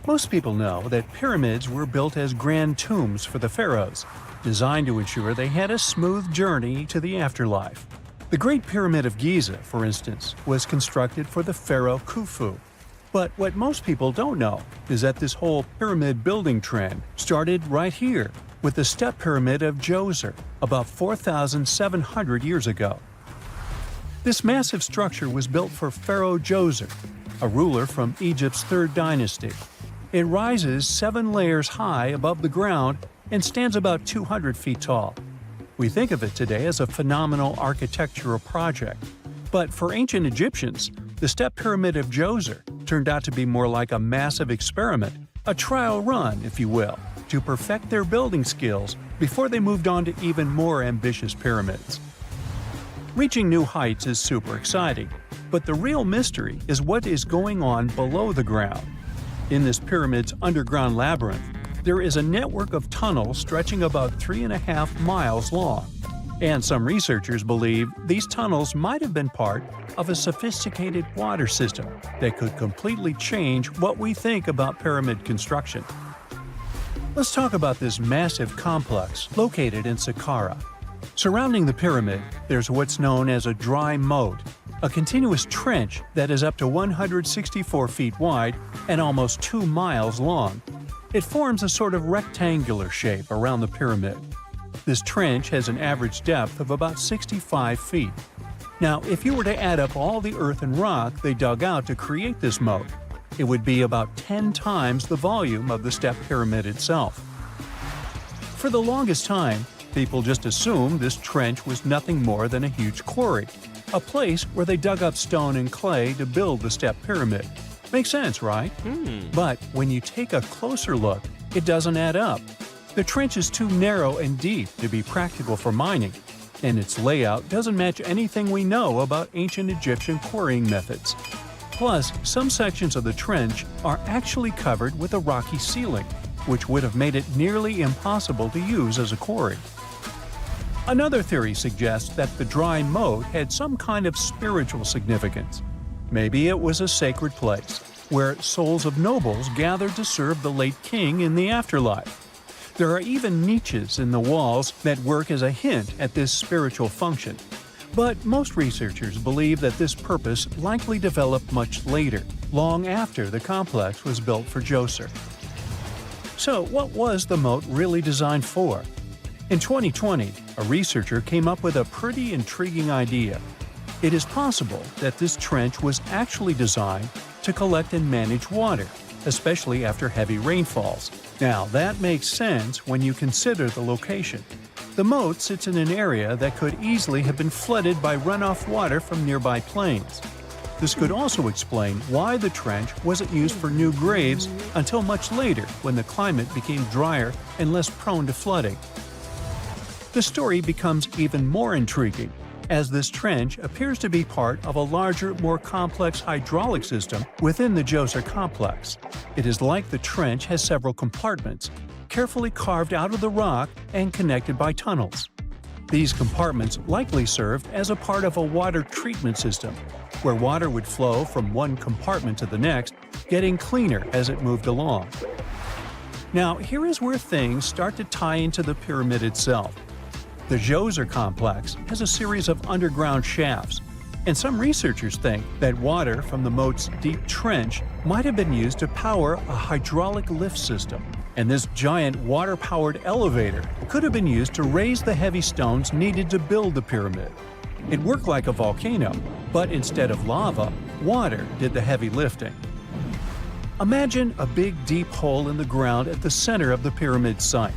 Most people know that pyramids were built as grand tombs for the pharaohs, designed to ensure they had a smooth journey to the afterlife. The Great Pyramid of Giza, for instance, was constructed for the pharaoh Khufu. But what most people don't know is that this whole pyramid building trend started right here with the step pyramid of Djoser about 4,700 years ago. This massive structure was built for Pharaoh Djoser, a ruler from Egypt's 3rd dynasty. It rises 7 layers high above the ground and stands about 200 feet tall. We think of it today as a phenomenal architectural project. But for ancient Egyptians, the step pyramid of Djoser turned out to be more like a massive experiment, a trial run, if you will, to perfect their building skills before they moved on to even more ambitious pyramids. Reaching new heights is super exciting, but the real mystery is what is going on below the ground. In this pyramid's underground labyrinth, there is a network of tunnels stretching about 3.5 miles long. And some researchers believe these tunnels might have been part of a sophisticated water system that could completely change what we think about pyramid construction. Let's talk about this massive complex located in Saqqara. Surrounding the pyramid, there's what's known as a dry moat, a continuous trench that is up to 164 feet wide and almost 2 miles long. It forms a sort of rectangular shape around the pyramid. This trench has an average depth of about 65 feet. Now, if you were to add up all the earth and rock they dug out to create this moat, it would be about 10 times the volume of the step pyramid itself. For the longest time, people just assumed this trench was nothing more than a huge quarry, a place where they dug up stone and clay to build the step pyramid. Makes sense, right? But when you take a closer look, it doesn't add up. The trench is too narrow and deep to be practical for mining, and its layout doesn't match anything we know about ancient Egyptian quarrying methods. Plus, some sections of the trench are actually covered with a rocky ceiling, which would have made it nearly impossible to use as a quarry. Another theory suggests that the dry moat had some kind of spiritual significance. Maybe it was a sacred place, where souls of nobles gathered to serve the late king in the afterlife. There are even niches in the walls that work as a hint at this spiritual function. But most researchers believe that this purpose likely developed much later, long after the complex was built for Djoser. So what was the moat really designed for? In 2020, a researcher came up with a pretty intriguing idea. It is possible that this trench was actually designed to collect and manage water, especially after heavy rainfalls. Now, that makes sense when you consider the location. The moat sits in an area that could easily have been flooded by runoff water from nearby plains. This could also explain why the trench wasn't used for new graves until much later when the climate became drier and less prone to flooding. The story becomes even more intriguing, as this trench appears to be part of a larger, more complex hydraulic system within the Djoser complex. It is like the trench has several compartments, carefully carved out of the rock and connected by tunnels. These compartments likely served as a part of a water treatment system, where water would flow from one compartment to the next, getting cleaner as it moved along. Now, here is where things start to tie into the pyramid itself. The Djoser complex has a series of underground shafts, and some researchers think that water from the moat's deep trench might have been used to power a hydraulic lift system, and this giant water-powered elevator could have been used to raise the heavy stones needed to build the pyramid. It worked like a volcano, but instead of lava, water did the heavy lifting. Imagine a big deep hole in the ground at the center of the pyramid site.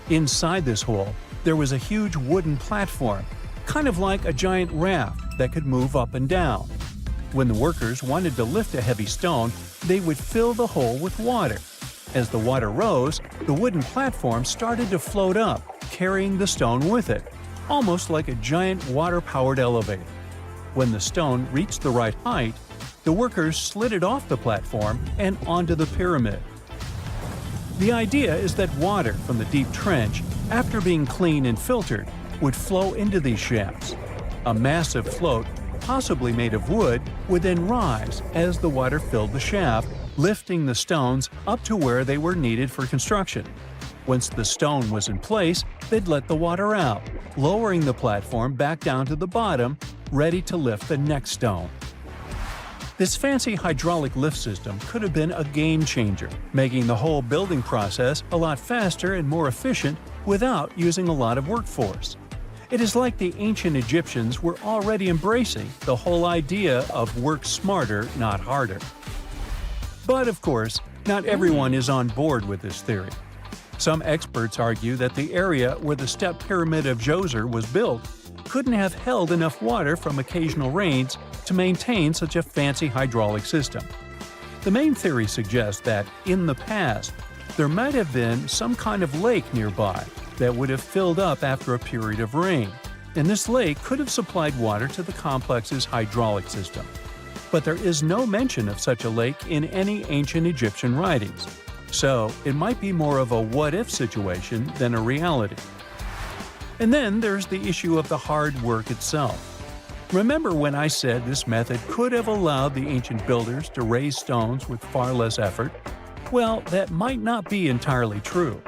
Inside this hole, there was a huge wooden platform, kind of like a giant raft that could move up and down. When the workers wanted to lift a heavy stone, they would fill the hole with water. As the water rose, the wooden platform started to float up, carrying the stone with it, almost like a giant water-powered elevator. When the stone reached the right height, the workers slid it off the platform and onto the pyramid. The idea is that water from the deep trench, after being cleaned and filtered, would flow into these shafts. A massive float, possibly made of wood, would then rise as the water filled the shaft, lifting the stones up to where they were needed for construction. Once the stone was in place, they'd let the water out, lowering the platform back down to the bottom, ready to lift the next stone. This fancy hydraulic lift system could have been a game changer, making the whole building process a lot faster and more efficient without using a lot of workforce. It is like the ancient Egyptians were already embracing the whole idea of work smarter, not harder. But of course, not everyone is on board with this theory. Some experts argue that the area where the step pyramid of Djoser was built couldn't have held enough water from occasional rains to maintain such a fancy hydraulic system. The main theory suggests that, in the past, there might have been some kind of lake nearby that would have filled up after a period of rain, and this lake could have supplied water to the complex's hydraulic system. But there is no mention of such a lake in any ancient Egyptian writings, so it might be more of a what-if situation than a reality. And then there's the issue of the hard work itself. Remember when I said this method could have allowed the ancient builders to raise stones with far less effort? Well, that might not be entirely true.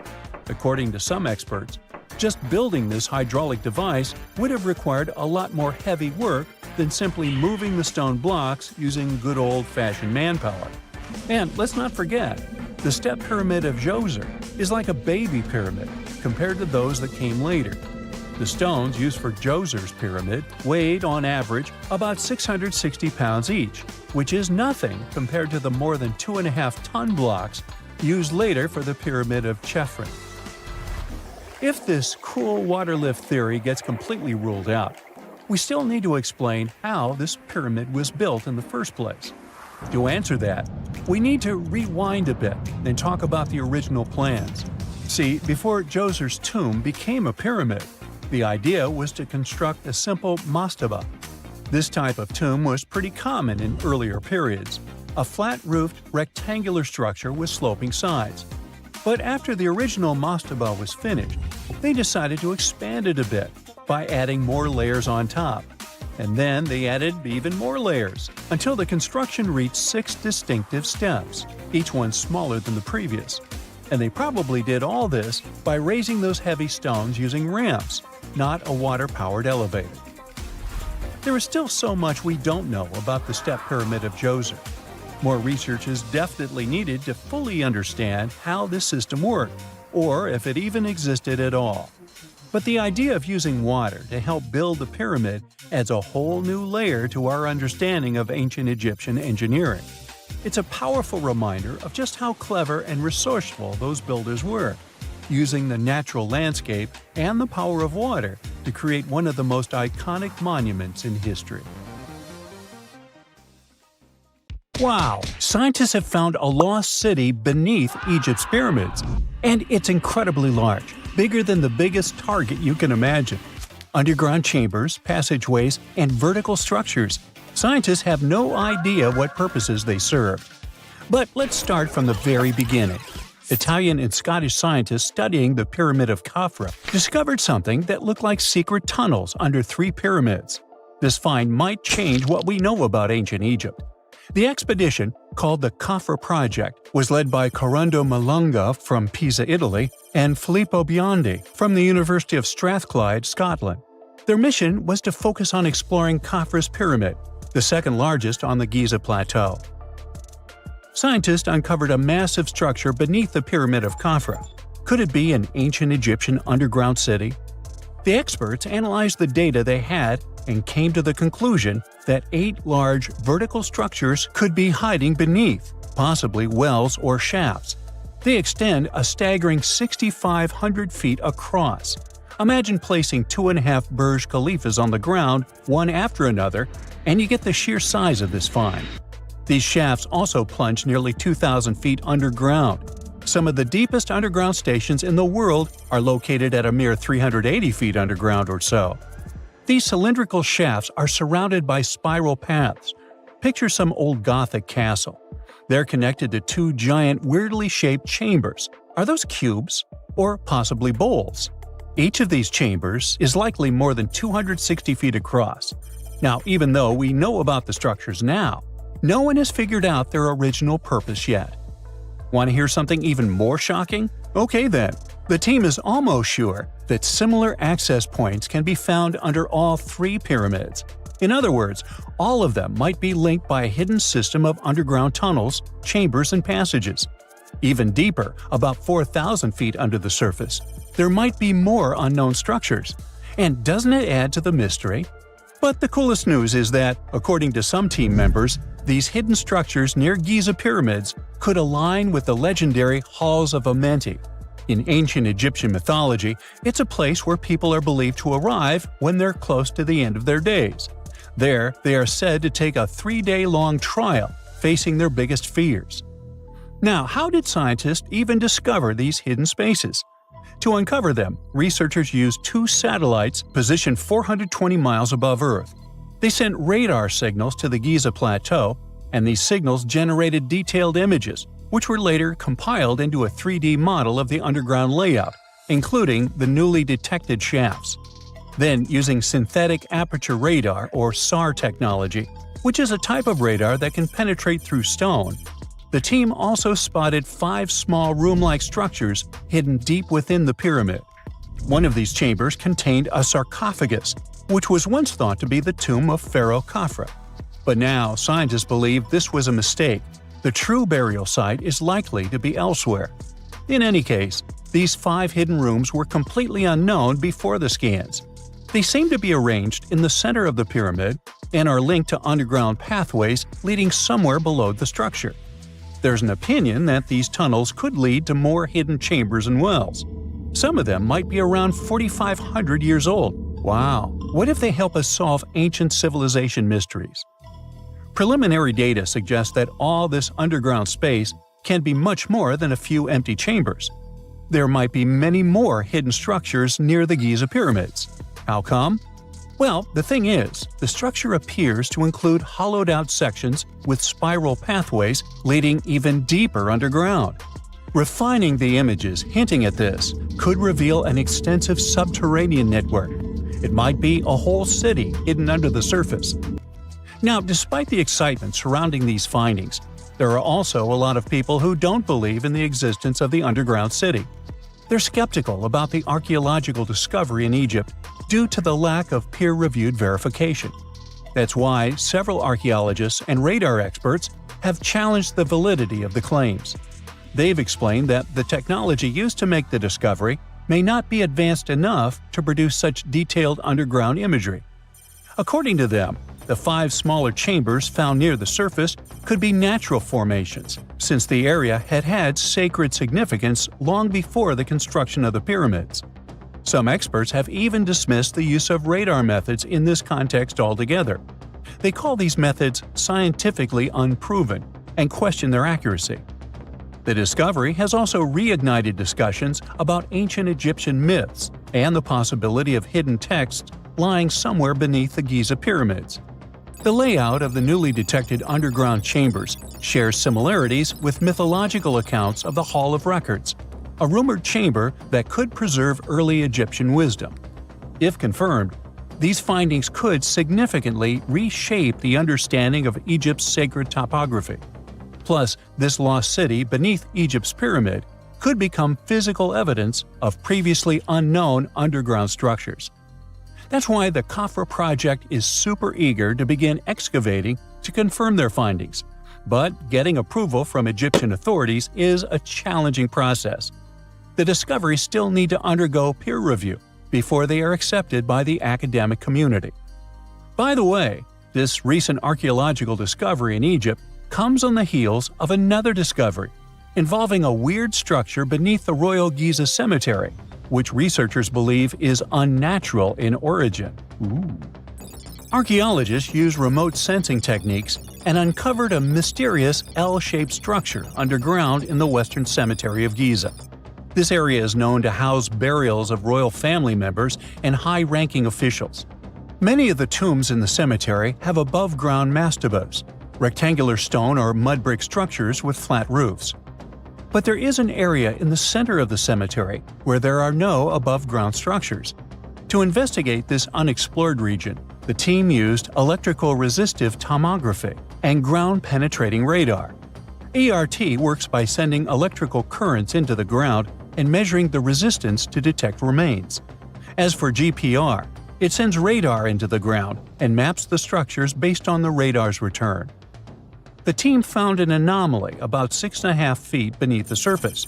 According to some experts, just building this hydraulic device would have required a lot more heavy work than simply moving the stone blocks using good old-fashioned manpower. And let's not forget, the step pyramid of Djoser is like a baby pyramid compared to those that came later. The stones used for Djoser's pyramid weighed, on average, about 660 pounds each, which is nothing compared to the more than 2.5-ton blocks used later for the pyramid of Chephren. If this cool water lift theory gets completely ruled out, we still need to explain how this pyramid was built in the first place. To answer that, we need to rewind a bit and talk about the original plans. See, before Djoser's tomb became a pyramid, the idea was to construct a simple mastaba. This type of tomb was pretty common in earlier periods, a flat-roofed, rectangular structure with sloping sides. But after the original mastaba was finished, they decided to expand it a bit by adding more layers on top. And then they added even more layers, until the construction reached 6 distinctive steps, each one smaller than the previous. And they probably did all this by raising those heavy stones using ramps, not a water-powered elevator. There is still so much we don't know about the step pyramid of Djoser. More research is definitely needed to fully understand how this system worked, or if it even existed at all. But the idea of using water to help build the pyramid adds a whole new layer to our understanding of ancient Egyptian engineering. It's a powerful reminder of just how clever and resourceful those builders were, using the natural landscape and the power of water to create one of the most iconic monuments in history. Wow! Scientists have found a lost city beneath Egypt's pyramids, and it's incredibly large, bigger than the biggest target you can imagine. Underground chambers, passageways, and vertical structures. Scientists have no idea what purposes they served. But let's start from the very beginning. Italian and Scottish scientists studying the Pyramid of Khafra discovered something that looked like secret tunnels under 3 pyramids. This find might change what we know about ancient Egypt. The expedition, called the Khafra Project, was led by Corrado Malunga from Pisa, Italy, and Filippo Biondi from the University of Strathclyde, Scotland. Their mission was to focus on exploring Khafra's pyramid, the second largest on the Giza Plateau. Scientists uncovered a massive structure beneath the Pyramid of Khafra. Could it be an ancient Egyptian underground city? The experts analyzed the data they had and came to the conclusion that 8 large vertical structures could be hiding beneath, possibly wells or shafts. They extend a staggering 6,500 feet across. Imagine placing 2.5 Burj Khalifas on the ground, one after another, and you get the sheer size of this find. These shafts also plunge nearly 2,000 feet underground. Some of the deepest underground stations in the world are located at a mere 380 feet underground or so. These cylindrical shafts are surrounded by spiral paths. Picture some old Gothic castle. They're connected to 2 giant, weirdly shaped chambers. Are those cubes? Or possibly bowls? Each of these chambers is likely more than 260 feet across. Now, even though we know about the structures now, no one has figured out their original purpose yet. Want to hear something even more shocking? Okay then, the team is almost sure that similar access points can be found under all 3 pyramids. In other words, all of them might be linked by a hidden system of underground tunnels, chambers, and passages. Even deeper, about 4,000 feet under the surface, there might be more unknown structures. And doesn't it add to the mystery? But the coolest news is that, according to some team members, these hidden structures near Giza pyramids could align with the legendary Halls of Amenti. In ancient Egyptian mythology, it's a place where people are believed to arrive when they're close to the end of their days. There, they are said to take a 3-day-long trial, facing their biggest fears. Now, how did scientists even discover these hidden spaces? To uncover them, researchers used 2 satellites positioned 420 miles above Earth. They sent radar signals to the Giza Plateau, and these signals generated detailed images, which were later compiled into a 3D model of the underground layout, including the newly detected shafts. Then, using synthetic aperture radar or SAR technology, which is a type of radar that can penetrate through stone, the team also spotted 5 small room-like structures hidden deep within the pyramid. One of these chambers contained a sarcophagus, which was once thought to be the tomb of Pharaoh Khafre. But now, scientists believe this was a mistake. The true burial site is likely to be elsewhere. In any case, these 5 hidden rooms were completely unknown before the scans. They seem to be arranged in the center of the pyramid and are linked to underground pathways leading somewhere below the structure. There's an opinion that these tunnels could lead to more hidden chambers and wells. Some of them might be around 4,500 years old. Wow! What if they help us solve ancient civilization mysteries? Preliminary data suggests that all this underground space can be much more than a few empty chambers. There might be many more hidden structures near the Giza pyramids. How come? Well, the thing is, the structure appears to include hollowed-out sections with spiral pathways leading even deeper underground. Refining the images hinting at this could reveal an extensive subterranean network. It might be a whole city hidden under the surface. Now, despite the excitement surrounding these findings, there are also a lot of people who don't believe in the existence of the underground city. They're skeptical about the archaeological discovery in Egypt due to the lack of peer-reviewed verification. That's why several archaeologists and radar experts have challenged the validity of the claims. They've explained that the technology used to make the discovery may not be advanced enough to produce such detailed underground imagery. According to them, the 5 smaller chambers found near the surface could be natural formations, since the area had had sacred significance long before the construction of the pyramids. Some experts have even dismissed the use of radar methods in this context altogether. They call these methods scientifically unproven and question their accuracy. The discovery has also reignited discussions about ancient Egyptian myths and the possibility of hidden texts lying somewhere beneath the Giza pyramids. The layout of the newly detected underground chambers shares similarities with mythological accounts of the Hall of Records, a rumored chamber that could preserve early Egyptian wisdom. If confirmed, these findings could significantly reshape the understanding of Egypt's sacred topography. Plus, this lost city beneath Egypt's pyramid could become physical evidence of previously unknown underground structures. That's why the Khafre project is super eager to begin excavating to confirm their findings. But getting approval from Egyptian authorities is a challenging process. The discoveries still need to undergo peer review before they are accepted by the academic community. By the way, this recent archaeological discovery in Egypt comes on the heels of another discovery involving a weird structure beneath the Royal Giza Cemetery, which researchers believe is unnatural in origin. Archaeologists use remote sensing techniques and uncovered a mysterious L-shaped structure underground in the Western Cemetery of Giza. This area is known to house burials of royal family members and high-ranking officials. Many of the tombs in the cemetery have above-ground mastabas, rectangular stone or mud brick structures with flat roofs. But there is an area in the center of the cemetery where there are no above-ground structures. To investigate this unexplored region, the team used electrical resistive tomography, and ground-penetrating radar. ERT works by sending electrical currents into the ground and measuring the resistance to detect remains. As for GPR, it sends radar into the ground and maps the structures based on the radar's return. The team found an anomaly about 6.5 feet beneath the surface.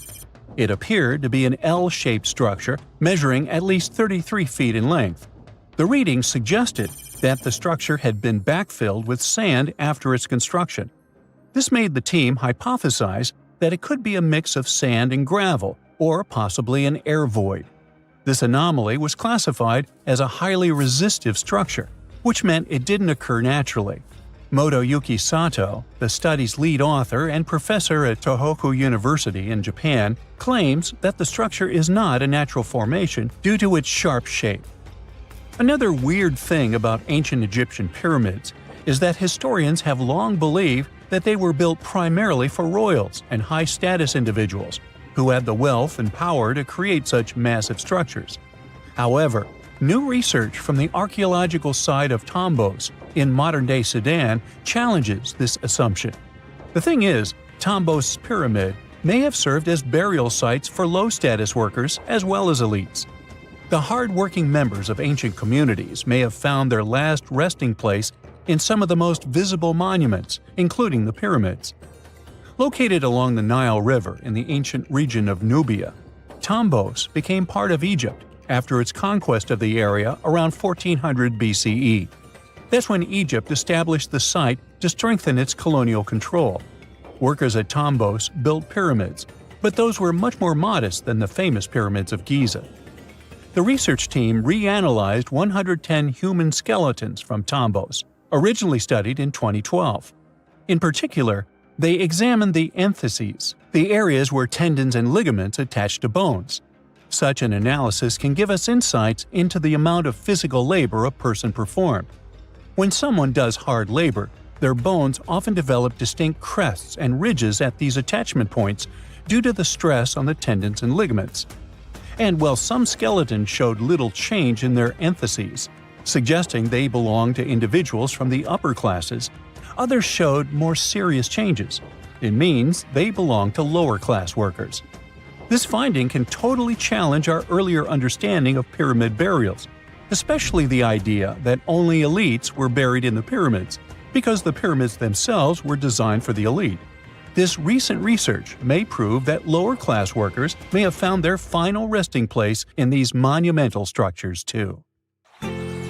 It appeared to be an L-shaped structure measuring at least 33 feet in length. The readings suggested that the structure had been backfilled with sand after its construction. This made the team hypothesize that it could be a mix of sand and gravel, or possibly an air void. This anomaly was classified as a highly resistive structure, which meant it didn't occur naturally. Motoyuki Sato, the study's lead author and professor at Tohoku University in Japan, claims that the structure is not a natural formation due to its sharp shape. Another weird thing about ancient Egyptian pyramids is that historians have long believed that they were built primarily for royals and high-status individuals who had the wealth and power to create such massive structures. However, new research from the archaeological site of Tombos in modern-day Sudan challenges this assumption. The thing is, Tombos' pyramid may have served as burial sites for low-status workers as well as elites. The hard-working members of ancient communities may have found their last resting place in some of the most visible monuments, including the pyramids. Located along the Nile River in the ancient region of Nubia, Tombos became part of Egypt after its conquest of the area around 1400 BCE. That's when Egypt established the site to strengthen its colonial control. Workers at Tombos built pyramids, but those were much more modest than the famous pyramids of Giza. The research team reanalyzed 110 human skeletons from Tombos, originally studied in 2012. In particular, they examined the entheses, the areas where tendons and ligaments attach to bones. Such an analysis can give us insights into the amount of physical labor a person performed. When someone does hard labor, their bones often develop distinct crests and ridges at these attachment points due to the stress on the tendons and ligaments. And while some skeletons showed little change in their entheses, suggesting they belonged to individuals from the upper classes, others showed more serious changes. It means they belong to lower-class workers. This finding can totally challenge our earlier understanding of pyramid burials, especially the idea that only elites were buried in the pyramids, because the pyramids themselves were designed for the elite. This recent research may prove that lower-class workers may have found their final resting place in these monumental structures too.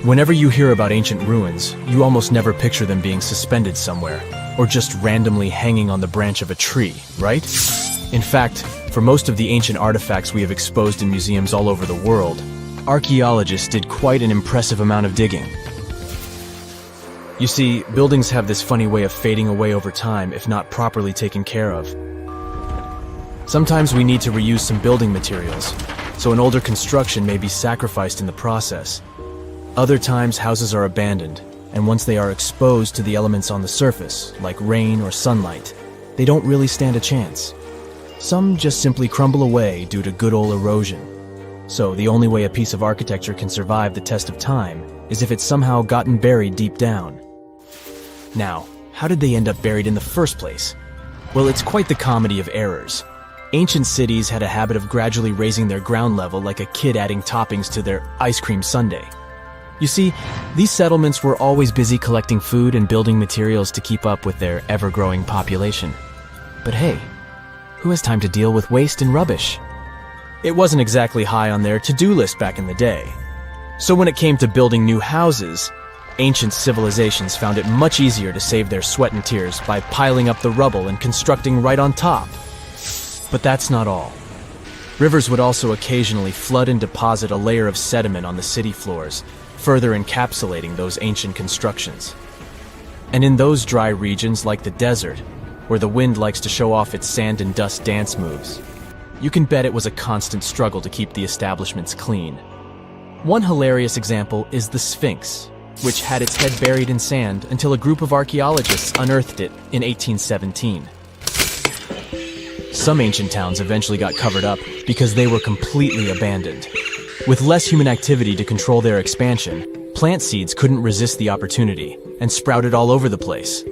Whenever you hear about ancient ruins, you almost never picture them being suspended somewhere, or just randomly hanging on the branch of a tree, right? In fact, for most of the ancient artifacts we have exposed in museums all over the world, archaeologists did quite an impressive amount of digging. You see, buildings have this funny way of fading away over time if not properly taken care of. Sometimes we need to reuse some building materials, so an older construction may be sacrificed in the process. Other times houses are abandoned, and once they are exposed to the elements on the surface, like rain or sunlight, they don't really stand a chance. Some just simply crumble away due to good old erosion. So the only way a piece of architecture can survive the test of time is if it's somehow gotten buried deep down. Now, how did they end up buried in the first place? Well, it's quite the comedy of errors. Ancient cities had a habit of gradually raising their ground level like a kid adding toppings to their ice cream sundae. You see, these settlements were always busy collecting food and building materials to keep up with their ever-growing population. But hey, who has time to deal with waste and rubbish? It wasn't exactly high on their to-do list back in the day. So when it came to building new houses, ancient civilizations found it much easier to save their sweat and tears by piling up the rubble and constructing right on top. But that's not all. Rivers would also occasionally flood and deposit a layer of sediment on the city floors, further encapsulating those ancient constructions. And in those dry regions like the desert, where the wind likes to show off its sand and dust dance moves, you can bet it was a constant struggle to keep the establishments clean. One hilarious example is the Sphinx, which had its head buried in sand until a group of archaeologists unearthed it in 1817. Some ancient towns eventually got covered up because they were completely abandoned. With less human activity to control their expansion, plant seeds couldn't resist the opportunity and sprouted all over the place.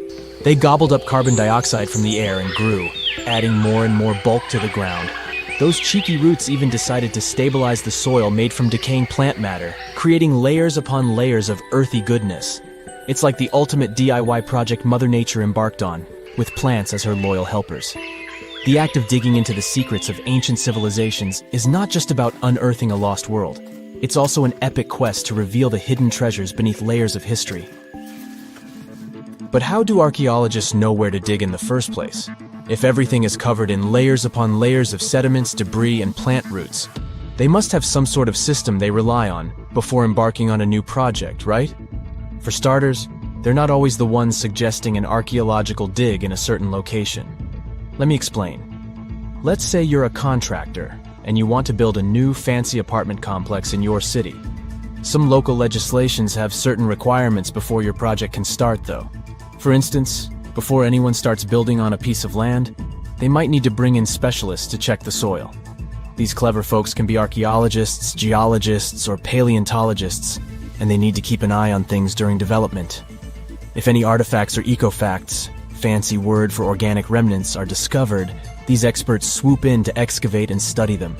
They gobbled up carbon dioxide from the air and grew, adding more and more bulk to the ground. Those cheeky roots even decided to stabilize the soil made from decaying plant matter, creating layers upon layers of earthy goodness. It's like the ultimate DIY project Mother Nature embarked on, with plants as her loyal helpers. The act of digging into the secrets of ancient civilizations is not just about unearthing a lost world. It's also an epic quest to reveal the hidden treasures beneath layers of history. But how do archaeologists know where to dig in the first place? If everything is covered in layers upon layers of sediments, debris, and plant roots, they must have some sort of system they rely on before embarking on a new project, right? For starters, they're not always the ones suggesting an archaeological dig in a certain location. Let me explain. Let's say you're a contractor and you want to build a new fancy apartment complex in your city. Some local legislations have certain requirements before your project can start, though. For instance, before anyone starts building on a piece of land, they might need to bring in specialists to check the soil. These clever folks can be archaeologists, geologists, or paleontologists, and they need to keep an eye on things during development. If any artifacts or ecofacts, fancy word for organic remnants, are discovered, these experts swoop in to excavate and study them.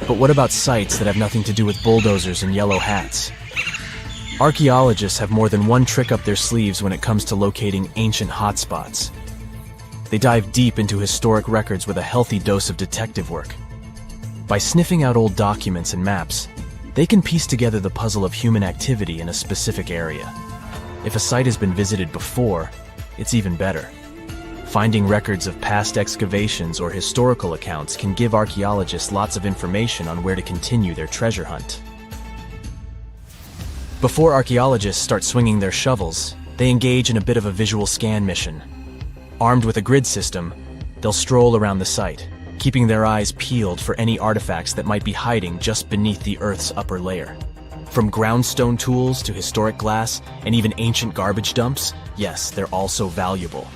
But what about sites that have nothing to do with bulldozers and yellow hats? Archaeologists have more than one trick up their sleeves when it comes to locating ancient hotspots. They dive deep into historic records with a healthy dose of detective work. By sniffing out old documents and maps, they can piece together the puzzle of human activity in a specific area. If a site has been visited before, it's even better. Finding records of past excavations or historical accounts can give archaeologists lots of information on where to continue their treasure hunt. Before archaeologists start swinging their shovels, they engage in a bit of a visual scan mission. Armed with a grid system, they'll stroll around the site, keeping their eyes peeled for any artifacts that might be hiding just beneath the Earth's upper layer. From groundstone tools to historic glass and even ancient garbage dumps, yes, they're also valuable.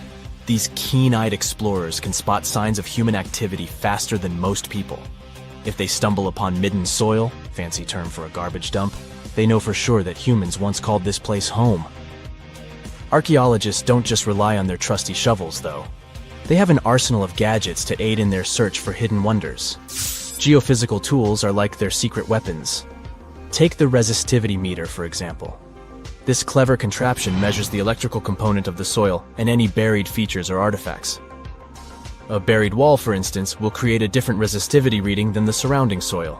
These keen-eyed explorers can spot signs of human activity faster than most people. If they stumble upon midden soil, fancy term for a garbage dump, they know for sure that humans once called this place home. Archaeologists don't just rely on their trusty shovels, though. They have an arsenal of gadgets to aid in their search for hidden wonders. Geophysical tools are like their secret weapons. Take the resistivity meter, for example. This clever contraption measures the electrical component of the soil and any buried features or artifacts. A buried wall, for instance, will create a different resistivity reading than the surrounding soil.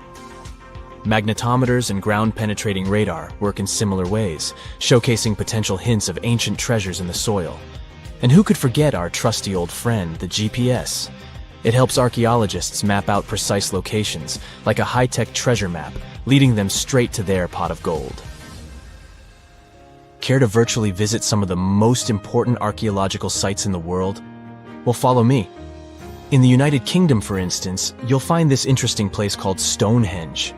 Magnetometers and ground-penetrating radar work in similar ways, showcasing potential hints of ancient treasures in the soil. And who could forget our trusty old friend, the GPS? It helps archaeologists map out precise locations, like a high-tech treasure map, leading them straight to their pot of gold. Care to virtually visit some of the most important archaeological sites in the world? Well, follow me. In the United Kingdom, for instance, you'll find this interesting place called Stonehenge.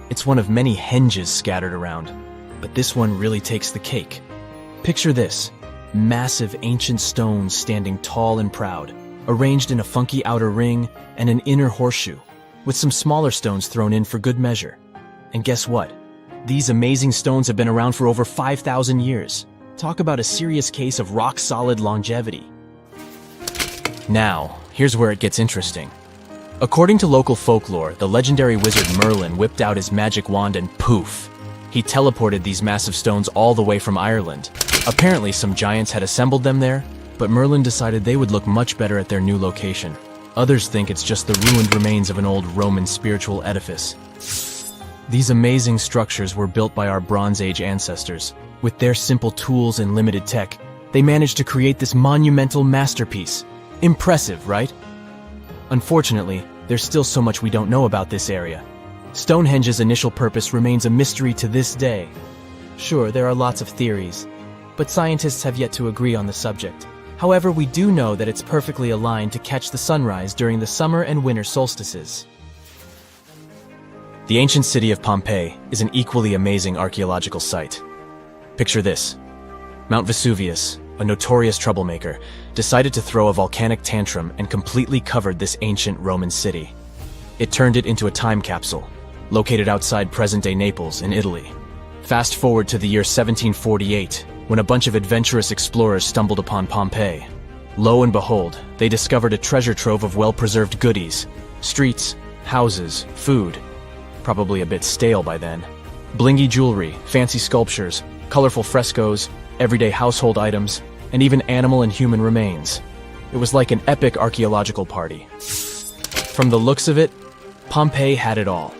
It's one of many henges scattered around, but this one really takes the cake. Picture this: massive ancient stones standing tall and proud, arranged in a funky outer ring and an inner horseshoe, with some smaller stones thrown in for good measure. And guess what? These amazing stones have been around for over 5,000 years. Talk about a serious case of rock-solid longevity. Now, here's where it gets interesting. According to local folklore, the legendary wizard Merlin whipped out his magic wand and poof! He teleported these massive stones all the way from Ireland. Apparently, some giants had assembled them there, but Merlin decided they would look much better at their new location. Others think it's just the ruined remains of an old Roman spiritual edifice. These amazing structures were built by our Bronze Age ancestors. With their simple tools and limited tech, they managed to create this monumental masterpiece. Impressive, right? Unfortunately, there's still so much we don't know about this area. Stonehenge's initial purpose remains a mystery to this day. Sure, there are lots of theories, but scientists have yet to agree on the subject. However, we do know that it's perfectly aligned to catch the sunrise during the summer and winter solstices. The ancient city of Pompeii is an equally amazing archaeological site. Picture this: Mount Vesuvius, a notorious troublemaker, decided to throw a volcanic tantrum and completely covered this ancient Roman city. It turned it into a time capsule, located outside present-day Naples in Italy. Fast forward to the year 1748, when a bunch of adventurous explorers stumbled upon Pompeii. Lo and behold, they discovered a treasure trove of well-preserved goodies: streets, houses, food. Probably a bit stale by then. Blingy jewelry, fancy sculptures, colorful frescoes, everyday household items, and even animal and human remains. It was like an epic archaeological party. From the looks of it, Pompeii had it all.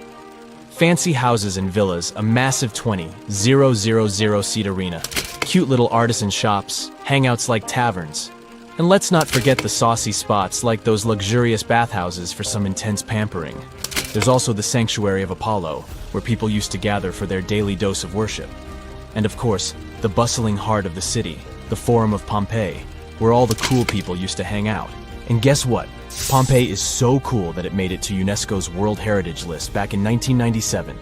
Fancy houses and villas, a massive 20,000-seat arena, cute little artisan shops, hangouts like taverns. And let's not forget the saucy spots like those luxurious bathhouses for some intense pampering. There's also the Sanctuary of Apollo, where people used to gather for their daily dose of worship. And of course, the bustling heart of the city, the Forum of Pompeii, where all the cool people used to hang out. And guess what? Pompeii is so cool that it made it to UNESCO's World Heritage List back in 1997.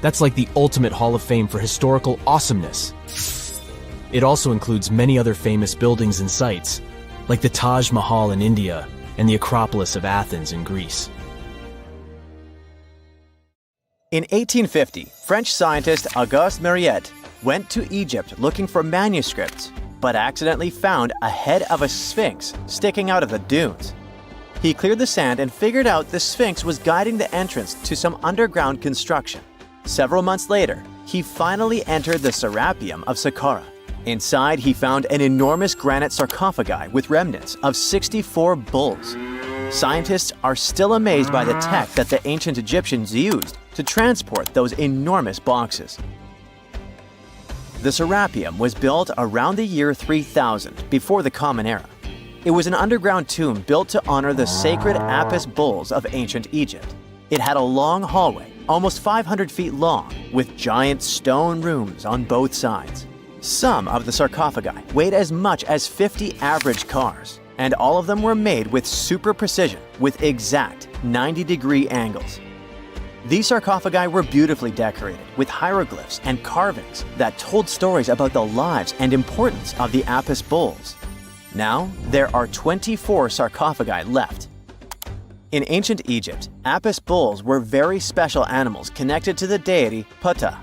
That's like the ultimate Hall of Fame for historical awesomeness. It also includes many other famous buildings and sites, like the Taj Mahal in India and the Acropolis of Athens in Greece. In 1850, French scientist Auguste Mariette went to Egypt looking for manuscripts, but accidentally found a head of a sphinx sticking out of the dunes. He cleared the sand and figured out the sphinx was guiding the entrance to some underground construction. Several months later, he finally entered the Serapeum of Saqqara. Inside, he found an enormous granite sarcophagi with remnants of 64 bulls. Scientists are still amazed by the tech that the ancient Egyptians used to transport those enormous boxes. The Serapeum was built around the year 3000 before the Common Era. It was an underground tomb built to honor the sacred Apis bulls of ancient Egypt. It had a long hallway, almost 500 feet long, with giant stone rooms on both sides. Some of the sarcophagi weighed as much as 50 average cars, and all of them were made with super precision, with exact 90-degree angles. These sarcophagi were beautifully decorated with hieroglyphs and carvings that told stories about the lives and importance of the Apis bulls. Now, there are 24 sarcophagi left. In ancient Egypt, Apis bulls were very special animals connected to the deity Ptah.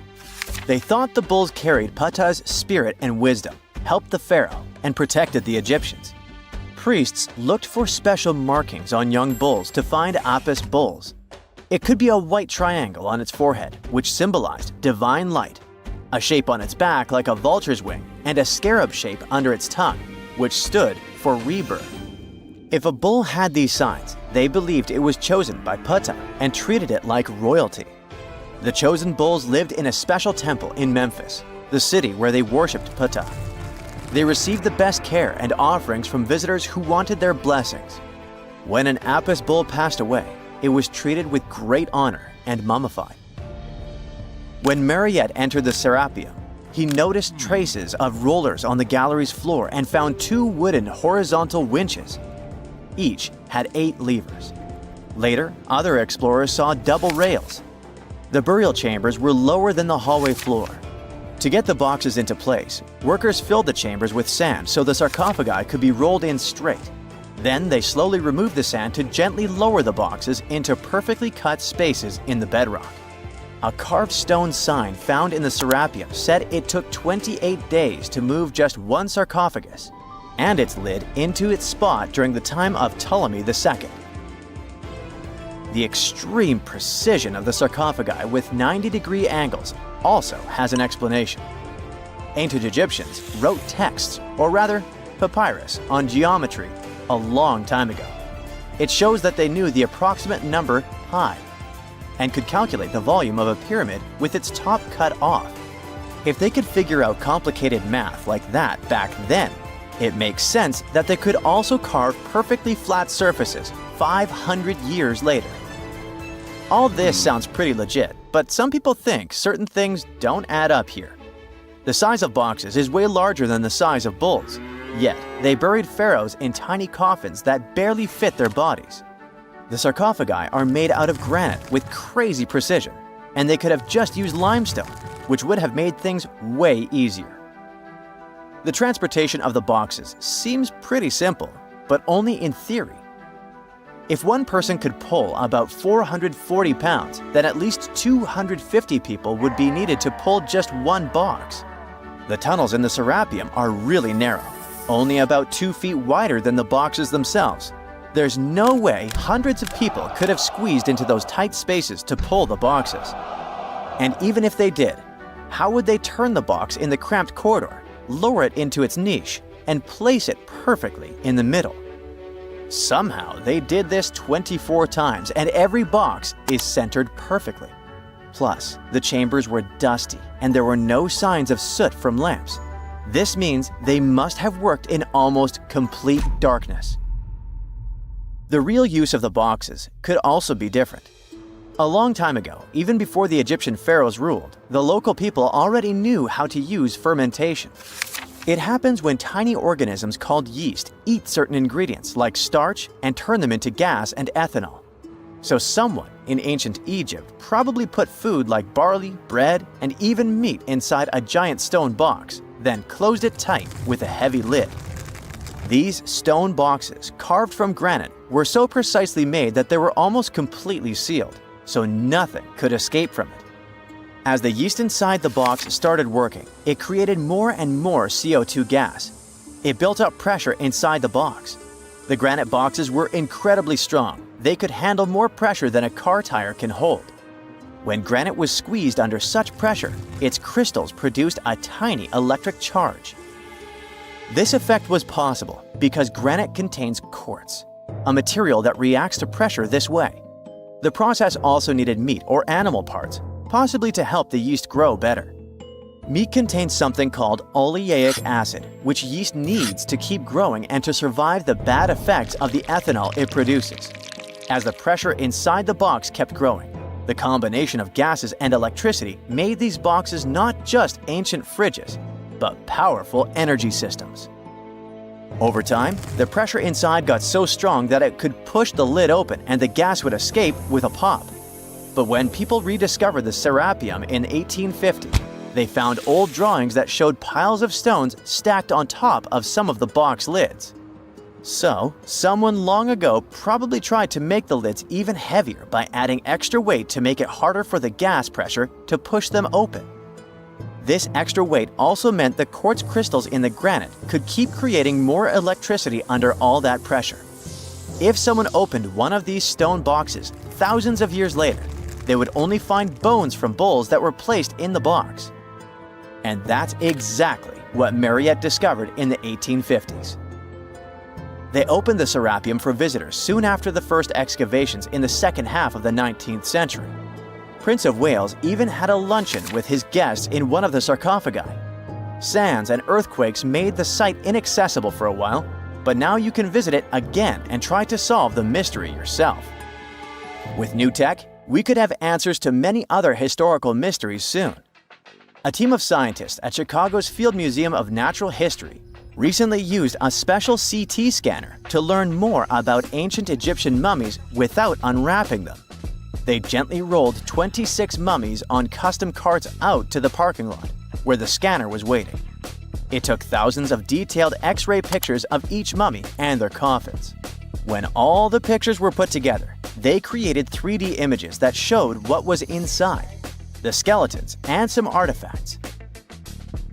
They thought the bulls carried Ptah's spirit and wisdom, helped the pharaoh, and protected the Egyptians. Priests looked for special markings on young bulls to find Apis bulls. It could be a white triangle on its forehead, which symbolized divine light, a shape on its back like a vulture's wing, and a scarab shape under its tongue, which stood for rebirth. If a bull had these signs, they believed it was chosen by Ptah and treated it like royalty. The chosen bulls lived in a special temple in Memphis, the city where they worshipped Ptah. They received the best care and offerings from visitors who wanted their blessings. When an Apis bull passed away, it was treated with great honor and mummified. When Mariette entered the Serapeum, he noticed traces of rollers on the gallery's floor and found 2 wooden horizontal winches. Each had 8 levers. Later, other explorers saw double rails. The burial chambers were lower than the hallway floor. To get the boxes into place, workers filled the chambers with sand so the sarcophagi could be rolled in straight. Then they slowly removed the sand to gently lower the boxes into perfectly cut spaces in the bedrock. A carved stone sign found in the Serapeum said it took 28 days to move just one sarcophagus and its lid into its spot during the time of Ptolemy II. The extreme precision of the sarcophagi with 90-degree angles also has an explanation. Ancient Egyptians wrote texts, or rather, papyrus, on geometry a long time ago. It shows that they knew the approximate number pi and could calculate the volume of a pyramid with its top cut off. If they could figure out complicated math like that back then, it makes sense that they could also carve perfectly flat surfaces 500 years later. All this sounds pretty legit, but some people think certain things don't add up here. The size of boxes is way larger than the size of bulls, yet they buried pharaohs in tiny coffins that barely fit their bodies. The sarcophagi are made out of granite with crazy precision, and they could have just used limestone, which would have made things way easier. The transportation of the boxes seems pretty simple, but only in theory. If one person could pull about 440 pounds, then at least 250 people would be needed to pull just one box. The tunnels in the Serapeum are really narrow, only about 2 feet wider than the boxes themselves. There's no way hundreds of people could have squeezed into those tight spaces to pull the boxes. And even if they did, how would they turn the box in the cramped corridor, lower it into its niche, and place it perfectly in the middle? Somehow, they did this 24 times, and every box is centered perfectly. Plus, the chambers were dusty, and there were no signs of soot from lamps. This means they must have worked in almost complete darkness. The real use of the boxes could also be different. A long time ago, even before the Egyptian pharaohs ruled, the local people already knew how to use fermentation. It happens when tiny organisms called yeast eat certain ingredients like starch and turn them into gas and ethanol. So someone in ancient Egypt probably put food like barley, bread, and even meat inside a giant stone box, then closed it tight with a heavy lid. These stone boxes, carved from granite, were so precisely made that they were almost completely sealed, so nothing could escape from it. As the yeast inside the box started working, it created more and more CO2 gas. It built up pressure inside the box. The granite boxes were incredibly strong. They could handle more pressure than a car tire can hold. When granite was squeezed under such pressure, its crystals produced a tiny electric charge. This effect was possible because granite contains quartz, a material that reacts to pressure this way. The process also needed meat or animal parts, possibly to help the yeast grow better. Meat contains something called oleic acid, which yeast needs to keep growing and to survive the bad effects of the ethanol it produces. As the pressure inside the box kept growing, the combination of gases and electricity made these boxes not just ancient fridges, but powerful energy systems. Over time, the pressure inside got so strong that it could push the lid open and the gas would escape with a pop. But when people rediscovered the Serapeum in 1850, they found old drawings that showed piles of stones stacked on top of some of the box lids. So, someone long ago probably tried to make the lids even heavier by adding extra weight to make it harder for the gas pressure to push them open. This extra weight also meant the quartz crystals in the granite could keep creating more electricity under all that pressure. If someone opened one of these stone boxes thousands of years later, they would only find bones from bulls that were placed in the box. And that's exactly what Mariette discovered in the 1850s. They opened the Serapeum for visitors soon after the first excavations in the second half of the 19th century. Prince of Wales even had a luncheon with his guests in one of the sarcophagi. Sands and earthquakes made the site inaccessible for a while, but now you can visit it again and try to solve the mystery yourself. With new tech, we could have answers to many other historical mysteries soon. A team of scientists at Chicago's Field Museum of Natural History recently used a special CT scanner to learn more about ancient Egyptian mummies without unwrapping them. They gently rolled 26 mummies on custom carts out to the parking lot, where the scanner was waiting. It took thousands of detailed X-ray pictures of each mummy and their coffins. When all the pictures were put together, they created 3D images that showed what was inside, the skeletons, and some artifacts.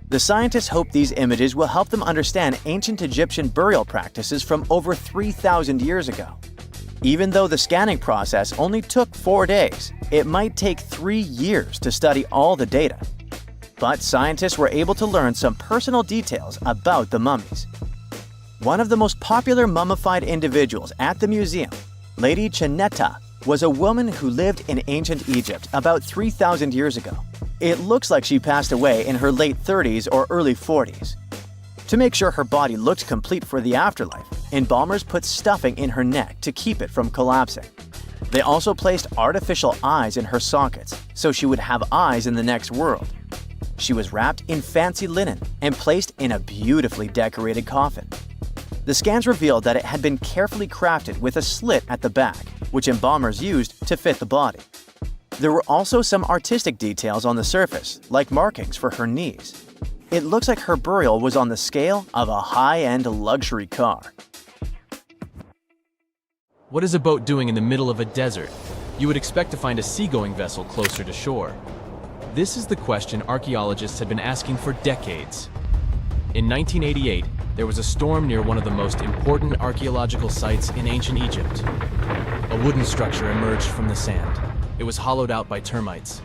The scientists hope these images will help them understand ancient Egyptian burial practices from over 3,000 years ago. Even though the scanning process only took 4 days, it might take 3 years to study all the data. But scientists were able to learn some personal details about the mummies. One of the most popular mummified individuals at the museum, Lady Cheneta, was a woman who lived in ancient Egypt about 3,000 years ago. It looks like she passed away in her late 30s or early 40s. To make sure her body looked complete for the afterlife, embalmers put stuffing in her neck to keep it from collapsing. They also placed artificial eyes in her sockets, so she would have eyes in the next world. She was wrapped in fancy linen and placed in a beautifully decorated coffin. The scans revealed that it had been carefully crafted with a slit at the back, which embalmers used to fit the body. There were also some artistic details on the surface, like markings for her knees. It looks like her burial was on the scale of a high-end luxury car. What is a boat doing in the middle of a desert? You would expect to find a seagoing vessel closer to shore. This is the question archaeologists had been asking for decades. In 1988, there was a storm near one of the most important archaeological sites in ancient Egypt. A wooden structure emerged from the sand. It was hollowed out by termites.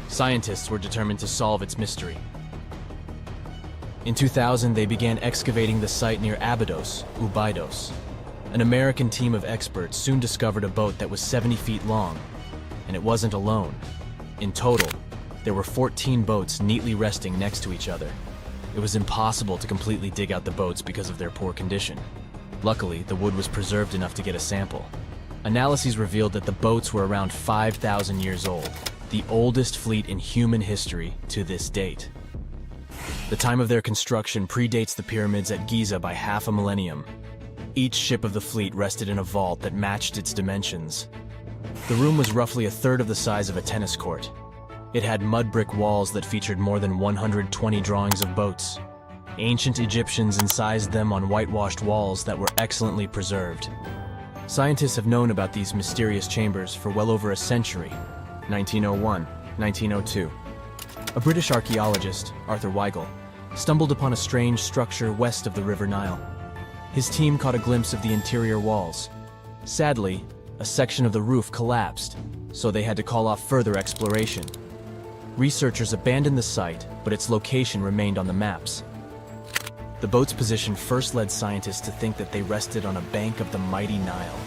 Scientists were determined to solve its mystery. In 2000, they began excavating the site near Abydos, Abydos. An American team of experts soon discovered a boat that was 70 feet long, and it wasn't alone. In total, there were 14 boats neatly resting next to each other. It was impossible to completely dig out the boats because of their poor condition. Luckily, the wood was preserved enough to get a sample. Analyses revealed that the boats were around 5,000 years old, the oldest fleet in human history to this date. The time of their construction predates the pyramids at Giza by half a millennium. Each ship of the fleet rested in a vault that matched its dimensions. The room was roughly a third of the size of a tennis court. It had mud brick walls that featured more than 120 drawings of boats. Ancient Egyptians incised them on whitewashed walls that were excellently preserved. Scientists have known about these mysterious chambers for well over a century. 1901, 1902. A British archaeologist, Arthur Weigel, stumbled upon a strange structure west of the River Nile. His team caught a glimpse of the interior walls. Sadly, a section of the roof collapsed, so they had to call off further exploration. Researchers abandoned the site, but its location remained on the maps. The boat's position first led scientists to think that they rested on a bank of the mighty Nile.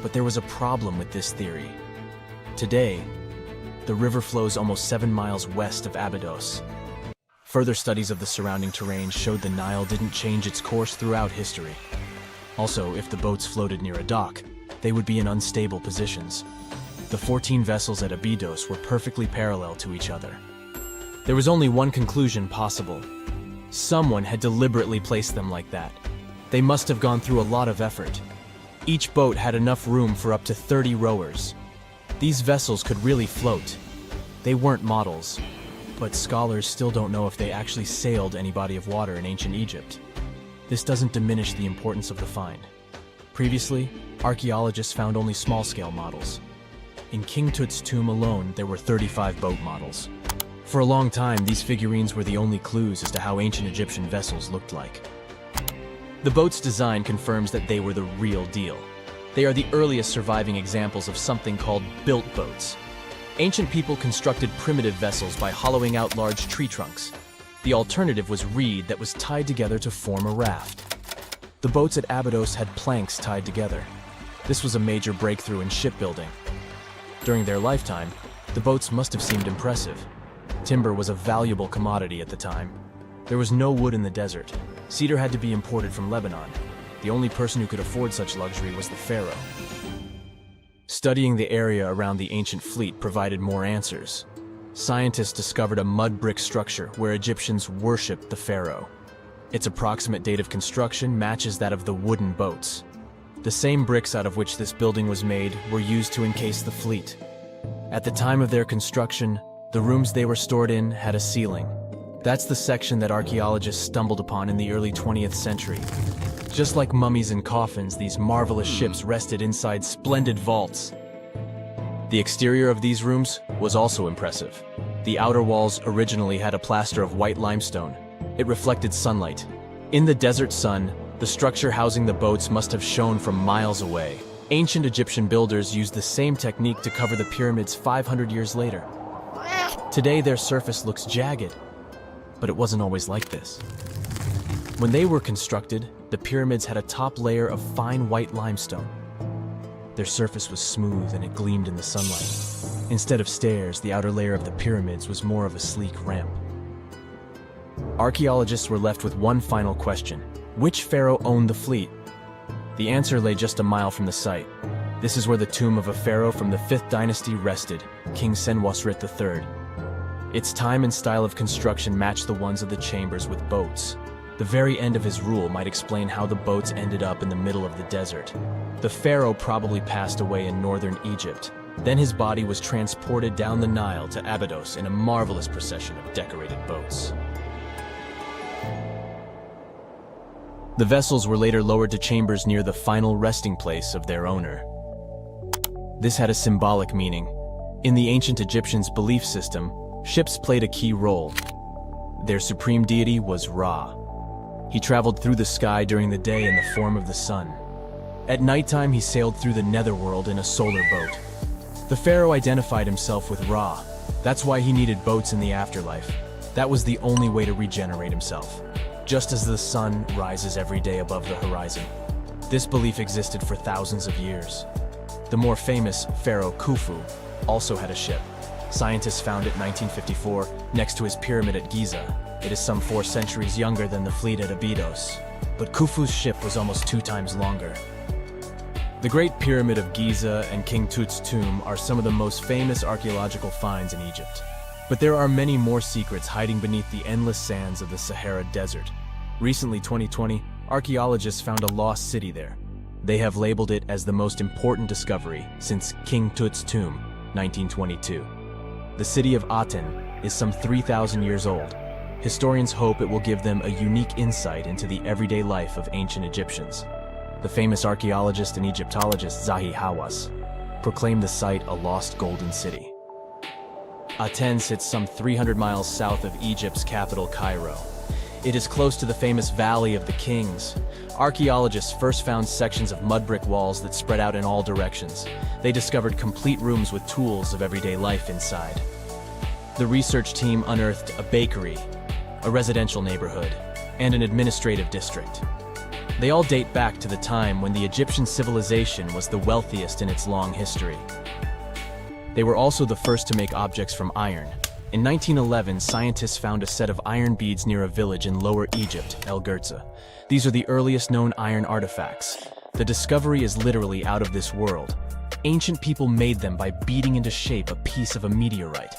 But there was a problem with this theory. Today, the river flows almost 7 miles west of Abydos. Further studies of the surrounding terrain showed the Nile didn't change its course throughout history. Also, if the boats floated near a dock, they would be in unstable positions. The 14 vessels at Abydos were perfectly parallel to each other. There was only one conclusion possible. Someone had deliberately placed them like that. They must have gone through a lot of effort. Each boat had enough room for up to 30 rowers. These vessels could really float. They weren't models, but scholars still don't know if they actually sailed any body of water in ancient Egypt. This doesn't diminish the importance of the find. Previously, archaeologists found only small-scale models. In King Tut's tomb alone, there were 35 boat models. For a long time, these figurines were the only clues as to how ancient Egyptian vessels looked like. The boat's design confirms that they were the real deal. They are the earliest surviving examples of something called built boats. Ancient people constructed primitive vessels by hollowing out large tree trunks. The alternative was reed that was tied together to form a raft. The boats at Abydos had planks tied together. This was a major breakthrough in shipbuilding. During their lifetime, the boats must have seemed impressive. Timber was a valuable commodity at the time. There was no wood in the desert. Cedar had to be imported from Lebanon. The only person who could afford such luxury was the pharaoh. Studying the area around the ancient fleet provided more answers. Scientists discovered a mud brick structure where Egyptians worshipped the pharaoh. Its approximate date of construction matches that of the wooden boats. The same bricks out of which this building was made were used to encase the fleet. At the time of their construction, the rooms they were stored in had a ceiling. That's the section that archaeologists stumbled upon in the early 20th century. Just like mummies and coffins, these marvelous ships rested inside splendid vaults. The exterior of these rooms was also impressive. The outer walls originally had a plaster of white limestone. It reflected sunlight. In the desert sun, the structure housing the boats must have shone from miles away. Ancient Egyptian builders used the same technique to cover the pyramids 500 years later. Today, their surface looks jagged, but it wasn't always like this. When they were constructed, the pyramids had a top layer of fine white limestone. Their surface was smooth and it gleamed in the sunlight. Instead of stairs, the outer layer of the pyramids was more of a sleek ramp. Archaeologists were left with one final question. Which pharaoh owned the fleet? The answer lay just a mile from the site. This is where the tomb of a pharaoh from the 5th dynasty rested, King Senwosret III. Its time and style of construction matched the ones of the chambers with boats. The very end of his rule might explain how the boats ended up in the middle of the desert. The pharaoh probably passed away in northern Egypt. Then his body was transported down the Nile to Abydos in a marvelous procession of decorated boats. The vessels were later lowered to chambers near the final resting place of their owner. This had a symbolic meaning. In the ancient Egyptians' belief system, Ships played a key role. Their supreme deity was Ra. He traveled through the sky during the day in the form of the sun. At nighttime, he sailed through the netherworld in a solar boat. The pharaoh identified himself with Ra. That's why he needed boats in the afterlife. That was the only way to regenerate himself, just as the sun rises every day above the horizon. This belief existed for thousands of years. The more famous Pharaoh Khufu also had a ship. Scientists found it in 1954 next to his pyramid at Giza. It is some 4 centuries younger than the fleet at Abydos, but Khufu's ship was almost 2 times longer. The Great Pyramid of Giza and King Tut's tomb are some of the most famous archaeological finds in Egypt. But there are many more secrets hiding beneath the endless sands of the Sahara Desert. Recently, 2020, archaeologists found a lost city there. They have labeled it as the most important discovery since King Tut's tomb, 1922. The city of Aten is some 3,000 years old. Historians hope it will give them a unique insight into the everyday life of ancient Egyptians. The famous archaeologist and Egyptologist Zahi Hawass proclaimed the site a lost golden city. Aten sits some 300 miles south of Egypt's capital, Cairo. It is close to the famous Valley of the Kings. Archaeologists first found sections of mud brick walls that spread out in all directions. They discovered complete rooms with tools of everyday life inside. The research team unearthed a bakery, a residential neighborhood, and an administrative district. They all date back to the time when the Egyptian civilization was the wealthiest in its long history. They were also the first to make objects from iron. In 1911, scientists found a set of iron beads near a village in Lower Egypt, El Girza. These are the earliest known iron artifacts. The discovery is literally out of this world. Ancient people made them by beating into shape a piece of a meteorite.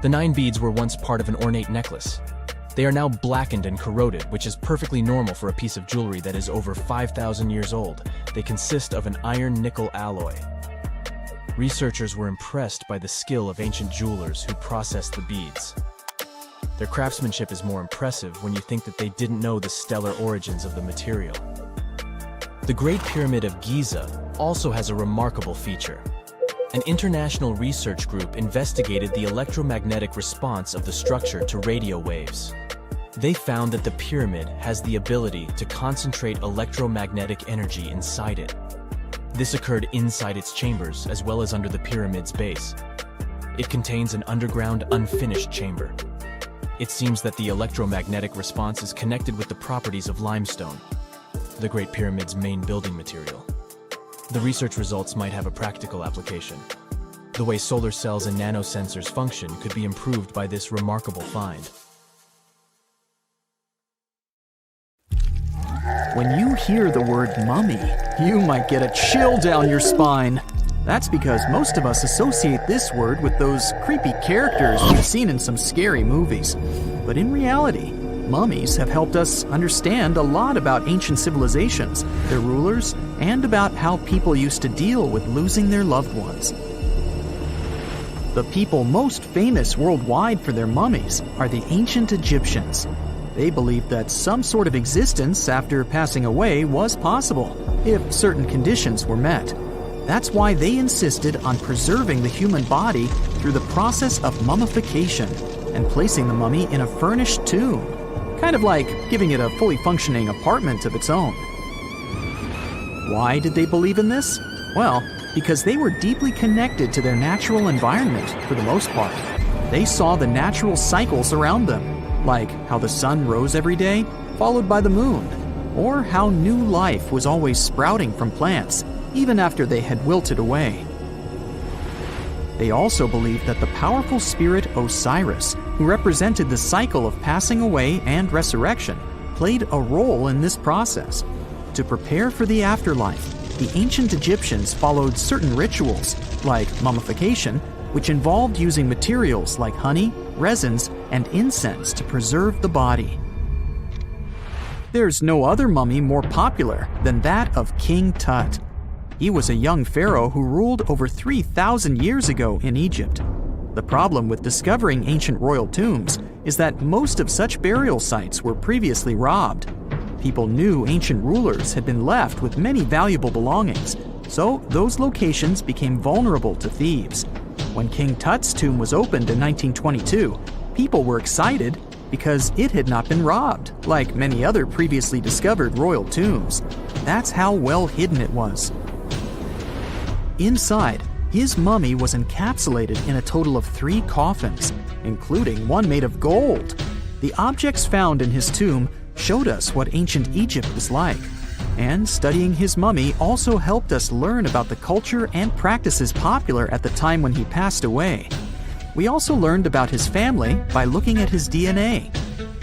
The 9 beads were once part of an ornate necklace. They are now blackened and corroded, which is perfectly normal for a piece of jewelry that is over 5,000 years old. They consist of an iron-nickel alloy. Researchers were impressed by the skill of ancient jewelers who processed the beads. Their craftsmanship is more impressive when you think that they didn't know the stellar origins of the material. The Great Pyramid of Giza also has a remarkable feature. An international research group investigated the electromagnetic response of the structure to radio waves. They found that the pyramid has the ability to concentrate electromagnetic energy inside it. This occurred inside its chambers as well as under the pyramid's base. It contains an underground, unfinished chamber. It seems that the electromagnetic response is connected with the properties of limestone, the Great Pyramid's main building material. The research results might have a practical application. The way solar cells and nanosensors function could be improved by this remarkable find. When you hear the word mummy, you might get a chill down your spine. That's because most of us associate this word with those creepy characters we've seen in some scary movies. But in reality, mummies have helped us understand a lot about ancient civilizations, their rulers, and about how people used to deal with losing their loved ones. The people most famous worldwide for their mummies are the ancient Egyptians. They believed that some sort of existence after passing away was possible, if certain conditions were met. That's why they insisted on preserving the human body through the process of mummification and placing the mummy in a furnished tomb, kind of like giving it a fully functioning apartment of its own. Why did they believe in this? Well, because they were deeply connected to their natural environment for the most part. They saw the natural cycles around them, like how the sun rose every day, followed by the moon, or how new life was always sprouting from plants, even after they had wilted away. They also believed that the powerful spirit Osiris, who represented the cycle of passing away and resurrection, played a role in this process. To prepare for the afterlife, the ancient Egyptians followed certain rituals, like mummification, which involved using materials like honey, resins, and incense to preserve the body. There's no other mummy more popular than that of King Tut. He was a young pharaoh who ruled over 3,000 years ago in Egypt. The problem with discovering ancient royal tombs is that most of such burial sites were previously robbed. People knew ancient rulers had been left with many valuable belongings, so those locations became vulnerable to thieves. When King Tut's tomb was opened in 1922, people were excited because it had not been robbed, like many other previously discovered royal tombs. That's how well hidden it was. Inside, his mummy was encapsulated in a total of 3 coffins, including one made of gold. The objects found in his tomb showed us what ancient Egypt was like, and studying his mummy also helped us learn about the culture and practices popular at the time when he passed away. We also learned about his family by looking at his DNA.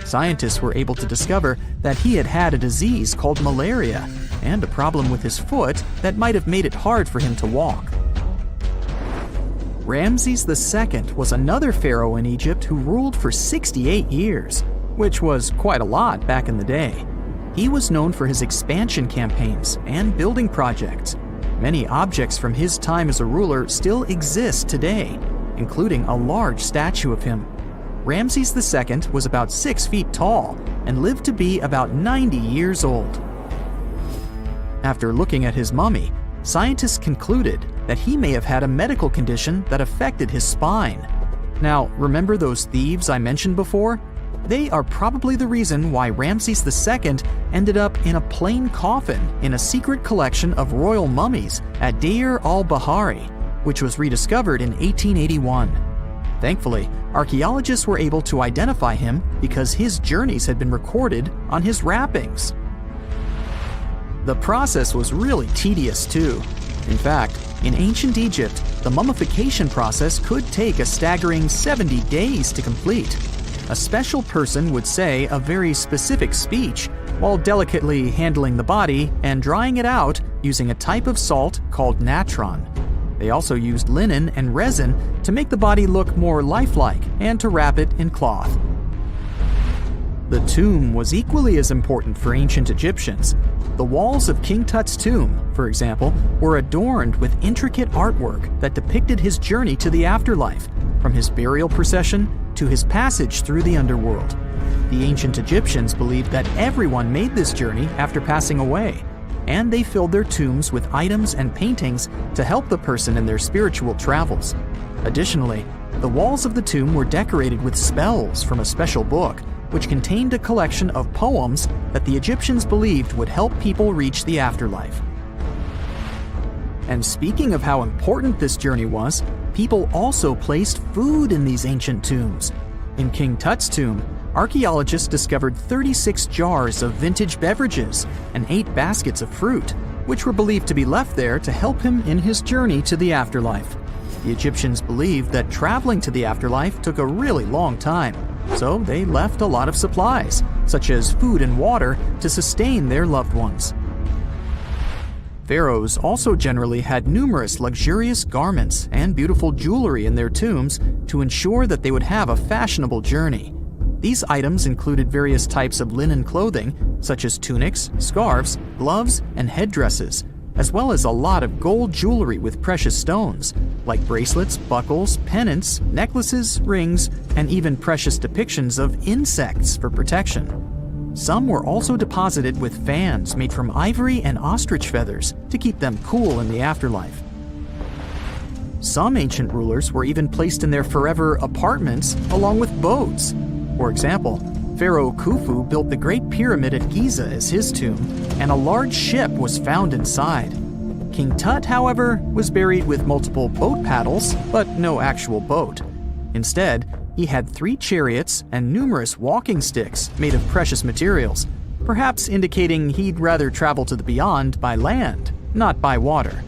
Scientists were able to discover that he had had a disease called malaria and a problem with his foot that might have made it hard for him to walk. Ramses II was another pharaoh in Egypt who ruled for 68 years, which was quite a lot back in the day. He was known for his expansion campaigns and building projects. Many objects from his time as a ruler still exist today, including a large statue of him. Ramses II was about 6 feet tall and lived to be about 90 years old. After looking at his mummy, scientists concluded that he may have had a medical condition that affected his spine. Now, remember those thieves I mentioned before? They are probably the reason why Ramses II ended up in a plain coffin in a secret collection of royal mummies at Deir al-Bahari, which was rediscovered in 1881. Thankfully, archaeologists were able to identify him because his journeys had been recorded on his wrappings. The process was really tedious too. In fact, in ancient Egypt, the mummification process could take a staggering 70 days to complete. A special person would say a very specific speech while delicately handling the body and drying it out using a type of salt called natron. They also used linen and resin to make the body look more lifelike and to wrap it in cloth. The tomb was equally as important for ancient Egyptians. The walls of King Tut's tomb, for example, were adorned with intricate artwork that depicted his journey to the afterlife, from his burial procession to his passage through the underworld. The ancient Egyptians believed that everyone made this journey after passing away, and they filled their tombs with items and paintings to help the person in their spiritual travels. Additionally, the walls of the tomb were decorated with spells from a special book, which contained a collection of poems that the Egyptians believed would help people reach the afterlife. And speaking of how important this journey was, people also placed food in these ancient tombs. In King Tut's tomb, archaeologists discovered 36 jars of vintage beverages and 8 baskets of fruit, which were believed to be left there to help him in his journey to the afterlife. The Egyptians believed that traveling to the afterlife took a really long time, so they left a lot of supplies, such as food and water, to sustain their loved ones. Pharaohs also generally had numerous luxurious garments and beautiful jewelry in their tombs to ensure that they would have a fashionable journey. These items included various types of linen clothing, such as tunics, scarves, gloves, and headdresses, as well as a lot of gold jewelry with precious stones, like bracelets, buckles, pendants, necklaces, rings, and even precious depictions of insects for protection. Some were also deposited with fans made from ivory and ostrich feathers to keep them cool in the afterlife. Some ancient rulers were even placed in their forever apartments along with boats. For example, Pharaoh Khufu built the Great Pyramid at Giza as his tomb, and a large ship was found inside. King Tut, however, was buried with multiple boat paddles, but no actual boat. Instead, he had 3 chariots and numerous walking sticks made of precious materials, perhaps indicating he'd rather travel to the beyond by land, not by water.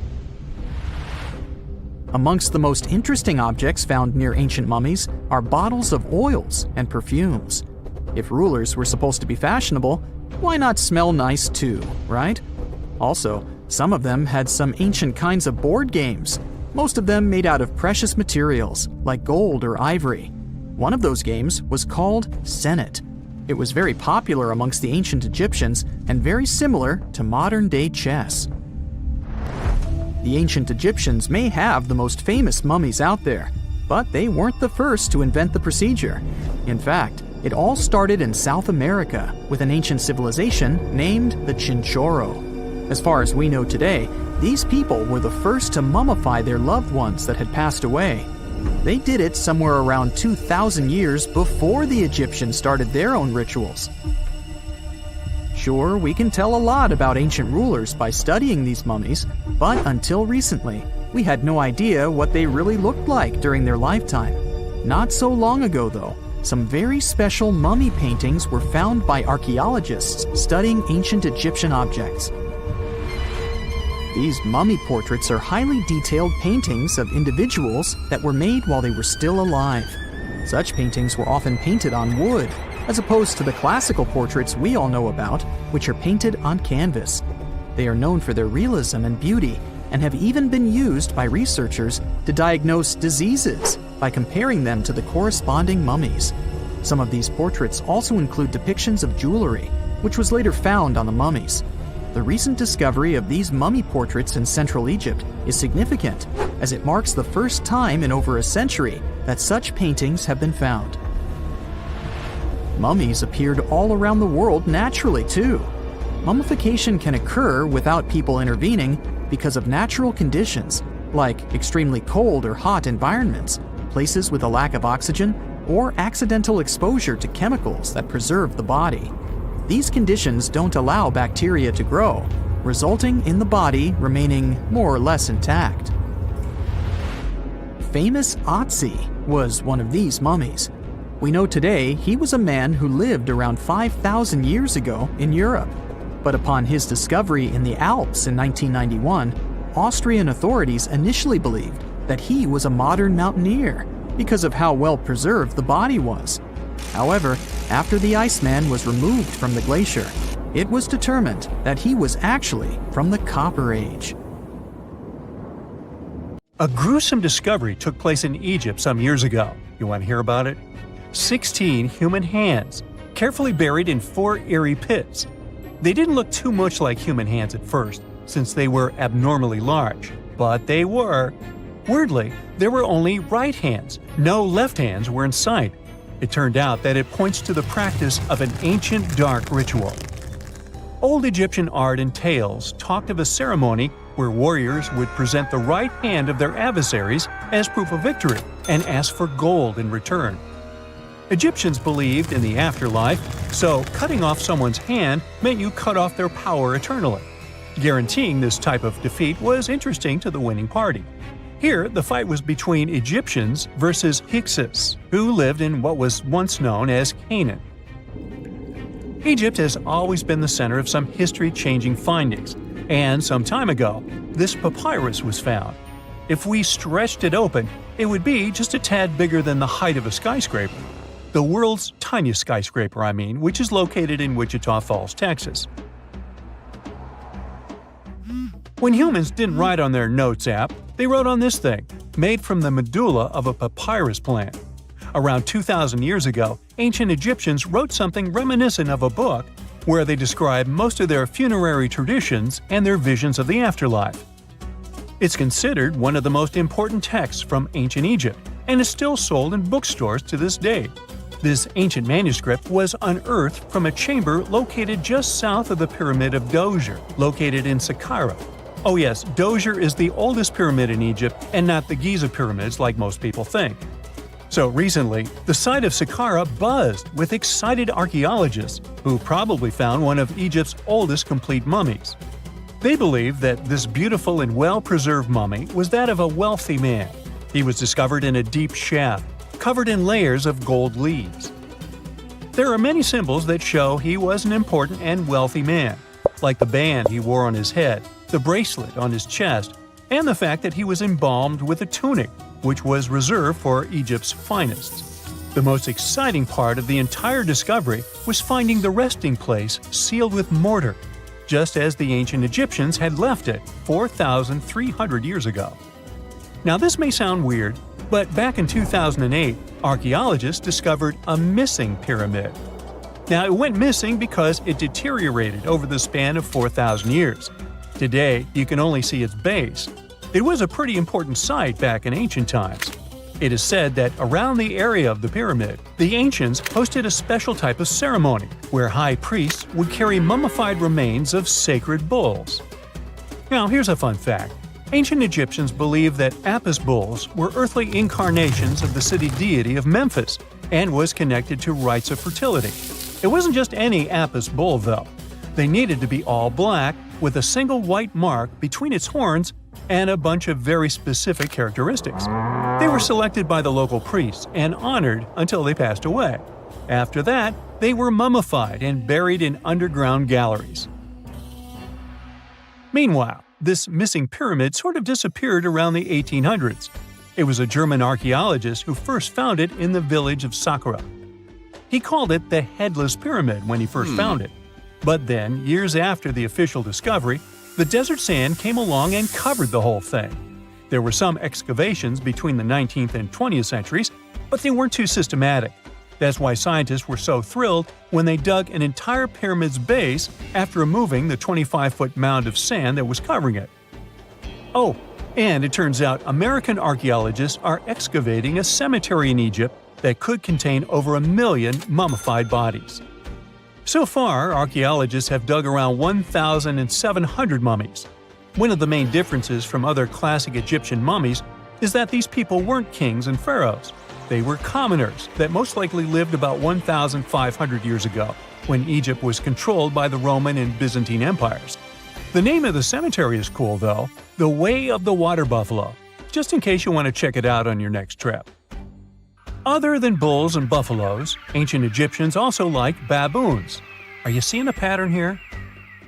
Amongst the most interesting objects found near ancient mummies are bottles of oils and perfumes. If rulers were supposed to be fashionable, why not smell nice too, right? Also, some of them had some ancient kinds of board games, most of them made out of precious materials like gold or ivory. One of those games was called Senet. It was very popular amongst the ancient Egyptians and very similar to modern-day chess. The ancient Egyptians may have the most famous mummies out there, but they weren't the first to invent the procedure. In fact, it all started in South America with an ancient civilization named the Chinchorro. As far as we know today, these people were the first to mummify their loved ones that had passed away. They did it somewhere around 2,000 years before the Egyptians started their own rituals. Sure, we can tell a lot about ancient rulers by studying these mummies, but until recently, we had no idea what they really looked like during their lifetime. Not so long ago, though, some very special mummy paintings were found by archaeologists studying ancient Egyptian objects. These mummy portraits are highly detailed paintings of individuals that were made while they were still alive. Such paintings were often painted on wood, as opposed to the classical portraits we all know about, which are painted on canvas. They are known for their realism and beauty, and have even been used by researchers to diagnose diseases by comparing them to the corresponding mummies. Some of these portraits also include depictions of jewelry, which was later found on the mummies. The recent discovery of these mummy portraits in Central Egypt is significant, as it marks the first time in over a century that such paintings have been found. Mummies appeared all around the world naturally, too. Mummification can occur without people intervening because of natural conditions, like extremely cold or hot environments, places with a lack of oxygen, or accidental exposure to chemicals that preserve the body. These conditions don't allow bacteria to grow, resulting in the body remaining more or less intact. Famous Otzi was one of these mummies. We know today he was a man who lived around 5,000 years ago in Europe. But upon his discovery in the Alps in 1991, Austrian authorities initially believed that he was a modern mountaineer because of how well preserved the body was. However, after the Iceman was removed from the glacier, it was determined that he was actually from the Copper Age. A gruesome discovery took place in Egypt some years ago. You want to hear about it? 16 human hands, carefully buried in 4 eerie pits. They didn't look too much like human hands at first, since they were abnormally large, but they were. Weirdly, there were only right hands. No left hands were in sight. It turned out that it points to the practice of an ancient dark ritual. Old Egyptian art and tales talked of a ceremony where warriors would present the right hand of their adversaries as proof of victory and ask for gold in return. Egyptians believed in the afterlife, so cutting off someone's hand meant you cut off their power eternally. Guaranteeing this type of defeat was interesting to the winning party. Here, the fight was between Egyptians versus Hyksos, who lived in what was once known as Canaan. Egypt has always been the center of some history-changing findings, and some time ago, this papyrus was found. If we stretched it open, it would be just a tad bigger than the height of a skyscraper. The world's tiniest skyscraper, which is located in Wichita Falls, Texas. When humans didn't write on their notes app, they wrote on this thing, made from the medulla of a papyrus plant. Around 2,000 years ago, ancient Egyptians wrote something reminiscent of a book where they describe most of their funerary traditions and their visions of the afterlife. It's considered one of the most important texts from ancient Egypt and is still sold in bookstores to this day. This ancient manuscript was unearthed from a chamber located just south of the Pyramid of Djoser, located in Saqqara. Oh yes, Djoser is the oldest pyramid in Egypt and not the Giza pyramids like most people think. So recently, the site of Saqqara buzzed with excited archaeologists who probably found one of Egypt's oldest complete mummies. They believe that this beautiful and well-preserved mummy was that of a wealthy man. He was discovered in a deep shaft, covered in layers of gold leaves. There are many symbols that show he was an important and wealthy man, like the band he wore on his head, the bracelet on his chest, and the fact that he was embalmed with a tunic, which was reserved for Egypt's finest. The most exciting part of the entire discovery was finding the resting place sealed with mortar, just as the ancient Egyptians had left it 4,300 years ago. Now this may sound weird, but back in 2008, archaeologists discovered a missing pyramid. Now it went missing because it deteriorated over the span of 4,000 years. Today, you can only see its base. It was a pretty important site back in ancient times. It is said that around the area of the pyramid, the ancients hosted a special type of ceremony where high priests would carry mummified remains of sacred bulls. Now here's a fun fact. Ancient Egyptians believed that Apis bulls were earthly incarnations of the city deity of Memphis and was connected to rites of fertility. It wasn't just any Apis bull, though. They needed to be all black, with a single white mark between its horns and a bunch of very specific characteristics. They were selected by the local priests and honored until they passed away. After that, they were mummified and buried in underground galleries. Meanwhile, this missing pyramid sort of disappeared around the 1800s. It was a German archaeologist who first found it in the village of Saqqara. He called it the Headless Pyramid when he first found it. But then, years after the official discovery, the desert sand came along and covered the whole thing. There were some excavations between the 19th and 20th centuries, but they weren't too systematic. That's why scientists were so thrilled when they dug an entire pyramid's base after removing the 25-foot mound of sand that was covering it. Oh, and it turns out American archaeologists are excavating a cemetery in Egypt that could contain over 1 million mummified bodies. So far, archaeologists have dug around 1,700 mummies. One of the main differences from other classic Egyptian mummies is that these people weren't kings and pharaohs. They were commoners that most likely lived about 1,500 years ago, when Egypt was controlled by the Roman and Byzantine empires. The name of the cemetery is cool, though, the Way of the Water Buffalo, just in case you want to check it out on your next trip. Other than bulls and buffaloes, ancient Egyptians also liked baboons. Are you seeing a pattern here?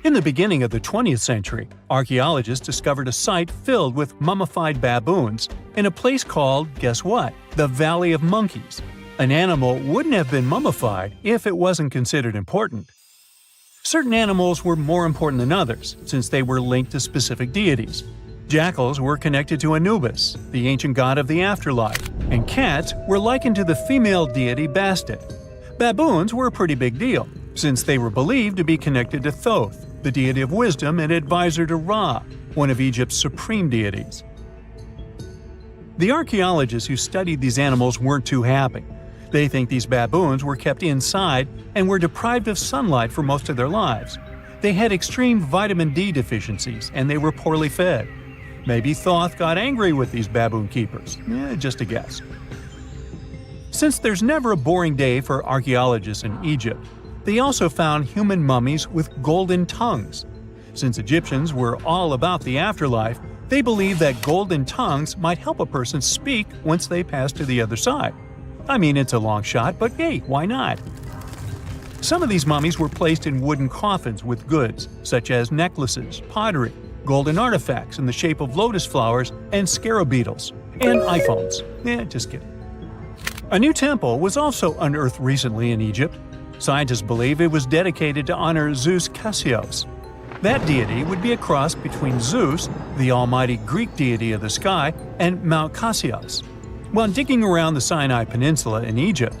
In the beginning of the 20th century, archaeologists discovered a site filled with mummified baboons in a place called, guess what? The Valley of Monkeys. An animal wouldn't have been mummified if it wasn't considered important. Certain animals were more important than others, since they were linked to specific deities. Jackals were connected to Anubis, the ancient god of the afterlife, and cats were likened to the female deity Bastet. Baboons were a pretty big deal, since they were believed to be connected to Thoth, the deity of wisdom and advisor to Ra, one of Egypt's supreme deities. The archaeologists who studied these animals weren't too happy. They think these baboons were kept inside and were deprived of sunlight for most of their lives. They had extreme vitamin D deficiencies and they were poorly fed. Maybe Thoth got angry with these baboon keepers. Just a guess. Since there's never a boring day for archaeologists in Egypt, they also found human mummies with golden tongues. Since Egyptians were all about the afterlife, they believed that golden tongues might help a person speak once they pass to the other side. I mean, it's a long shot, but hey, why not? Some of these mummies were placed in wooden coffins with goods, such as necklaces, pottery, golden artifacts in the shape of lotus flowers and scarab beetles, and iPhones. Just kidding. A new temple was also unearthed recently in Egypt. Scientists believe it was dedicated to honor Zeus Cassios. That deity would be a cross between Zeus, the almighty Greek deity of the sky, and Mount Cassios. While digging around the Sinai Peninsula in Egypt,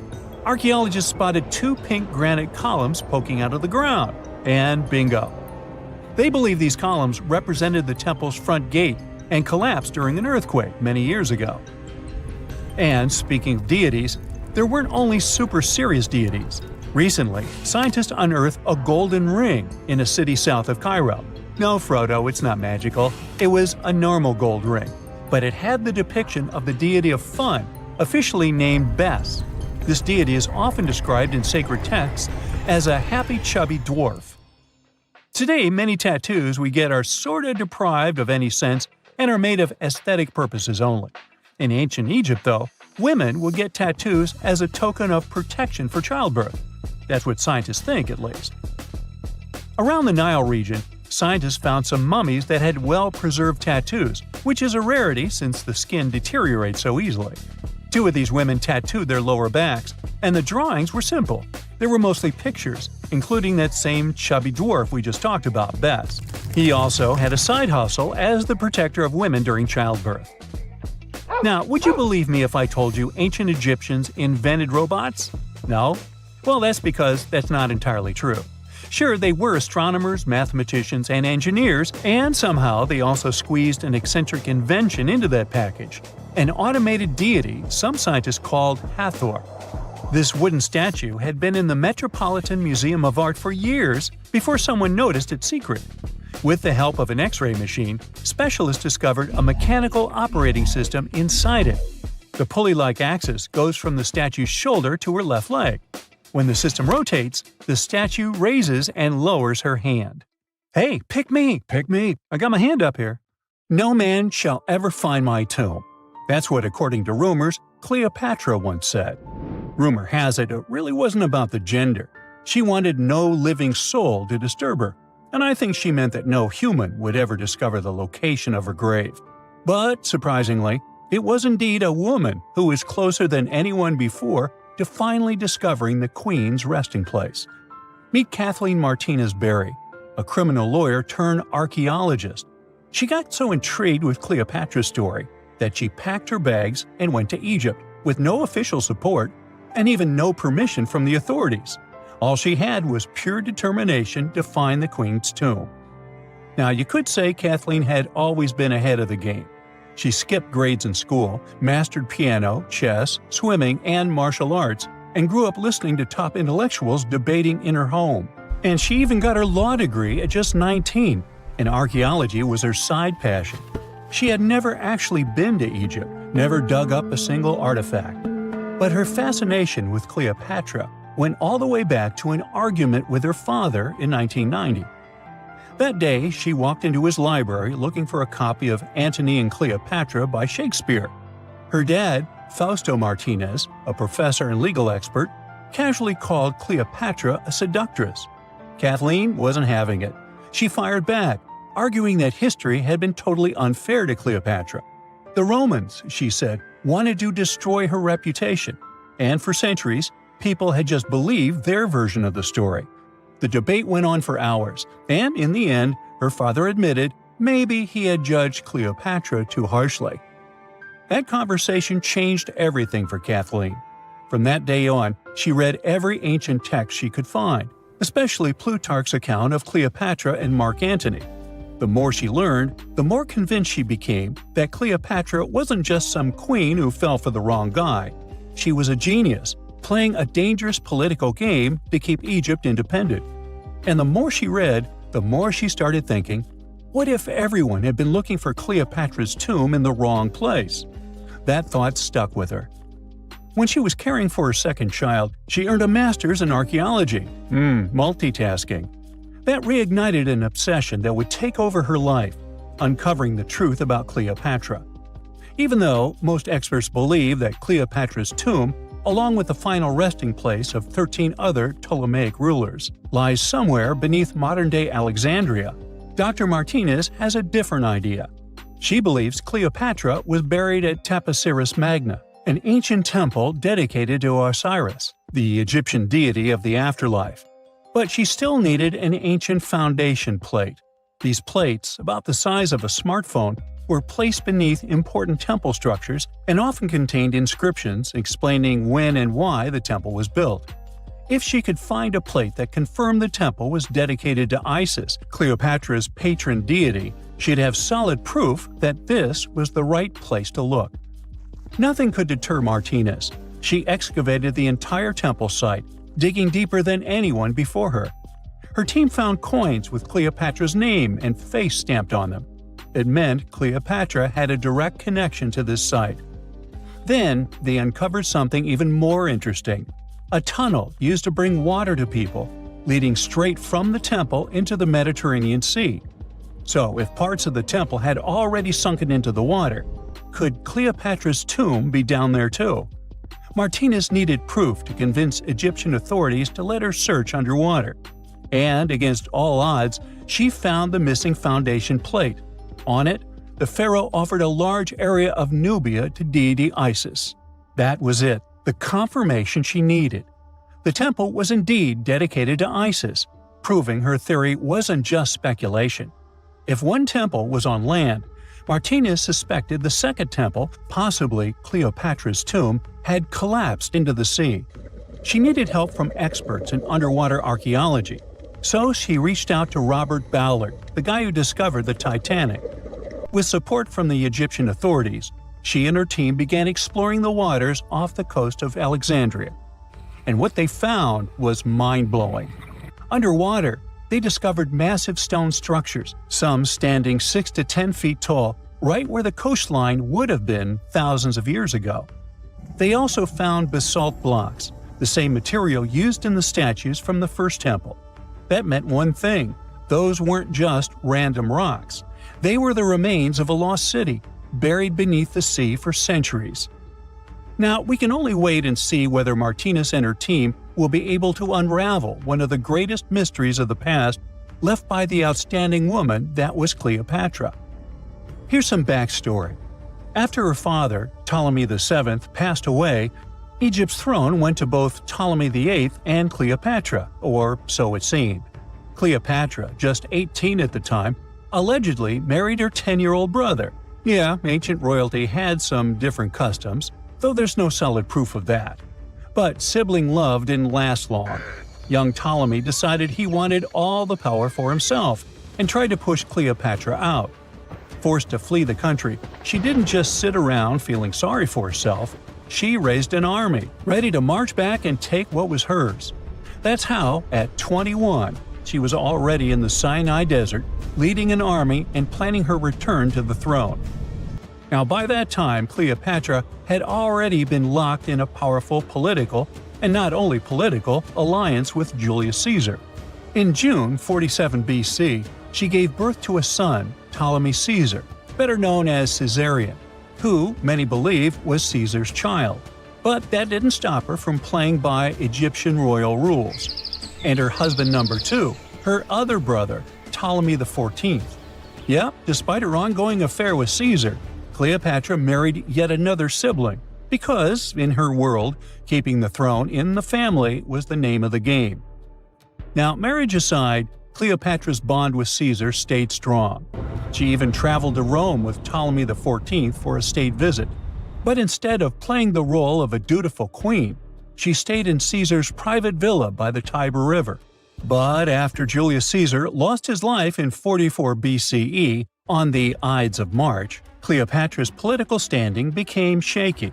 archaeologists spotted 2 pink granite columns poking out of the ground, and bingo. They believe these columns represented the temple's front gate and collapsed during an earthquake many years ago. And speaking of deities, there weren't only super serious deities. Recently, scientists unearthed a golden ring in a city south of Cairo. No, Frodo, it's not magical. It was a normal gold ring, but it had the depiction of the deity of fun, officially named Bes. This deity is often described in sacred texts as a happy, chubby dwarf. Today, many tattoos we get are sorta deprived of any sense and are made of aesthetic purposes only. In ancient Egypt, though, women would get tattoos as a token of protection for childbirth. That's what scientists think, at least. Around the Nile region, scientists found some mummies that had well-preserved tattoos, which is a rarity since the skin deteriorates so easily. 2 of these women tattooed their lower backs, and the drawings were simple. They were mostly pictures, including that same chubby dwarf we just talked about, Bes. He also had a side hustle as the protector of women during childbirth. Now, would you believe me if I told you ancient Egyptians invented robots? No? Well, that's because that's not entirely true. Sure, they were astronomers, mathematicians, and engineers, and somehow they also squeezed an eccentric invention into that package. An automated deity some scientists called Hathor. This wooden statue had been in the Metropolitan Museum of Art for years before someone noticed its secret. With the help of an X-ray machine, specialists discovered a mechanical operating system inside it. The pulley-like axis goes from the statue's shoulder to her left leg. When the system rotates, the statue raises and lowers her hand. "Hey, pick me! Pick me! I got my hand up here." "No man shall ever find my tomb." That's what, according to rumors, Cleopatra once said. Rumor has it really wasn't about the gender. She wanted no living soul to disturb her, and I think she meant that no human would ever discover the location of her grave. But, surprisingly, it was indeed a woman who was closer than anyone before to finally discovering the Queen's resting place. Meet Kathleen Martinez Berry, a criminal lawyer turned archaeologist. She got so intrigued with Cleopatra's story that she packed her bags and went to Egypt with no official support and even no permission from the authorities. All she had was pure determination to find the Queen's tomb. Now, you could say Kathleen had always been ahead of the game. She skipped grades in school, mastered piano, chess, swimming, and martial arts, and grew up listening to top intellectuals debating in her home. And she even got her law degree at just 19, and archaeology was her side passion. She had never actually been to Egypt, never dug up a single artifact. But her fascination with Cleopatra went all the way back to an argument with her father in 1990. That day, she walked into his library looking for a copy of Antony and Cleopatra by Shakespeare. Her dad, Fausto Martinez, a professor and legal expert, casually called Cleopatra a seductress. Kathleen wasn't having it. She fired back, arguing that history had been totally unfair to Cleopatra. The Romans, she said, wanted to destroy her reputation, and for centuries, people had just believed their version of the story. The debate went on for hours, and in the end, her father admitted maybe he had judged Cleopatra too harshly. That conversation changed everything for Kathleen. From that day on, she read every ancient text she could find, especially Plutarch's account of Cleopatra and Mark Antony. The more she learned, the more convinced she became that Cleopatra wasn't just some queen who fell for the wrong guy. She was a genius, playing a dangerous political game to keep Egypt independent. And the more she read, the more she started thinking, what if everyone had been looking for Cleopatra's tomb in the wrong place? That thought stuck with her. When she was caring for her second child, she earned a master's in archaeology. Multitasking. That reignited an obsession that would take over her life, uncovering the truth about Cleopatra. Even though most experts believe that Cleopatra's tomb, along with the final resting place of 13 other Ptolemaic rulers, lies somewhere beneath modern-day Alexandria, Dr. Martinez has a different idea. She believes Cleopatra was buried at Taposiris Magna, an ancient temple dedicated to Osiris, the Egyptian deity of the afterlife. But she still needed an ancient foundation plate. These plates, about the size of a smartphone, were placed beneath important temple structures and often contained inscriptions explaining when and why the temple was built. If she could find a plate that confirmed the temple was dedicated to Isis, Cleopatra's patron deity, she'd have solid proof that this was the right place to look. Nothing could deter Martinez. She excavated the entire temple site, digging deeper than anyone before her. Her team found coins with Cleopatra's name and face stamped on them. It meant Cleopatra had a direct connection to this site. Then, they uncovered something even more interesting. A tunnel used to bring water to people, leading straight from the temple into the Mediterranean Sea. So, if parts of the temple had already sunken into the water, could Cleopatra's tomb be down there too? Martinez needed proof to convince Egyptian authorities to let her search underwater. And, against all odds, she found the missing foundation plate. On it, the pharaoh offered a large area of Nubia to deity Isis. That was it, the confirmation she needed. The temple was indeed dedicated to Isis, proving her theory wasn't just speculation. If one temple was on land, Martinez suspected the second temple, possibly Cleopatra's tomb, had collapsed into the sea. She needed help from experts in underwater archaeology, so she reached out to Robert Ballard, the guy who discovered the Titanic. With support from the Egyptian authorities, she and her team began exploring the waters off the coast of Alexandria. And what they found was mind-blowing. Underwater, they discovered massive stone structures, some standing 6 to 10 feet tall, right where the coastline would have been thousands of years ago. They also found basalt blocks, the same material used in the statues from the first temple. That meant one thing: those weren't just random rocks. They were the remains of a lost city, buried beneath the sea for centuries. Now, we can only wait and see whether Martinez and her team will be able to unravel one of the greatest mysteries of the past left by the outstanding woman that was Cleopatra. Here's some backstory. After her father, Ptolemy VII, passed away, Egypt's throne went to both Ptolemy VIII and Cleopatra, or so it seemed. Cleopatra, just 18 at the time, allegedly married her 10-year-old brother. Yeah, ancient royalty had some different customs, though there's no solid proof of that. But sibling love didn't last long. Young Ptolemy decided he wanted all the power for himself and tried to push Cleopatra out. Forced to flee the country, she didn't just sit around feeling sorry for herself. She raised an army, ready to march back and take what was hers. That's how, at 21, she was already in the Sinai Desert, leading an army and planning her return to the throne. Now, by that time, Cleopatra had already been locked in a powerful political, and not only political, alliance with Julius Caesar. In June 47 BC, she gave birth to a son, Ptolemy Caesar, better known as Caesarion, who, many believe, was Caesar's child. But that didn't stop her from playing by Egyptian royal rules. And her husband number 2, her other brother, Ptolemy XIV. Yep, despite her ongoing affair with Caesar, Cleopatra married yet another sibling, because, in her world, keeping the throne in the family was the name of the game. Now, marriage aside, Cleopatra's bond with Caesar stayed strong. She even traveled to Rome with Ptolemy XIV for a state visit. But instead of playing the role of a dutiful queen, she stayed in Caesar's private villa by the Tiber River. But after Julius Caesar lost his life in 44 BCE on the Ides of March, Cleopatra's political standing became shaky.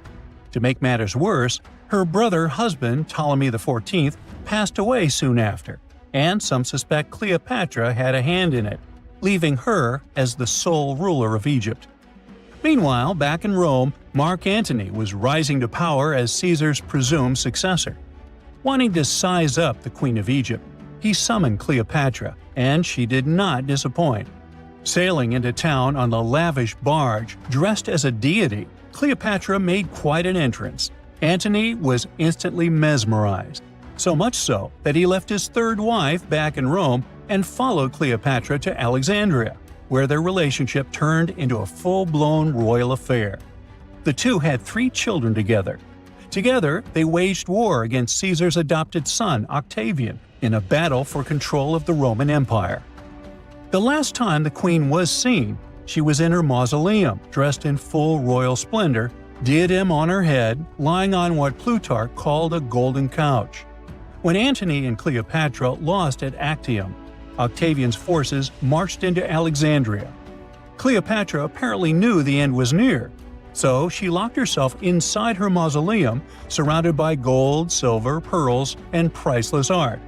To make matters worse, her brother-husband Ptolemy XIV passed away soon after, and some suspect Cleopatra had a hand in it, leaving her as the sole ruler of Egypt. Meanwhile, back in Rome, Mark Antony was rising to power as Caesar's presumed successor. Wanting to size up the Queen of Egypt, he summoned Cleopatra, and she did not disappoint. Sailing into town on a lavish barge dressed as a deity, Cleopatra made quite an entrance. Antony was instantly mesmerized, so much so that he left his third wife back in Rome and followed Cleopatra to Alexandria, where their relationship turned into a full-blown royal affair. The two had 3 children together. Together, they waged war against Caesar's adopted son, Octavian, in a battle for control of the Roman Empire. The last time the queen was seen, she was in her mausoleum, dressed in full royal splendor, diadem on her head, lying on what Plutarch called a golden couch. When Antony and Cleopatra lost at Actium, Octavian's forces marched into Alexandria. Cleopatra apparently knew the end was near, so she locked herself inside her mausoleum, surrounded by gold, silver, pearls, and priceless art.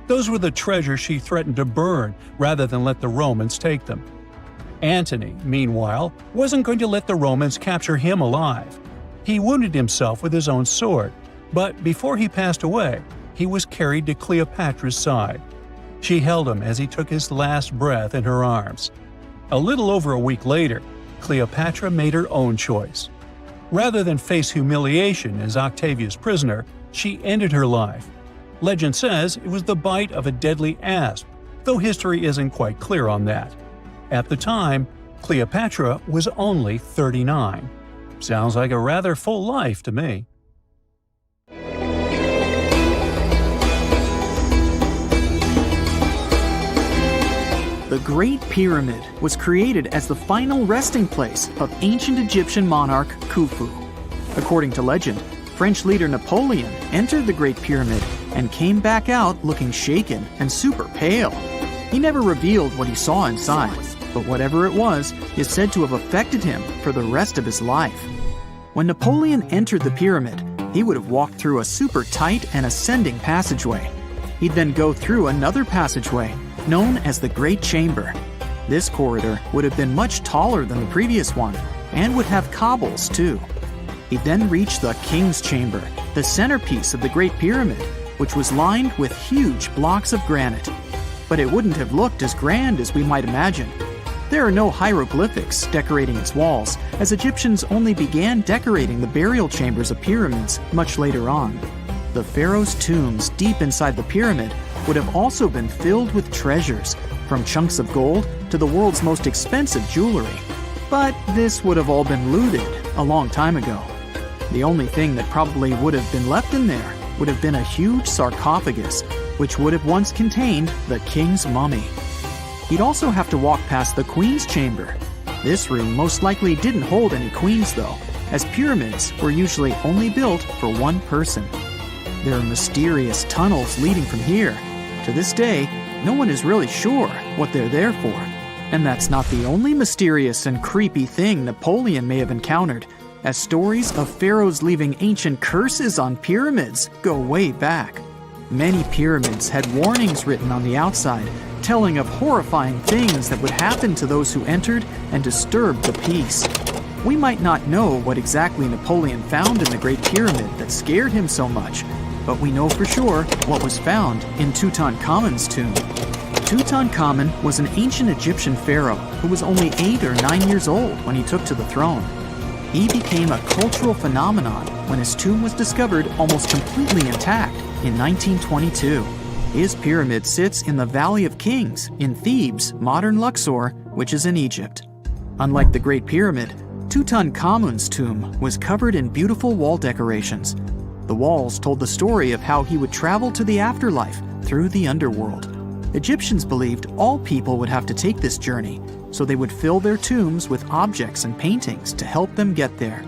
Those were the treasures she threatened to burn rather than let the Romans take them. Antony, meanwhile, wasn't going to let the Romans capture him alive. He wounded himself with his own sword, but before he passed away, he was carried to Cleopatra's side. She held him as he took his last breath in her arms. A little over a week later, Cleopatra made her own choice. Rather than face humiliation as Octavia's prisoner, she ended her life. Legend says it was the bite of a deadly asp, though history isn't quite clear on that. At the time, Cleopatra was only 39. Sounds like a rather full life to me. The Great Pyramid was created as the final resting place of ancient Egyptian monarch Khufu. According to legend, French leader Napoleon entered the Great Pyramid and came back out looking shaken and super pale. He never revealed what he saw inside, but whatever it was is said to have affected him for the rest of his life. When Napoleon entered the pyramid, he would have walked through a super tight and ascending passageway. He'd then go through another passageway, known as the Great Chamber. This corridor would have been much taller than the previous one and would have cobbles too. He then reached the King's Chamber, the centerpiece of the Great Pyramid, which was lined with huge blocks of granite. But it wouldn't have looked as grand as we might imagine. There are no hieroglyphics decorating its walls, as Egyptians only began decorating the burial chambers of pyramids much later on. The pharaohs' tombs deep inside the pyramid would have also been filled with treasures, from chunks of gold to the world's most expensive jewelry. But this would have all been looted a long time ago. The only thing that probably would have been left in there would have been a huge sarcophagus, which would have once contained the king's mummy. He'd also have to walk past the queen's chamber. This room most likely didn't hold any queens though, as pyramids were usually only built for one person. There are mysterious tunnels leading from here. To this day, no one is really sure what they're there for. And that's not the only mysterious and creepy thing Napoleon may have encountered, as stories of pharaohs leaving ancient curses on pyramids go way back. Many pyramids had warnings written on the outside, telling of horrifying things that would happen to those who entered and disturbed the peace. We might not know what exactly Napoleon found in the Great Pyramid that scared him so much, but we know for sure what was found in Tutankhamun's tomb. Tutankhamun was an ancient Egyptian pharaoh who was only 8 or 9 years old when he took to the throne. He became a cultural phenomenon when his tomb was discovered almost completely intact in 1922. His pyramid sits in the Valley of Kings in Thebes, modern Luxor, which is in Egypt. Unlike the Great Pyramid, Tutankhamun's tomb was covered in beautiful wall decorations. The walls told the story of how he would travel to the afterlife through the underworld. Egyptians believed all people would have to take this journey, so they would fill their tombs with objects and paintings to help them get there.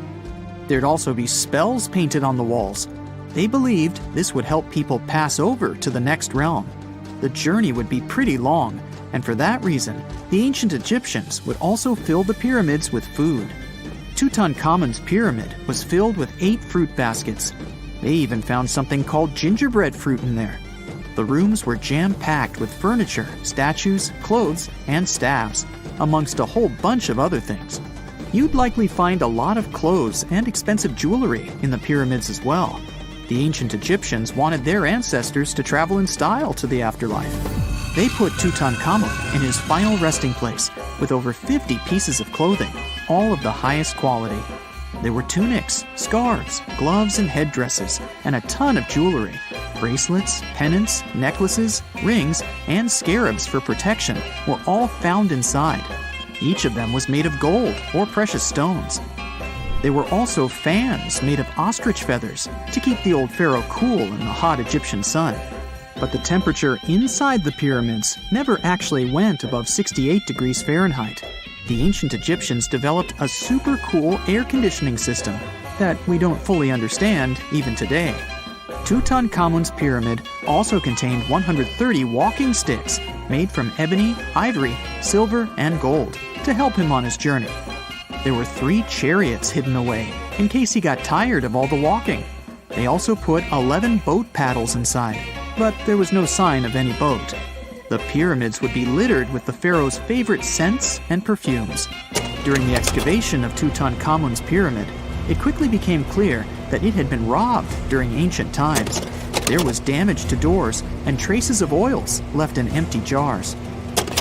There'd also be spells painted on the walls. They believed this would help people pass over to the next realm. The journey would be pretty long, and for that reason, the ancient Egyptians would also fill the pyramids with food. Tutankhamun's pyramid was filled with 8 fruit baskets. They even found something called gingerbread fruit in there. The rooms were jam-packed with furniture, statues, clothes, and staffs, amongst a whole bunch of other things. You'd likely find a lot of clothes and expensive jewelry in the pyramids as well. The ancient Egyptians wanted their ancestors to travel in style to the afterlife. They put Tutankhamun in his final resting place with over 50 pieces of clothing, all of the highest quality. There were tunics, scarves, gloves, and headdresses, and a ton of jewelry. Bracelets, pendants, necklaces, rings, and scarabs for protection were all found inside. Each of them was made of gold or precious stones. There were also fans made of ostrich feathers to keep the old pharaoh cool in the hot Egyptian sun. But the temperature inside the pyramids never actually went above 68 degrees Fahrenheit. The ancient Egyptians developed a super cool air conditioning system that we don't fully understand even today. Tutankhamun's pyramid also contained 130 walking sticks made from ebony, ivory, silver, and gold to help him on his journey. There were 3 chariots hidden away in case he got tired of all the walking. They also put 11 boat paddles inside, but there was no sign of any boat. The pyramids would be littered with the pharaoh's favorite scents and perfumes. During the excavation of Tutankhamun's pyramid, it quickly became clear that it had been robbed during ancient times. There was damage to doors and traces of oils left in empty jars.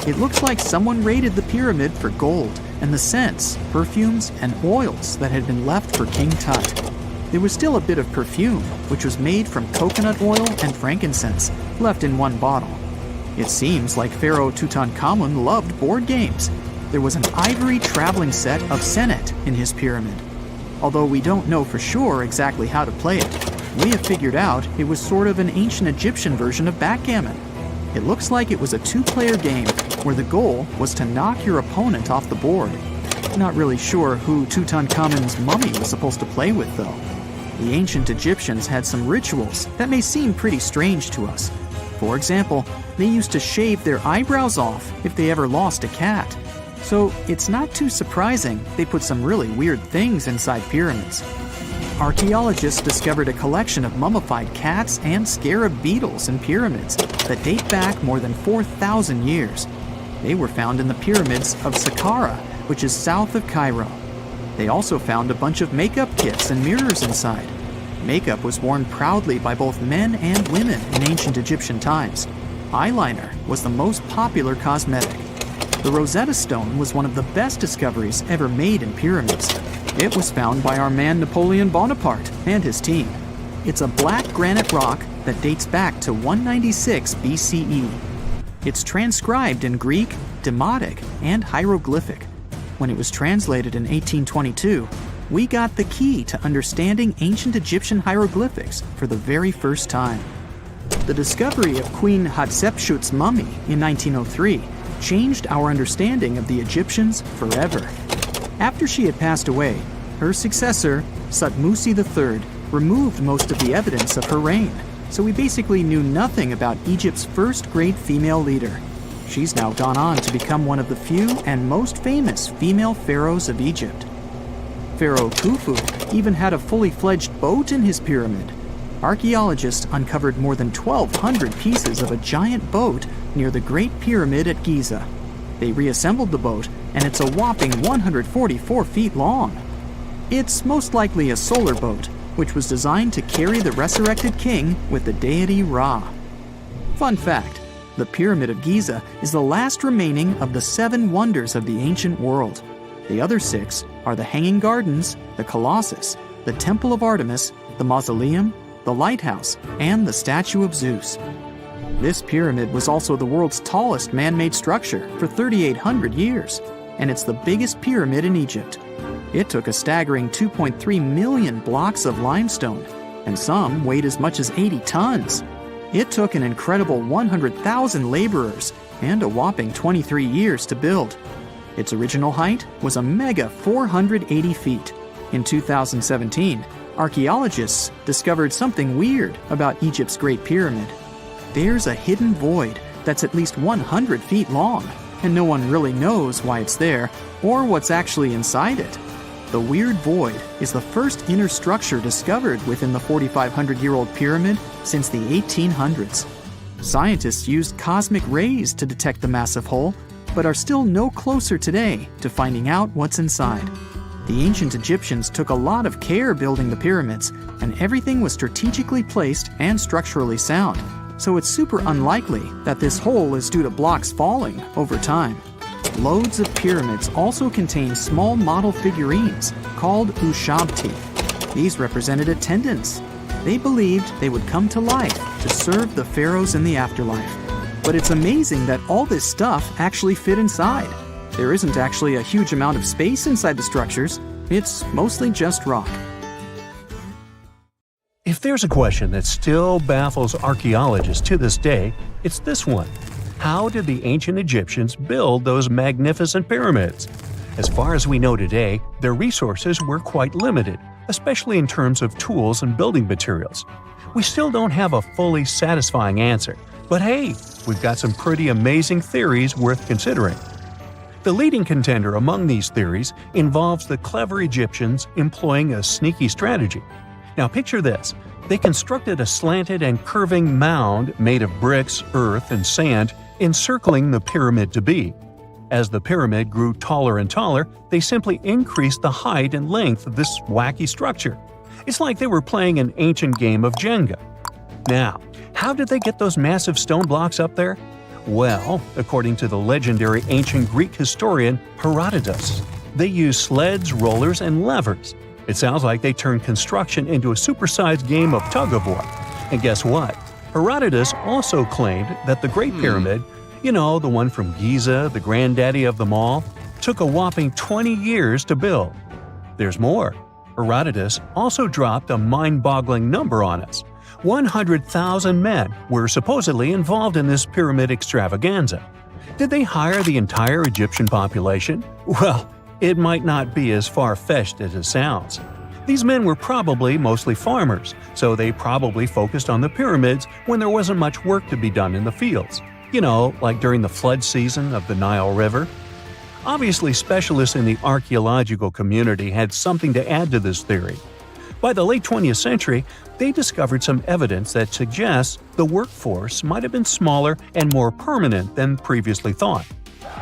It looks like someone raided the pyramid for gold and the scents, perfumes, and oils that had been left for King Tut. There was still a bit of perfume, which was made from coconut oil and frankincense, left in one bottle. It seems like Pharaoh Tutankhamun loved board games. There was an ivory traveling set of senet in his pyramid. Although we don't know for sure exactly how to play it, we have figured out it was sort of an ancient Egyptian version of backgammon. It looks like it was a 2-player game where the goal was to knock your opponent off the board. Not really sure who Tutankhamun's mummy was supposed to play with though. The ancient Egyptians had some rituals that may seem pretty strange to us. For example, they used to shave their eyebrows off if they ever lost a cat. So it's not too surprising they put some really weird things inside pyramids. archaeologists discovered a collection of mummified cats and scarab beetles in pyramids that date back more than 4,000 years. They were found in the pyramids of Saqqara, which is south of Cairo. They also found a bunch of makeup kits and mirrors inside. Makeup was worn proudly by both men and women in ancient Egyptian times. Eyeliner was the most popular cosmetic. The Rosetta Stone was one of the best discoveries ever made in pyramids. It was found by our man Napoleon Bonaparte and his team. It's a black granite rock that dates back to 196 BCE. It's transcribed in Greek, Demotic, and hieroglyphic. When it was translated in 1822, we got the key to understanding ancient Egyptian hieroglyphics for the very first time. The discovery of Queen Hatshepsut's mummy in 1903 changed our understanding of the Egyptians forever. After she had passed away, her successor, Thutmose III, removed most of the evidence of her reign, so we basically knew nothing about Egypt's first great female leader. She's now gone on to become one of the few and most famous female pharaohs of Egypt. Pharaoh Khufu even had a fully fledged boat in his pyramid. Archaeologists uncovered more than 1,200 pieces of a giant boat near the Great Pyramid at Giza. They reassembled the boat, and it's a whopping 144 feet long. It's most likely a solar boat, which was designed to carry the resurrected king with the deity Ra. Fun fact, the Pyramid of Giza is the last remaining of the 7 wonders of the ancient world. The other 6 are the Hanging Gardens, the Colossus, the Temple of Artemis, the Mausoleum, the Lighthouse, and the Statue of Zeus. This pyramid was also the world's tallest man-made structure for 3,800 years, and it's the biggest pyramid in Egypt. It took a staggering 2.3 million blocks of limestone, and some weighed as much as 80 tons. It took an incredible 100,000 laborers and a whopping 23 years to build. Its original height was a mega 480 feet. In 2017, archaeologists discovered something weird about Egypt's Great Pyramid. There's a hidden void that's at least 100 feet long, and no one really knows why it's there or what's actually inside it. The weird void is the first inner structure discovered within the 4,500-year-old pyramid since the 1800s. Scientists used cosmic rays to detect the massive hole, but are still no closer today to finding out what's inside. The ancient Egyptians took a lot of care building the pyramids, and everything was strategically placed and structurally sound, so it's super unlikely that this hole is due to blocks falling over time. Loads of pyramids also contain small model figurines called ushabti. These represented attendants. They believed they would come to life to serve the pharaohs in the afterlife. But it's amazing that all this stuff actually fit inside. There isn't actually a huge amount of space inside the structures. It's mostly just rock. If there's a question that still baffles archaeologists to this day, it's this one. How did the ancient Egyptians build those magnificent pyramids? As far as we know today, their resources were quite limited, especially in terms of tools and building materials. We still don't have a fully satisfying answer, but hey, we've got some pretty amazing theories worth considering. The leading contender among these theories involves the clever Egyptians employing a sneaky strategy. Now picture this. They constructed a slanted and curving mound made of bricks, earth, and sand encircling the pyramid to be. As the pyramid grew taller and taller, they simply increased the height and length of this wacky structure. It's like they were playing an ancient game of Jenga. Now, how did they get those massive stone blocks up there? Well, according to the legendary ancient Greek historian Herodotus, they used sleds, rollers, and levers. It sounds like they turned construction into a supersized game of tug-of-war. And guess what? Herodotus also claimed that the Great Pyramid, the one from Giza, the granddaddy of them all, took a whopping 20 years to build. There's more. Herodotus also dropped a mind-boggling number on us. 100,000 men were supposedly involved in this pyramid extravaganza. Did they hire the entire Egyptian population? Well, it might not be as far-fetched as it sounds. These men were probably mostly farmers, so they probably focused on the pyramids when there wasn't much work to be done in the fields. Like during the flood season of the Nile River. Obviously, specialists in the archaeological community had something to add to this theory. By the late 20th century, they discovered some evidence that suggests the workforce might have been smaller and more permanent than previously thought.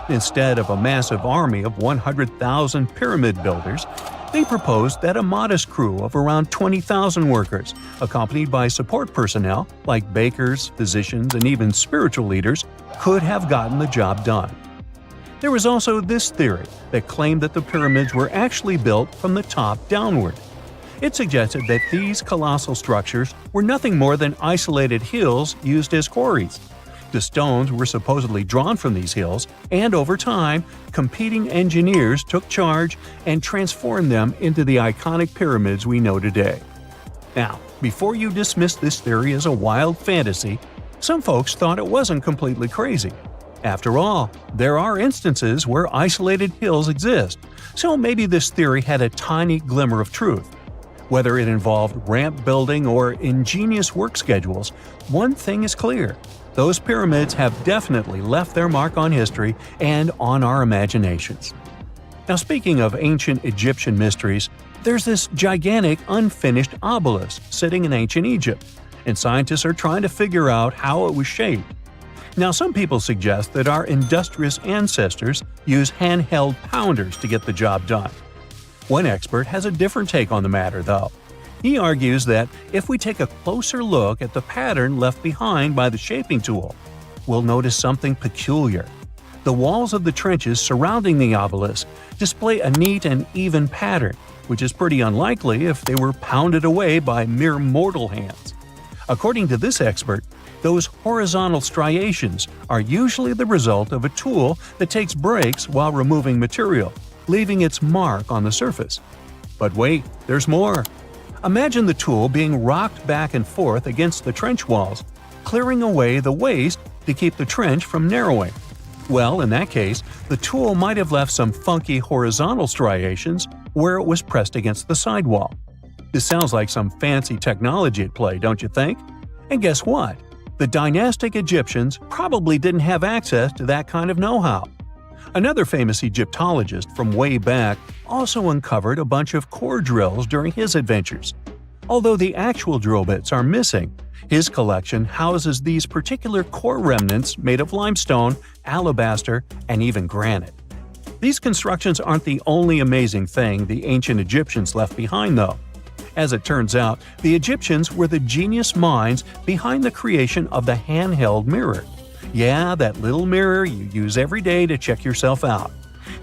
Instead of a massive army of 100,000 pyramid builders, they proposed that a modest crew of around 20,000 workers, accompanied by support personnel like bakers, physicians, and even spiritual leaders, could have gotten the job done. There was also this theory that claimed that the pyramids were actually built from the top downward. It suggested that these colossal structures were nothing more than isolated hills used as quarries. The stones were supposedly drawn from these hills, and over time, competing engineers took charge and transformed them into the iconic pyramids we know today. Now, before you dismiss this theory as a wild fantasy, some folks thought it wasn't completely crazy. After all, there are instances where isolated hills exist, so maybe this theory had a tiny glimmer of truth. Whether it involved ramp building or ingenious work schedules, one thing is clear: those pyramids have definitely left their mark on history and on our imaginations. Now, speaking of ancient Egyptian mysteries, there's this gigantic unfinished obelisk sitting in ancient Egypt, and scientists are trying to figure out how it was shaped. Now, some people suggest that our industrious ancestors used handheld pounders to get the job done. One expert has a different take on the matter, though. He argues that if we take a closer look at the pattern left behind by the shaping tool, we'll notice something peculiar. The walls of the trenches surrounding the obelisk display a neat and even pattern, which is pretty unlikely if they were pounded away by mere mortal hands. According to this expert, those horizontal striations are usually the result of a tool that takes breaks while removing material, leaving its mark on the surface. But wait, there's more. Imagine the tool being rocked back and forth against the trench walls, clearing away the waste to keep the trench from narrowing. Well, in that case, the tool might have left some funky horizontal striations where it was pressed against the sidewall. This sounds like some fancy technology at play, don't you think? And guess what? The dynastic Egyptians probably didn't have access to that kind of know-how. Another famous Egyptologist from way back also uncovered a bunch of core drills during his adventures. Although the actual drill bits are missing, his collection houses these particular core remnants made of limestone, alabaster, and even granite. These constructions aren't the only amazing thing the ancient Egyptians left behind, though. As it turns out, the Egyptians were the genius minds behind the creation of the handheld mirror. Yeah, that little mirror you use every day to check yourself out.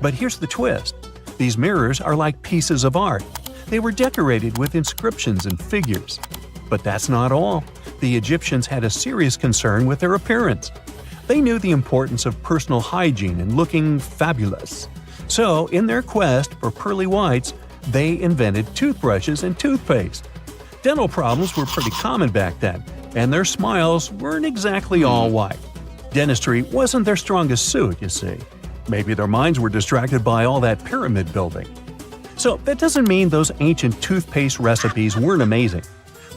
But here's the twist. These mirrors are like pieces of art. They were decorated with inscriptions and figures. But that's not all. The Egyptians had a serious concern with their appearance. They knew the importance of personal hygiene and looking fabulous. So, in their quest for pearly whites, they invented toothbrushes and toothpaste. Dental problems were pretty common back then, and their smiles weren't exactly all white. Dentistry wasn't their strongest suit, you see. Maybe their minds were distracted by all that pyramid building. So that doesn't mean those ancient toothpaste recipes weren't amazing.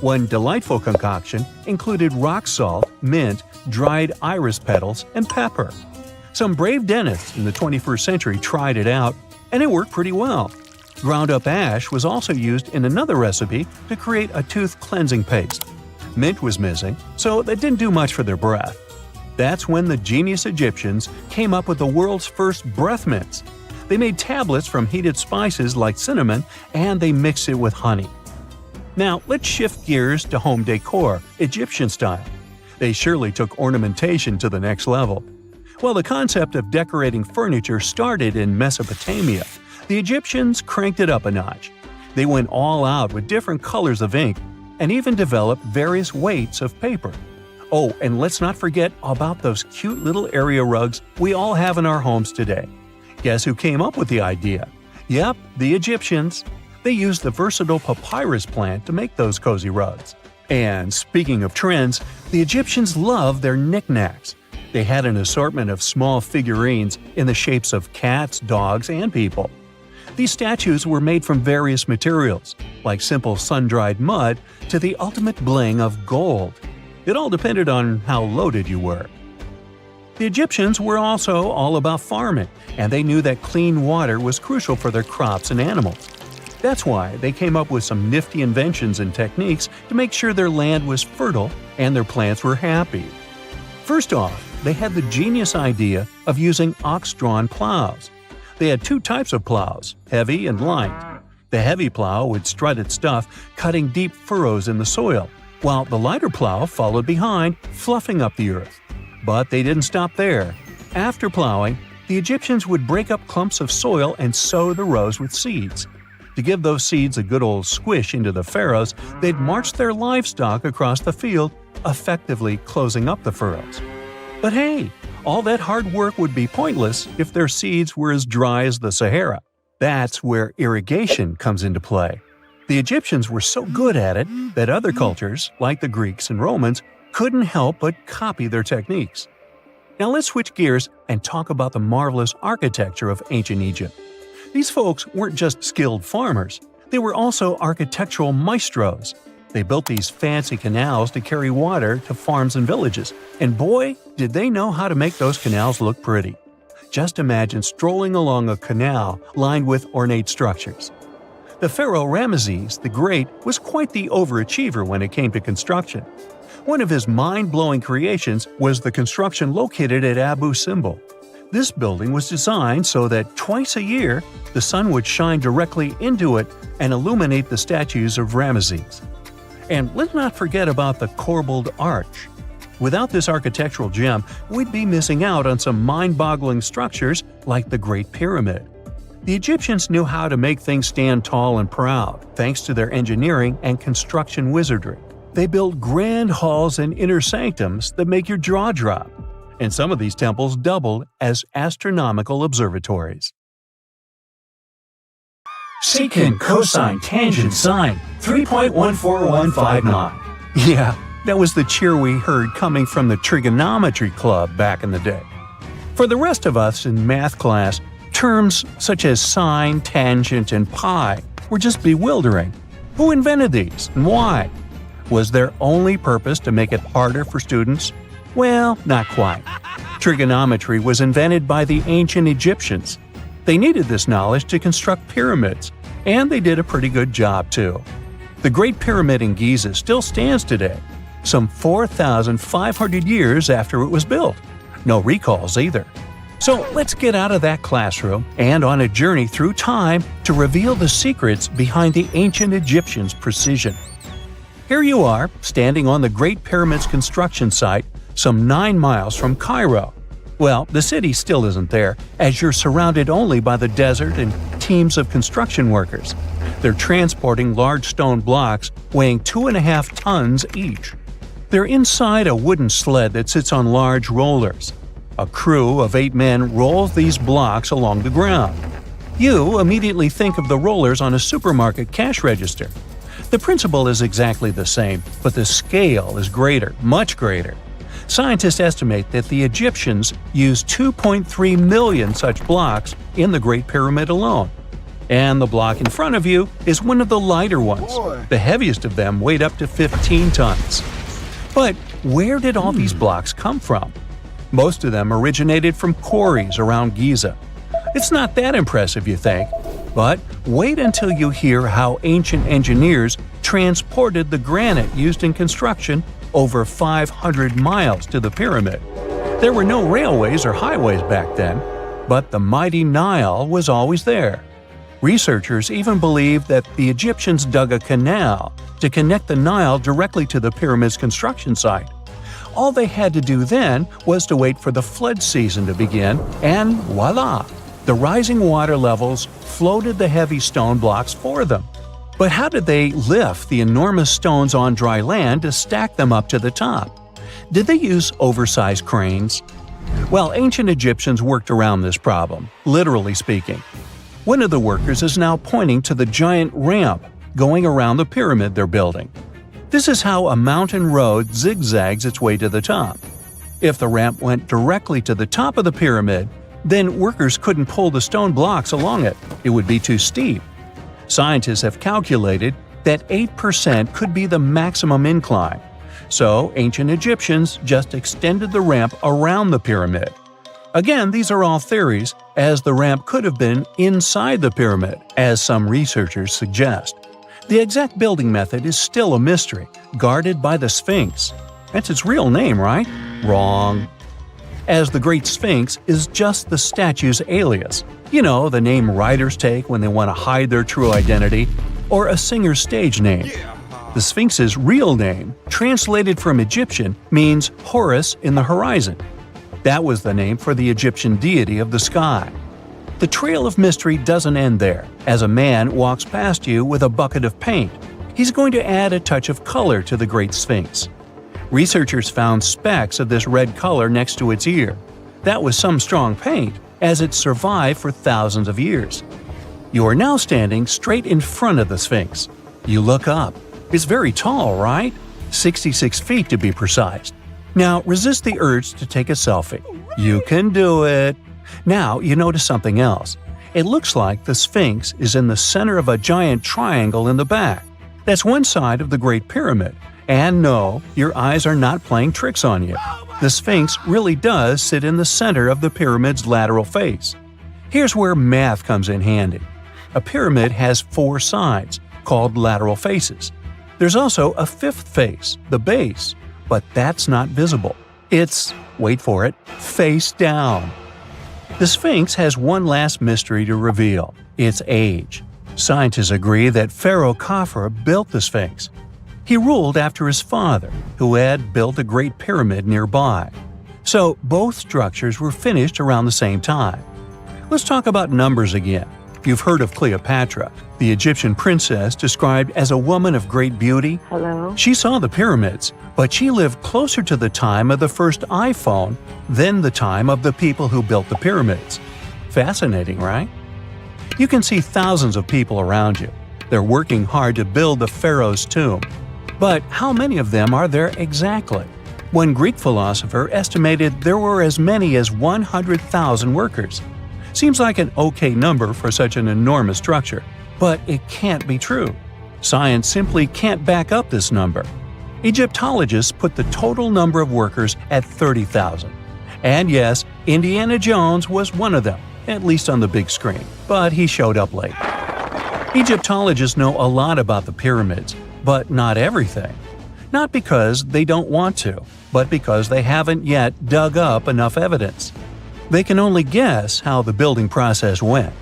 One delightful concoction included rock salt, mint, dried iris petals, and pepper. Some brave dentists in the 21st century tried it out, and it worked pretty well. Ground-up ash was also used in another recipe to create a tooth cleansing paste. Mint was missing, so that didn't do much for their breath. That's when the genius Egyptians came up with the world's first breath mints. They made tablets from heated spices like cinnamon, and they mixed it with honey. Now, let's shift gears to home decor, Egyptian style. They surely took ornamentation to the next level. While the concept of decorating furniture started in Mesopotamia, the Egyptians cranked it up a notch. They went all out with different colors of ink and even developed various weights of paper. Oh, and let's not forget about those cute little area rugs we all have in our homes today. Guess who came up with the idea? Yep, the Egyptians. They used the versatile papyrus plant to make those cozy rugs. And speaking of trends, the Egyptians loved their knickknacks. They had an assortment of small figurines in the shapes of cats, dogs, and people. These statues were made from various materials, like simple sun-dried mud to the ultimate bling of gold. It all depended on how loaded you were. The Egyptians were also all about farming, and they knew that clean water was crucial for their crops and animals. That's why they came up with some nifty inventions and techniques to make sure their land was fertile and their plants were happy. First off, they had the genius idea of using ox-drawn plows. They had two types of plows, heavy and light. The heavy plow would strut its stuff, cutting deep furrows in the soil, while the lighter plow followed behind, fluffing up the earth. But they didn't stop there. After plowing, the Egyptians would break up clumps of soil and sow the rows with seeds. To give those seeds a good old squish into the furrows, they'd march their livestock across the field, effectively closing up the furrows. But hey, all that hard work would be pointless if their seeds were as dry as the Sahara. That's where irrigation comes into play. The Egyptians were so good at it that other cultures, like the Greeks and Romans, couldn't help but copy their techniques. Now let's switch gears and talk about the marvelous architecture of ancient Egypt. These folks weren't just skilled farmers, they were also architectural maestros. They built these fancy canals to carry water to farms and villages, and boy, did they know how to make those canals look pretty. Just imagine strolling along a canal lined with ornate structures. The pharaoh Ramesses the Great was quite the overachiever when it came to construction. One of his mind-blowing creations was the construction located at Abu Simbel. This building was designed so that twice a year, the sun would shine directly into it and illuminate the statues of Ramesses. And let's not forget about the corbelled arch. Without this architectural gem, we'd be missing out on some mind-boggling structures like the Great Pyramid. The Egyptians knew how to make things stand tall and proud, thanks to their engineering and construction wizardry. They built grand halls and inner sanctums that make your jaw drop, and some of these temples doubled as astronomical observatories. Secant, cosine, tangent, sine, 3.14159. Yeah, that was the cheer we heard coming from the trigonometry club back in the day. For the rest of us in math class, terms such as sine, tangent, and pi were just bewildering. Who invented these and why? Was their only purpose to make it harder for students? Well, not quite. Trigonometry was invented by the ancient Egyptians. They needed this knowledge to construct pyramids, and they did a pretty good job too. The Great Pyramid in Giza still stands today, some 4,500 years after it was built. No recalls either. So let's get out of that classroom and on a journey through time to reveal the secrets behind the ancient Egyptians' precision. Here you are, standing on the Great Pyramid's construction site, some 9 miles from Cairo. Well, the city still isn't there, as you're surrounded only by the desert and teams of construction workers. They're transporting large stone blocks weighing 2.5 tons each. They're inside a wooden sled that sits on large rollers. A crew of 8 men rolls these blocks along the ground. You immediately think of the rollers on a supermarket cash register. The principle is exactly the same, but the scale is greater, much greater. Scientists estimate that the Egyptians used 2.3 million such blocks in the Great Pyramid alone. And the block in front of you is one of the lighter ones. The heaviest of them weighed up to 15 tons. But where did all these blocks come from? Most of them originated from quarries around Giza. It's not that impressive, you think, but wait until you hear how ancient engineers transported the granite used in construction over 500 miles to the pyramid. There were no railways or highways back then, but the mighty Nile was always there. Researchers even believe that the Egyptians dug a canal to connect the Nile directly to the pyramid's construction site. All they had to do then was to wait for the flood season to begin, and voila! The rising water levels floated the heavy stone blocks for them. But how did they lift the enormous stones on dry land to stack them up to the top? Did they use oversized cranes? Well, ancient Egyptians worked around this problem, literally speaking. One of the workers is now pointing to the giant ramp going around the pyramid they're building. This is how a mountain road zigzags its way to the top. If the ramp went directly to the top of the pyramid, then workers couldn't pull the stone blocks along it. It would be too steep. Scientists have calculated that 8% could be the maximum incline. So ancient Egyptians just extended the ramp around the pyramid. Again, these are all theories, as the ramp could have been inside the pyramid, as some researchers suggest. The exact building method is still a mystery, guarded by the Sphinx. That's its real name, right? Wrong. As the Great Sphinx is just the statue's alias. You know, the name writers take when they want to hide their true identity, or a singer's stage name. The Sphinx's real name, translated from Egyptian, means Horus in the horizon. That was the name for the Egyptian deity of the sky. The trail of mystery doesn't end there. As a man walks past you with a bucket of paint, he's going to add a touch of color to the Great Sphinx. Researchers found specks of this red color next to its ear. That was some strong paint, as it survived for thousands of years. You are now standing straight in front of the Sphinx. You look up. It's very tall, right? 66 feet to be precise. Now resist the urge to take a selfie. You can do it. Now you notice something else. It looks like the Sphinx is in the center of a giant triangle in the back. That's one side of the Great Pyramid. And no, your eyes are not playing tricks on you. The Sphinx really does sit in the center of the pyramid's lateral face. Here's where math comes in handy. A pyramid has 4 sides, called lateral faces. There's also a 5th face, the base, but that's not visible. It's, wait for it, face down. The Sphinx has one last mystery to reveal: its age. Scientists agree that Pharaoh Khafre built the Sphinx. He ruled after his father, who had built a great pyramid nearby. So both structures were finished around the same time. Let's talk about numbers again. You've heard of Cleopatra, the Egyptian princess described as a woman of great beauty. Hello? She saw the pyramids, but she lived closer to the time of the first iPhone than the time of the people who built the pyramids. Fascinating, right? You can see thousands of people around you. They're working hard to build the pharaoh's tomb. But how many of them are there exactly? One Greek philosopher estimated there were as many as 100,000 workers. Seems like an okay number for such an enormous structure, but it can't be true. Science simply can't back up this number. Egyptologists put the total number of workers at 30,000. And yes, Indiana Jones was one of them, at least on the big screen, but he showed up late. Egyptologists know a lot about the pyramids, but not everything. Not because they don't want to, but because they haven't yet dug up enough evidence. They can only guess how the building process went.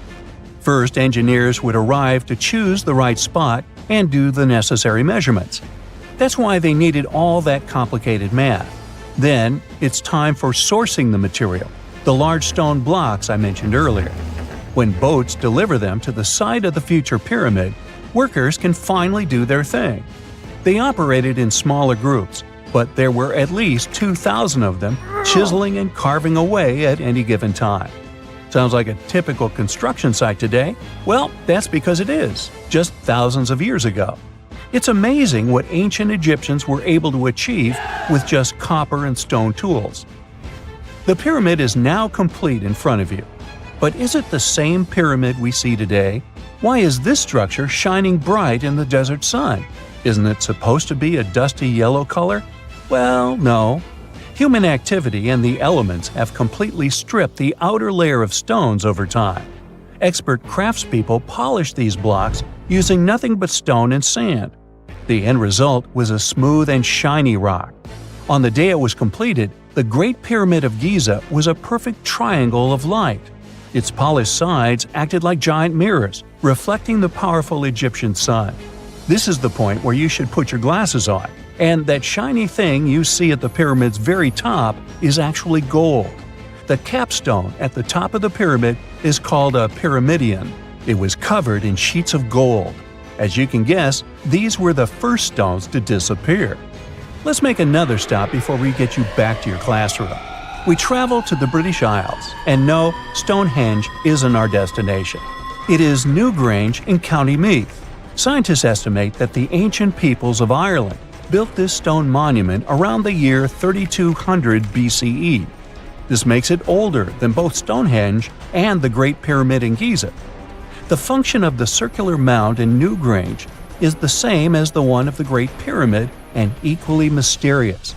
First, engineers would arrive to choose the right spot and do the necessary measurements. That's why they needed all that complicated math. Then, it's time for sourcing the material, the large stone blocks I mentioned earlier. When boats deliver them to the site of the future pyramid, workers can finally do their thing. They operated in smaller groups, but there were at least 2,000 of them chiseling and carving away at any given time. Sounds like a typical construction site today? Well, that's because it is, just thousands of years ago. It's amazing what ancient Egyptians were able to achieve with just copper and stone tools. The pyramid is now complete in front of you. But is it the same pyramid we see today? Why is this structure shining bright in the desert sun? Isn't it supposed to be a dusty yellow color? Well, no. Human activity and the elements have completely stripped the outer layer of stones over time. Expert craftspeople polished these blocks using nothing but stone and sand. The end result was a smooth and shiny rock. On the day it was completed, the Great Pyramid of Giza was a perfect triangle of light. Its polished sides acted like giant mirrors, reflecting the powerful Egyptian sun. This is the point where you should put your glasses on, and that shiny thing you see at the pyramid's very top is actually gold. The capstone at the top of the pyramid is called a pyramidion. It was covered in sheets of gold. As you can guess, these were the first stones to disappear. Let's make another stop before we get you back to your classroom. We travel to the British Isles, and no, Stonehenge isn't our destination. It is Newgrange in County Meath. Scientists estimate that the ancient peoples of Ireland built this stone monument around the year 3200 BCE. This makes it older than both Stonehenge and the Great Pyramid in Giza. The function of the circular mound in Newgrange is the same as the one of the Great Pyramid and equally mysterious.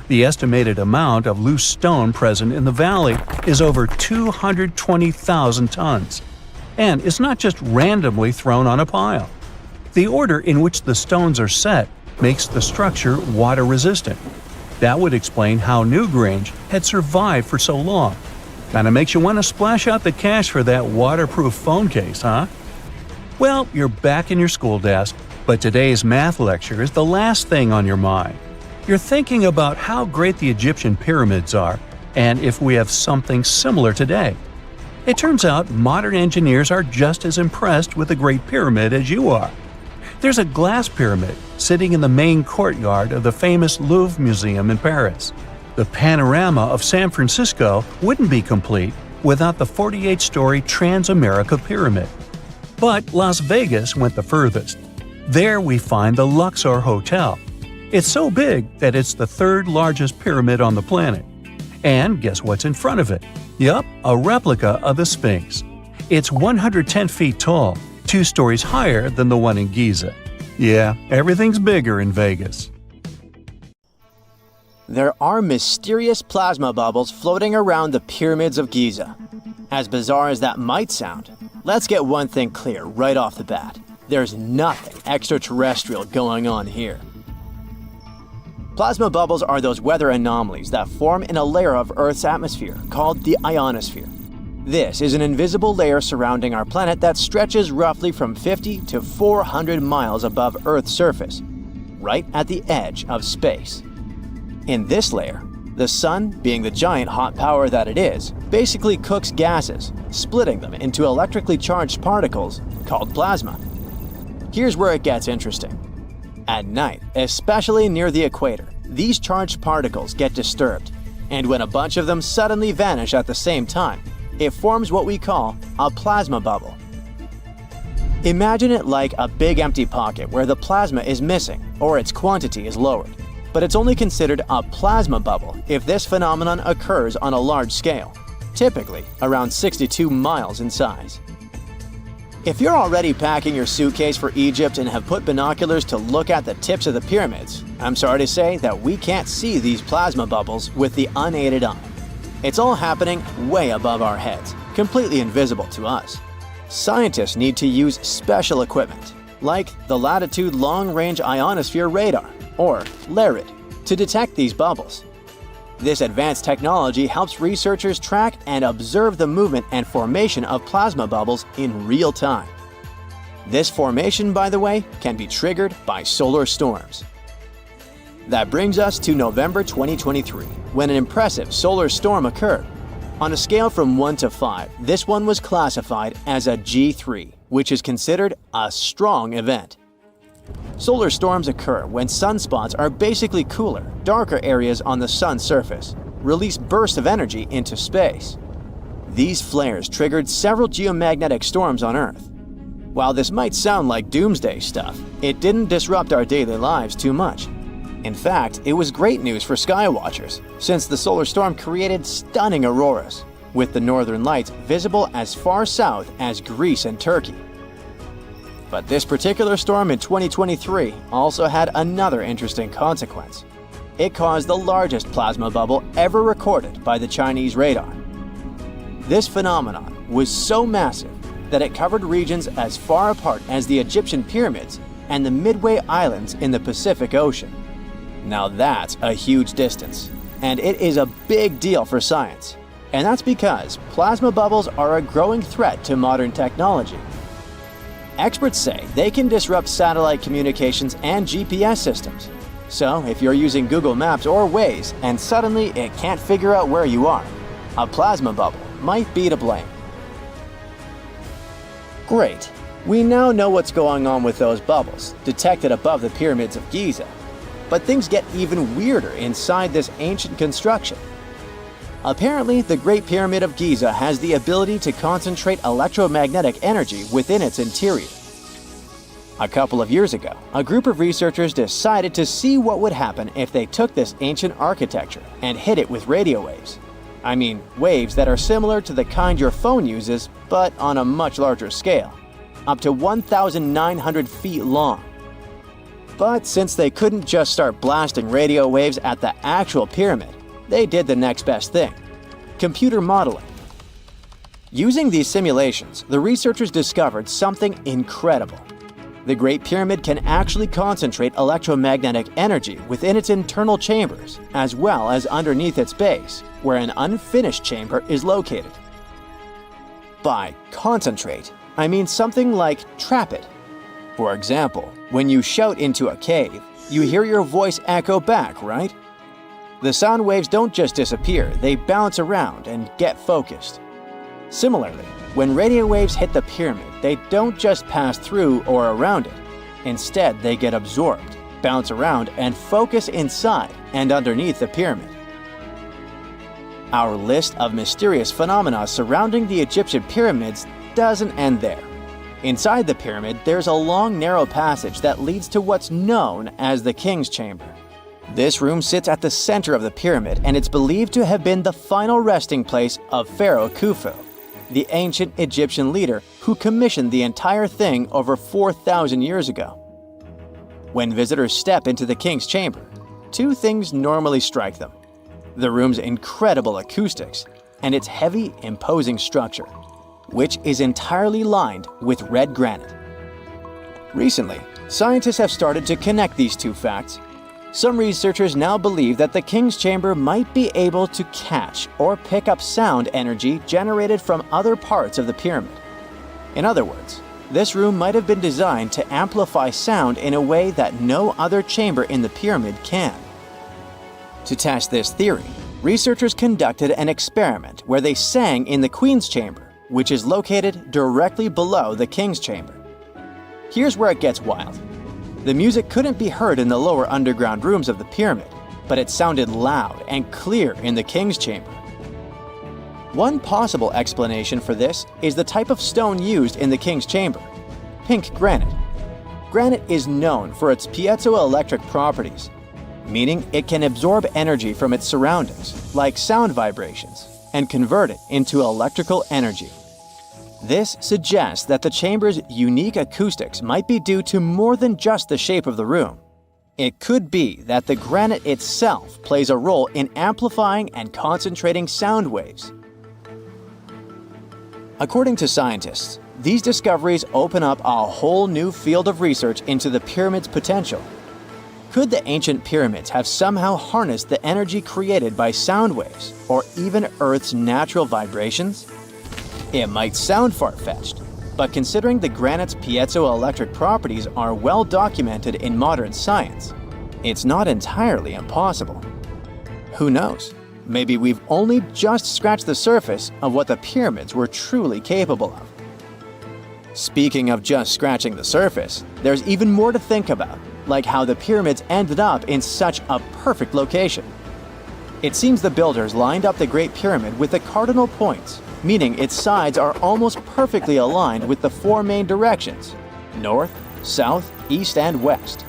The estimated amount of loose stone present in the valley is over 220,000 tons. And it's not just randomly thrown on a pile. The order in which the stones are set makes the structure water-resistant. That would explain how Newgrange had survived for so long. Kinda makes you want to splash out the cash for that waterproof phone case, huh? Well, you're back in your school desk, but today's math lecture is the last thing on your mind. You're thinking about how great the Egyptian pyramids are, and if we have something similar today. It turns out modern engineers are just as impressed with the Great Pyramid as you are. There's a glass pyramid sitting in the main courtyard of the famous Louvre Museum in Paris. The panorama of San Francisco wouldn't be complete without the 48-story Transamerica Pyramid. But Las Vegas went the furthest. There we find the Luxor Hotel. It's so big that it's the third largest pyramid on the planet. And guess what's in front of it? Yup, a replica of the Sphinx. It's 110 feet tall, 2 stories higher than the one in Giza. Yeah, everything's bigger in Vegas. There are mysterious plasma bubbles floating around the pyramids of Giza. As bizarre as that might sound, let's get one thing clear right off the bat. There's nothing extraterrestrial going on here. Plasma bubbles are those weather anomalies that form in a layer of Earth's atmosphere called the ionosphere. This is an invisible layer surrounding our planet that stretches roughly from 50 to 400 miles above Earth's surface, right at the edge of space. In this layer, the sun, being the giant hot power that it is, basically cooks gases, splitting them into electrically charged particles called plasma. Here's where it gets interesting. At night, especially near the equator, these charged particles get disturbed, and when a bunch of them suddenly vanish at the same time, it forms what we call a plasma bubble. Imagine it like a big empty pocket where the plasma is missing or its quantity is lowered. But it's only considered a plasma bubble if this phenomenon occurs on a large scale, typically around 62 miles in size. If you're already packing your suitcase for Egypt and have put binoculars to look at the tips of the pyramids, I'm sorry to say that we can't see these plasma bubbles with the unaided eye. It's all happening way above our heads, completely invisible to us. Scientists need to use special equipment, like the Latitude Long-Range Ionosphere Radar, or LARID, to detect these bubbles. This advanced technology helps researchers track and observe the movement and formation of plasma bubbles in real time. This formation, by the way, can be triggered by solar storms. That brings us to November 2023, when an impressive solar storm occurred. On a scale from 1 to 5, this one was classified as a G3, which is considered a strong event. Solar storms occur when sunspots are basically cooler, darker areas on the sun's surface, release bursts of energy into space. These flares triggered several geomagnetic storms on Earth. While this might sound like doomsday stuff, it didn't disrupt our daily lives too much. In fact, it was great news for skywatchers, since the solar storm created stunning auroras, with the northern lights visible as far south as Greece and Turkey. But this particular storm in 2023 also had another interesting consequence. It caused the largest plasma bubble ever recorded by the Chinese radar. This phenomenon was so massive that it covered regions as far apart as the Egyptian pyramids and the Midway Islands in the Pacific Ocean. Now that's a huge distance, and it is a big deal for science. And that's because plasma bubbles are a growing threat to modern technology. Experts say they can disrupt satellite communications and GPS systems. So if you're using Google Maps or Waze and suddenly it can't figure out where you are, a plasma bubble might be to blame. Great. We now know what's going on with those bubbles, detected above the pyramids of Giza. But things get even weirder inside this ancient construction. Apparently, the Great Pyramid of Giza has the ability to concentrate electromagnetic energy within its interior. A couple of years ago, a group of researchers decided to see what would happen if they took this ancient architecture and hit it with radio waves. I mean, waves that are similar to the kind your phone uses, but on a much larger scale, up to 1,900 feet long. But since they couldn't just start blasting radio waves at the actual pyramid, they did the next best thing: computer modeling. Using these simulations, the researchers discovered something incredible. The Great Pyramid can actually concentrate electromagnetic energy within its internal chambers, as well as underneath its base, where an unfinished chamber is located. By concentrate, I mean something like trap it. For example, when you shout into a cave, you hear your voice echo back, right? The sound waves don't just disappear, they bounce around and get focused. Similarly, when radio waves hit the pyramid, they don't just pass through or around it. Instead, they get absorbed, bounce around, and focus inside and underneath the pyramid. Our list of mysterious phenomena surrounding the Egyptian pyramids doesn't end there. Inside the pyramid, there's a long, narrow passage that leads to what's known as the King's Chamber. This room sits at the center of the pyramid, and it's believed to have been the final resting place of Pharaoh Khufu, the ancient Egyptian leader who commissioned the entire thing over 4,000 years ago. When visitors step into the King's Chamber, two things normally strike them: the room's incredible acoustics and its heavy, imposing structure, which is entirely lined with red granite. Recently, scientists have started to connect these two facts. Some researchers now believe that the King's Chamber might be able to catch or pick up sound energy generated from other parts of the pyramid. In other words, this room might have been designed to amplify sound in a way that no other chamber in the pyramid can. To test this theory, researchers conducted an experiment where they sang in the Queen's Chamber, which is located directly below the King's Chamber. Here's where it gets wild. The music couldn't be heard in the lower underground rooms of the pyramid, but it sounded loud and clear in the King's Chamber. One possible explanation for this is the type of stone used in the King's Chamber: pink granite. Granite is known for its piezoelectric properties, meaning it can absorb energy from its surroundings, like sound vibrations, and convert it into electrical energy. This suggests that the chamber's unique acoustics might be due to more than just the shape of the room. It could be that the granite itself plays a role in amplifying and concentrating sound waves. According to scientists, these discoveries open up a whole new field of research into the pyramid's potential. Could the ancient pyramids have somehow harnessed the energy created by sound waves, or even Earth's natural vibrations? It might sound far-fetched, but considering the granite's piezoelectric properties are well documented in modern science, it's not entirely impossible. Who knows? Maybe we've only just scratched the surface of what the pyramids were truly capable of. Speaking of just scratching the surface, there's even more to think about, like how the pyramids ended up in such a perfect location. It seems the builders lined up the Great Pyramid with the cardinal points, meaning its sides are almost perfectly aligned with the four main directions: north, south, east, and west.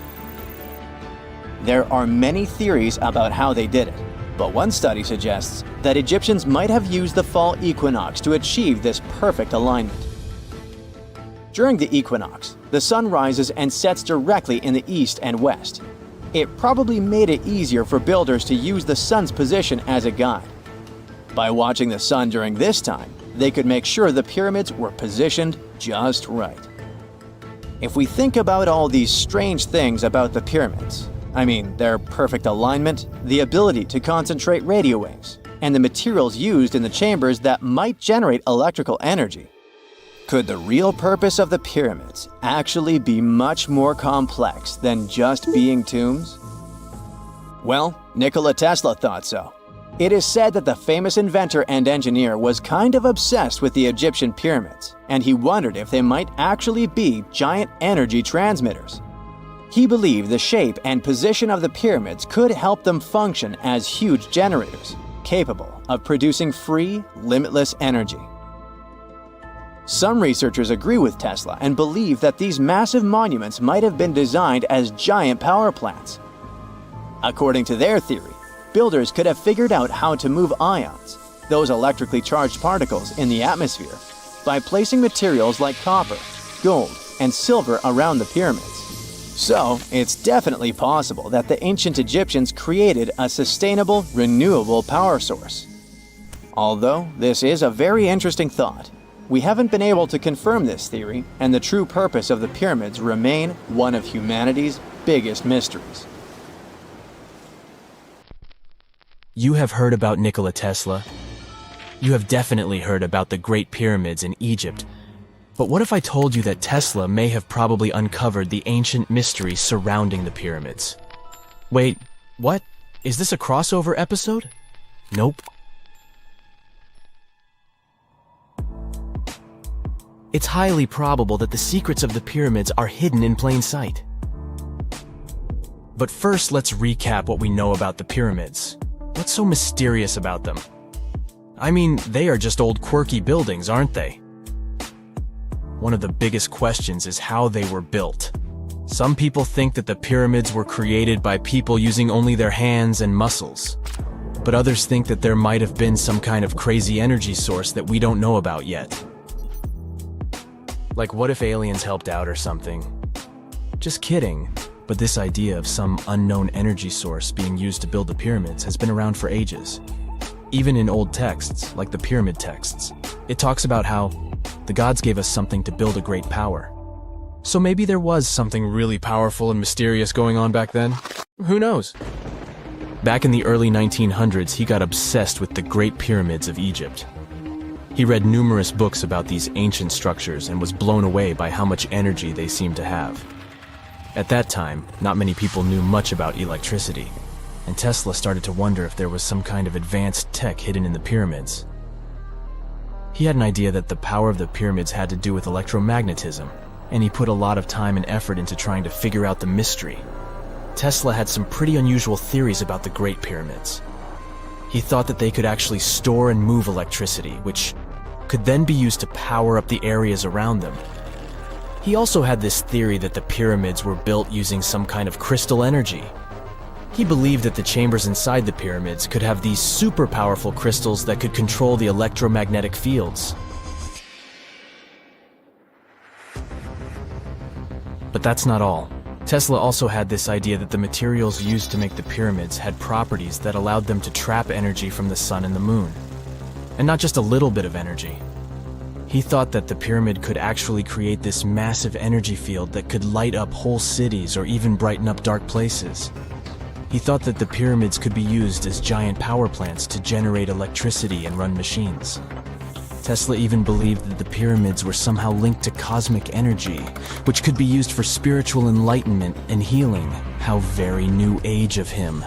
There are many theories about how they did it, but one study suggests that Egyptians might have used the fall equinox to achieve this perfect alignment. During the equinox, the sun rises and sets directly in the east and west. It probably made it easier for builders to use the sun's position as a guide. By watching the sun during this time, they could make sure the pyramids were positioned just right. If we think about all these strange things about the pyramids, I mean their perfect alignment, the ability to concentrate radio waves, and the materials used in the chambers that might generate electrical energy, could the real purpose of the pyramids actually be much more complex than just being tombs? Well, Nikola Tesla thought so. It is said that the famous inventor and engineer was kind of obsessed with the Egyptian pyramids, and he wondered if they might actually be giant energy transmitters. He believed the shape and position of the pyramids could help them function as huge generators, capable of producing free, limitless energy. Some researchers agree with Tesla and believe that these massive monuments might have been designed as giant power plants. According to their theory, builders could have figured out how to move ions, those electrically charged particles in the atmosphere, by placing materials like copper, gold, and silver around the pyramids. So, it's definitely possible that the ancient Egyptians created a sustainable, renewable power source. Although this is a very interesting thought, we haven't been able to confirm this theory, and the true purpose of the pyramids remain one of humanity's biggest mysteries. You have heard about Nikola Tesla. You have definitely heard about the Great Pyramids in Egypt. But what if I told you that Tesla may have probably uncovered the ancient mysteries surrounding the pyramids? Wait, what? Is this a crossover episode? Nope. It's highly probable that the secrets of the pyramids are hidden in plain sight. But first, let's recap what we know about the pyramids. What's so mysterious about them? I mean, they are just old quirky buildings, aren't they? One of the biggest questions is how they were built. Some people think that the pyramids were created by people using only their hands and muscles. But others think that there might have been some kind of crazy energy source that we don't know about yet. Like, what if aliens helped out or something? Just kidding. But this idea of some unknown energy source being used to build the pyramids has been around for ages. Even in old texts, like the pyramid texts, it talks about how the gods gave us something to build a great power. So maybe there was something really powerful and mysterious going on back then? Who knows? Back in the early 1900s, he got obsessed with the Great Pyramids of Egypt. He read numerous books about these ancient structures and was blown away by how much energy they seemed to have. At that time, not many people knew much about electricity, and Tesla started to wonder if there was some kind of advanced tech hidden in the pyramids. He had an idea that the power of the pyramids had to do with electromagnetism, and he put a lot of time and effort into trying to figure out the mystery. Tesla had some pretty unusual theories about the Great Pyramids. He thought that they could actually store and move electricity, which could then be used to power up the areas around them. He also had this theory that the pyramids were built using some kind of crystal energy. He believed that the chambers inside the pyramids could have these super powerful crystals that could control the electromagnetic fields. But that's not all. Tesla also had this idea that the materials used to make the pyramids had properties that allowed them to trap energy from the sun and the moon. And not just a little bit of energy. He thought that the pyramid could actually create this massive energy field that could light up whole cities or even brighten up dark places. He thought that the pyramids could be used as giant power plants to generate electricity and run machines. Tesla even believed that the pyramids were somehow linked to cosmic energy, which could be used for spiritual enlightenment and healing. How very new age of him.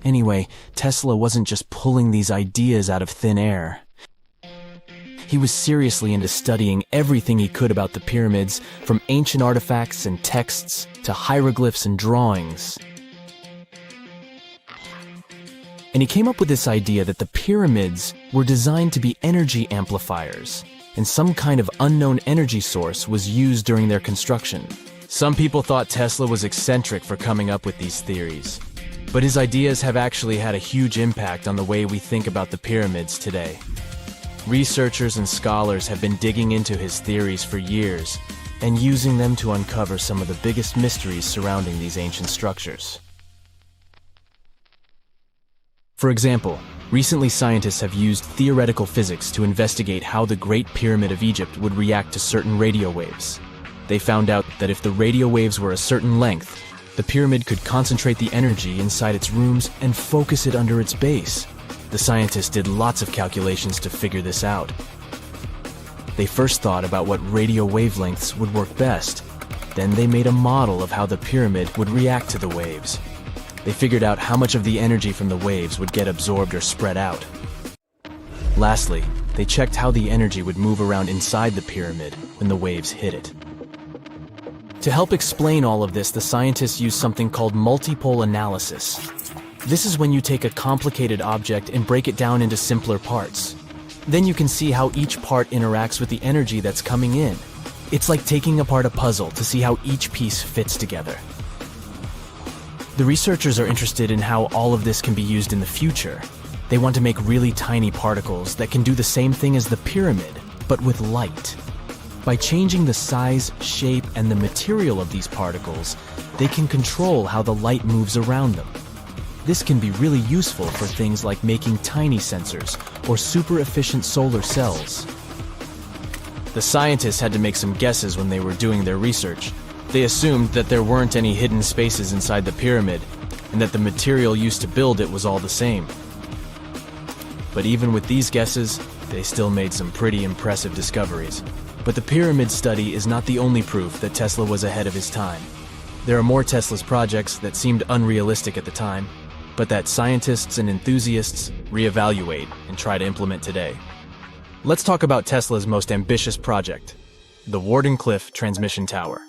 Anyway, Tesla wasn't just pulling these ideas out of thin air. He was seriously into studying everything he could about the pyramids, from ancient artifacts and texts to hieroglyphs and drawings. And he came up with this idea that the pyramids were designed to be energy amplifiers, and some kind of unknown energy source was used during their construction. Some people thought Tesla was eccentric for coming up with these theories, but his ideas have actually had a huge impact on the way we think about the pyramids today. Researchers and scholars have been digging into his theories for years and using them to uncover some of the biggest mysteries surrounding these ancient structures. For example, recently scientists have used theoretical physics to investigate how the Great Pyramid of Egypt would react to certain radio waves. They found out that if the radio waves were a certain length, the pyramid could concentrate the energy inside its rooms and focus it under its base. The scientists did lots of calculations to figure this out. They first thought about what radio wavelengths would work best. Then they made a model of how the pyramid would react to the waves. They figured out how much of the energy from the waves would get absorbed or spread out. Lastly, they checked how the energy would move around inside the pyramid when the waves hit it. To help explain all of this, the scientists used something called multipole analysis. This is when you take a complicated object and break it down into simpler parts. Then you can see how each part interacts with the energy that's coming in. It's like taking apart a puzzle to see how each piece fits together. The researchers are interested in how all of this can be used in the future. They want to make really tiny particles that can do the same thing as the pyramid, but with light. By changing the size, shape, and the material of these particles, they can control how the light moves around them. This can be really useful for things like making tiny sensors or super efficient solar cells. The scientists had to make some guesses when they were doing their research. They assumed that there weren't any hidden spaces inside the pyramid, and that the material used to build it was all the same. But even with these guesses, they still made some pretty impressive discoveries. But the pyramid study is not the only proof that Tesla was ahead of his time. There are more Tesla's projects that seemed unrealistic at the time, but that scientists and enthusiasts reevaluate and try to implement today. Let's talk about Tesla's most ambitious project, the Wardenclyffe Transmission Tower.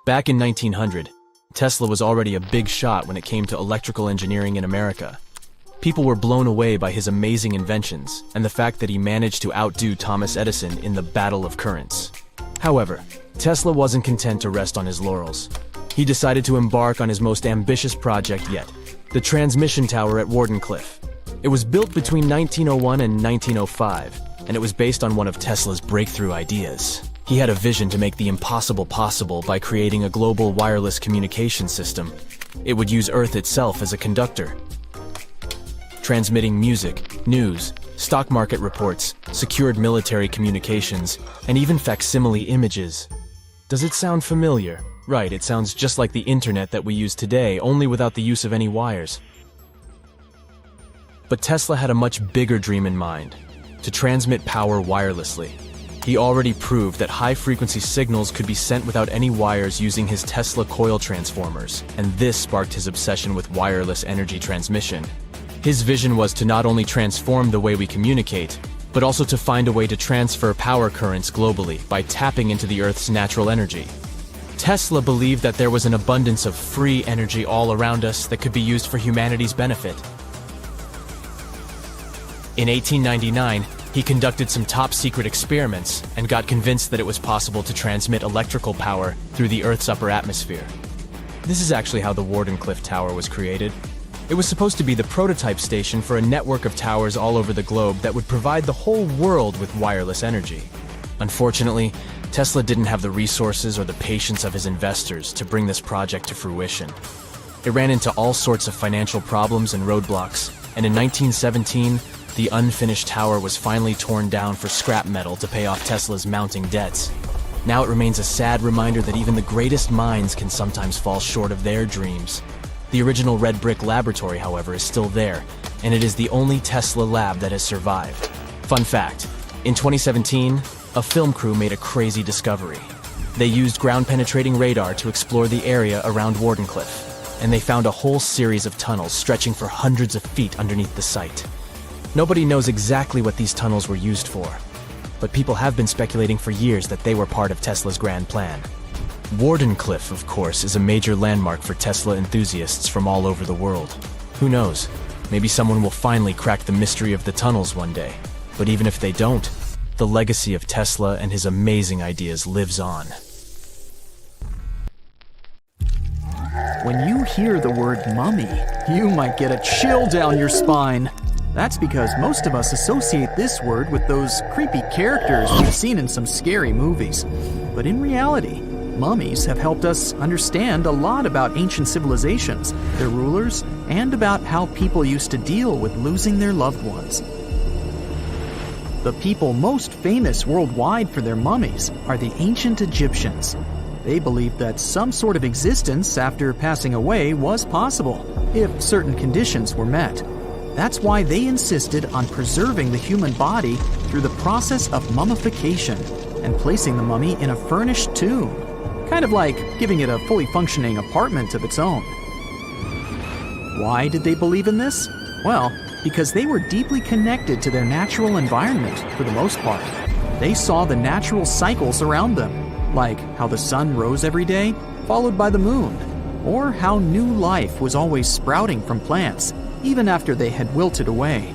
Back in 1900, Tesla was already a big shot when it came to electrical engineering in America. People were blown away by his amazing inventions and the fact that he managed to outdo Thomas Edison in the battle of currents. However, Tesla wasn't content to rest on his laurels. He decided to embark on his most ambitious project yet, the transmission tower at Wardenclyffe. It was built between 1901 and 1905, and it was based on one of Tesla's breakthrough ideas. He had a vision to make the impossible possible by creating a global wireless communication system. It would use Earth itself as a conductor, transmitting music, news, stock market reports, secured military communications, and even facsimile images. Does it sound familiar? Right, it sounds just like the internet that we use today, only without the use of any wires. But Tesla had a much bigger dream in mind, to transmit power wirelessly. He already proved that high-frequency signals could be sent without any wires using his Tesla coil transformers, and this sparked his obsession with wireless energy transmission. His vision was to not only transform the way we communicate, but also to find a way to transfer power currents globally by tapping into the Earth's natural energy. Tesla believed that there was an abundance of free energy all around us that could be used for humanity's benefit. In 1899, he conducted some top-secret experiments and got convinced that it was possible to transmit electrical power through the Earth's upper atmosphere. This is actually how the Wardenclyffe Tower was created. It was supposed to be the prototype station for a network of towers all over the globe that would provide the whole world with wireless energy. Unfortunately, Tesla didn't have the resources or the patience of his investors to bring this project to fruition. It ran into all sorts of financial problems and roadblocks, and in 1917, the unfinished tower was finally torn down for scrap metal to pay off Tesla's mounting debts. Now it remains a sad reminder that even the greatest minds can sometimes fall short of their dreams. The original red brick laboratory, however, is still there, and it is the only Tesla lab that has survived. Fun fact, in 2017, a film crew made a crazy discovery. They used ground-penetrating radar to explore the area around Wardenclyffe, and they found a whole series of tunnels stretching for hundreds of feet underneath the site. Nobody knows exactly what these tunnels were used for, but people have been speculating for years that they were part of Tesla's grand plan. Wardenclyffe, of course, is a major landmark for Tesla enthusiasts from all over the world. Who knows? Maybe someone will finally crack the mystery of the tunnels one day. But even if they don't, the legacy of Tesla and his amazing ideas lives on. When you hear the word mummy, you might get a chill down your spine. That's because most of us associate this word with those creepy characters we've seen in some scary movies. But in reality, mummies have helped us understand a lot about ancient civilizations, their rulers, and about how people used to deal with losing their loved ones. The people most famous worldwide for their mummies are the ancient Egyptians. They believed that some sort of existence after passing away was possible, if certain conditions were met. That's why they insisted on preserving the human body through the process of mummification and placing the mummy in a furnished tomb, kind of like giving it a fully functioning apartment of its own. Why did they believe in this? Well, because they were deeply connected to their natural environment for the most part. They saw the natural cycles around them, like how the sun rose every day, followed by the moon, or how new life was always sprouting from plants, even after they had wilted away.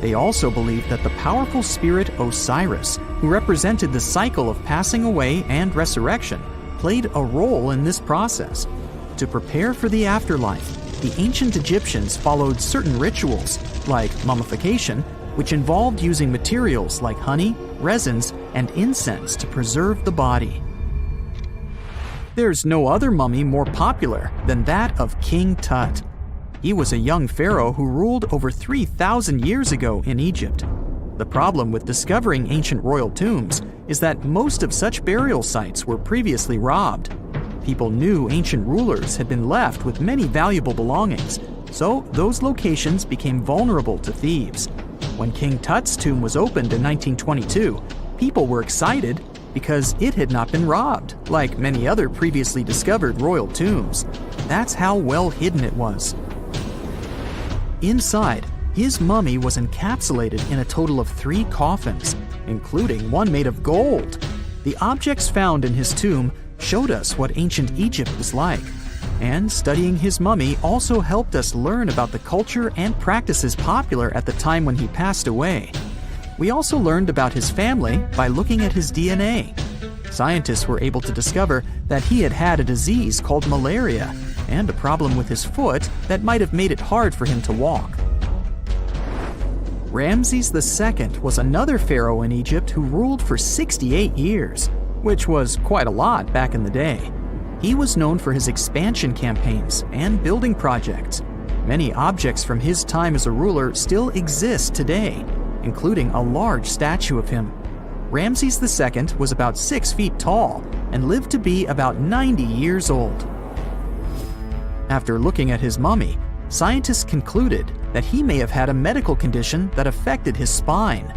They also believed that the powerful spirit Osiris, who represented the cycle of passing away and resurrection, played a role in this process. To prepare for the afterlife, the ancient Egyptians followed certain rituals, like mummification, which involved using materials like honey, resins, and incense to preserve the body. There's no other mummy more popular than that of King Tut. He was a young pharaoh who ruled over 3,000 years ago in Egypt. The problem with discovering ancient royal tombs is that most of such burial sites were previously robbed. People knew ancient rulers had been left with many valuable belongings, so those locations became vulnerable to thieves. When King Tut's tomb was opened in 1922, people were excited because it had not been robbed, like many other previously discovered royal tombs. That's how well hidden it was. Inside, his mummy was encapsulated in a total of 3 coffins, including one made of gold. The objects found in his tomb showed us what ancient Egypt was like, and studying his mummy also helped us learn about the culture and practices popular at the time when he passed away. We also learned about his family by looking at his DNA. Scientists were able to discover that he had had a disease called malaria and a problem with his foot that might have made it hard for him to walk. Ramses II was another pharaoh in Egypt who ruled for 68 years, which was quite a lot back in the day. He was known for his expansion campaigns and building projects. Many objects from his time as a ruler still exist today, including a large statue of him. Ramses II was about 6 feet tall and lived to be about 90 years old. After looking at his mummy, scientists concluded that he may have had a medical condition that affected his spine.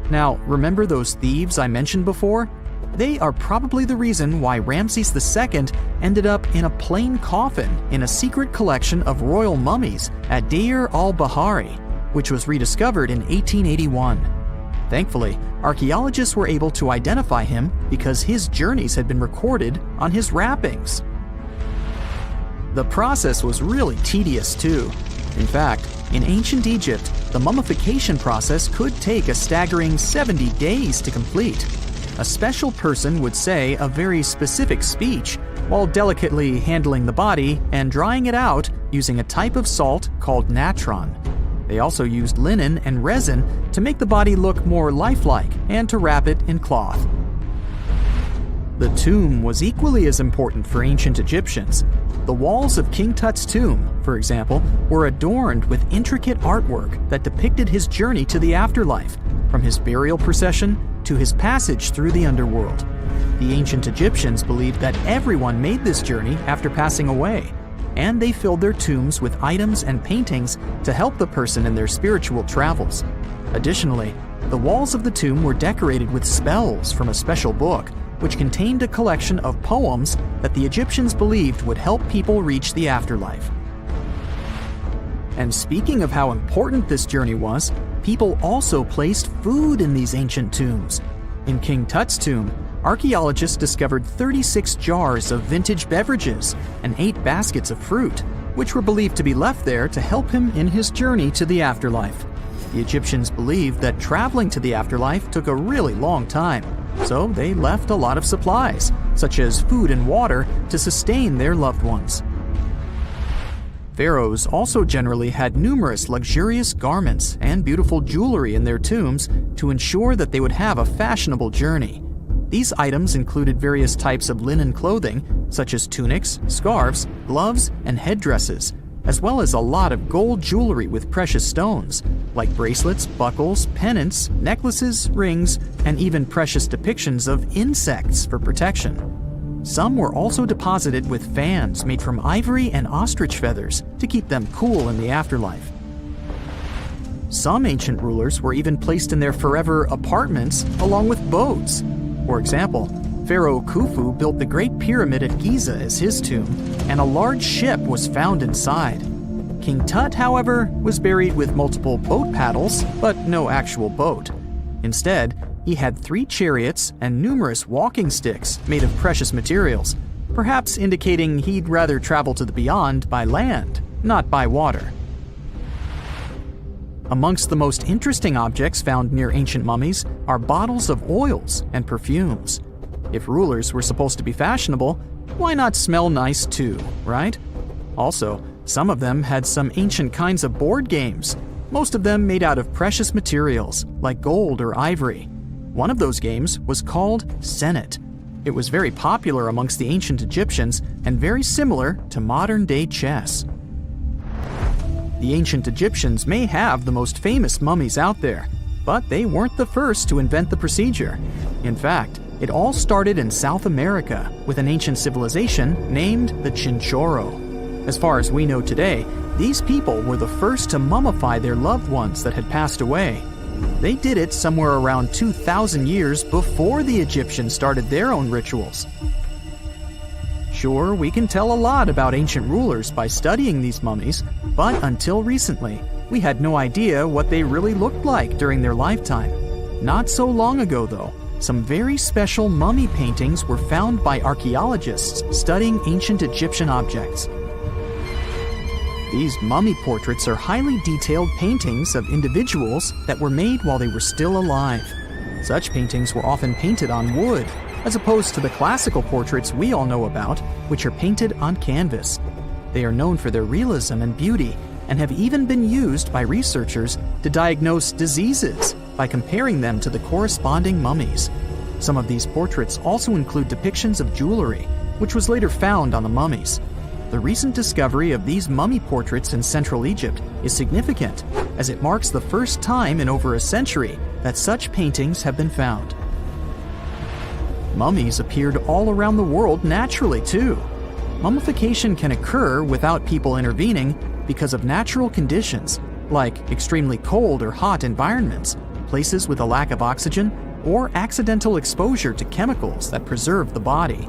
Now, remember those thieves I mentioned before? They are probably the reason why Ramses II ended up in a plain coffin in a secret collection of royal mummies at Deir al-Bahari, which was rediscovered in 1881. Thankfully, archaeologists were able to identify him because his journeys had been recorded on his wrappings. The process was really tedious too. In fact, in ancient Egypt, the mummification process could take a staggering 70 days to complete. A special person would say a very specific speech while delicately handling the body and drying it out using a type of salt called natron. They also used linen and resin to make the body look more lifelike and to wrap it in cloth. The tomb was equally as important for ancient Egyptians. The walls of King Tut's tomb, for example, were adorned with intricate artwork that depicted his journey to the afterlife, from his burial procession to his passage through the underworld. The ancient Egyptians believed that everyone made this journey after passing away, and they filled their tombs with items and paintings to help the person in their spiritual travels. Additionally, the walls of the tomb were decorated with spells from a special book, which contained a collection of poems that the Egyptians believed would help people reach the afterlife. And speaking of how important this journey was, people also placed food in these ancient tombs. In King Tut's tomb, archaeologists discovered 36 jars of vintage beverages and 8 baskets of fruit, which were believed to be left there to help him in his journey to the afterlife. The Egyptians believed that traveling to the afterlife took a really long time, so they left a lot of supplies, such as food and water, to sustain their loved ones. Pharaohs also generally had numerous luxurious garments and beautiful jewelry in their tombs to ensure that they would have a fashionable journey. These items included various types of linen clothing, such as tunics, scarves, gloves, and headdresses, as well as a lot of gold jewelry with precious stones, like bracelets, buckles, pendants, necklaces, rings, and even precious depictions of insects for protection. Some were also deposited with fans made from ivory and ostrich feathers to keep them cool in the afterlife. Some ancient rulers were even placed in their forever apartments along with boats. For example, Pharaoh Khufu built the Great Pyramid at Giza as his tomb, and a large ship was found inside. King Tut, however, was buried with multiple boat paddles, but no actual boat. Instead, he had 3 chariots and numerous walking sticks made of precious materials, perhaps indicating he'd rather travel to the beyond by land, not by water. Amongst the most interesting objects found near ancient mummies are bottles of oils and perfumes. If rulers were supposed to be fashionable, why not smell nice too, right? Also, some of them had some ancient kinds of board games. most of them made out of precious materials like gold or ivory. One of those games was called Senet. It was very popular amongst the ancient Egyptians and very similar to modern-day chess. The ancient Egyptians may have the most famous mummies out there, but they weren't the first to invent the procedure. In fact, it all started in South America with an ancient civilization named the Chinchorro. As far as we know today, these people were the first to mummify their loved ones that had passed away. They did it somewhere around 2,000 years before the Egyptians started their own rituals. Sure, we can tell a lot about ancient rulers by studying these mummies, but until recently, we had no idea what they really looked like during their lifetime. Not so long ago, though, some very special mummy paintings were found by archaeologists studying ancient Egyptian objects. These mummy portraits are highly detailed paintings of individuals that were made while they were still alive. Such paintings were often painted on wood, as opposed to the classical portraits we all know about, which are painted on canvas. They are known for their realism and beauty, and have even been used by researchers to diagnose diseases by comparing them to the corresponding mummies. Some of these portraits also include depictions of jewelry, which was later found on the mummies. The recent discovery of these mummy portraits in Central Egypt is significant, as it marks the first time in over a century that such paintings have been found. Mummies appeared all around the world naturally, too. Mummification can occur without people intervening because of natural conditions, like extremely cold or hot environments, places with a lack of oxygen, or accidental exposure to chemicals that preserve the body.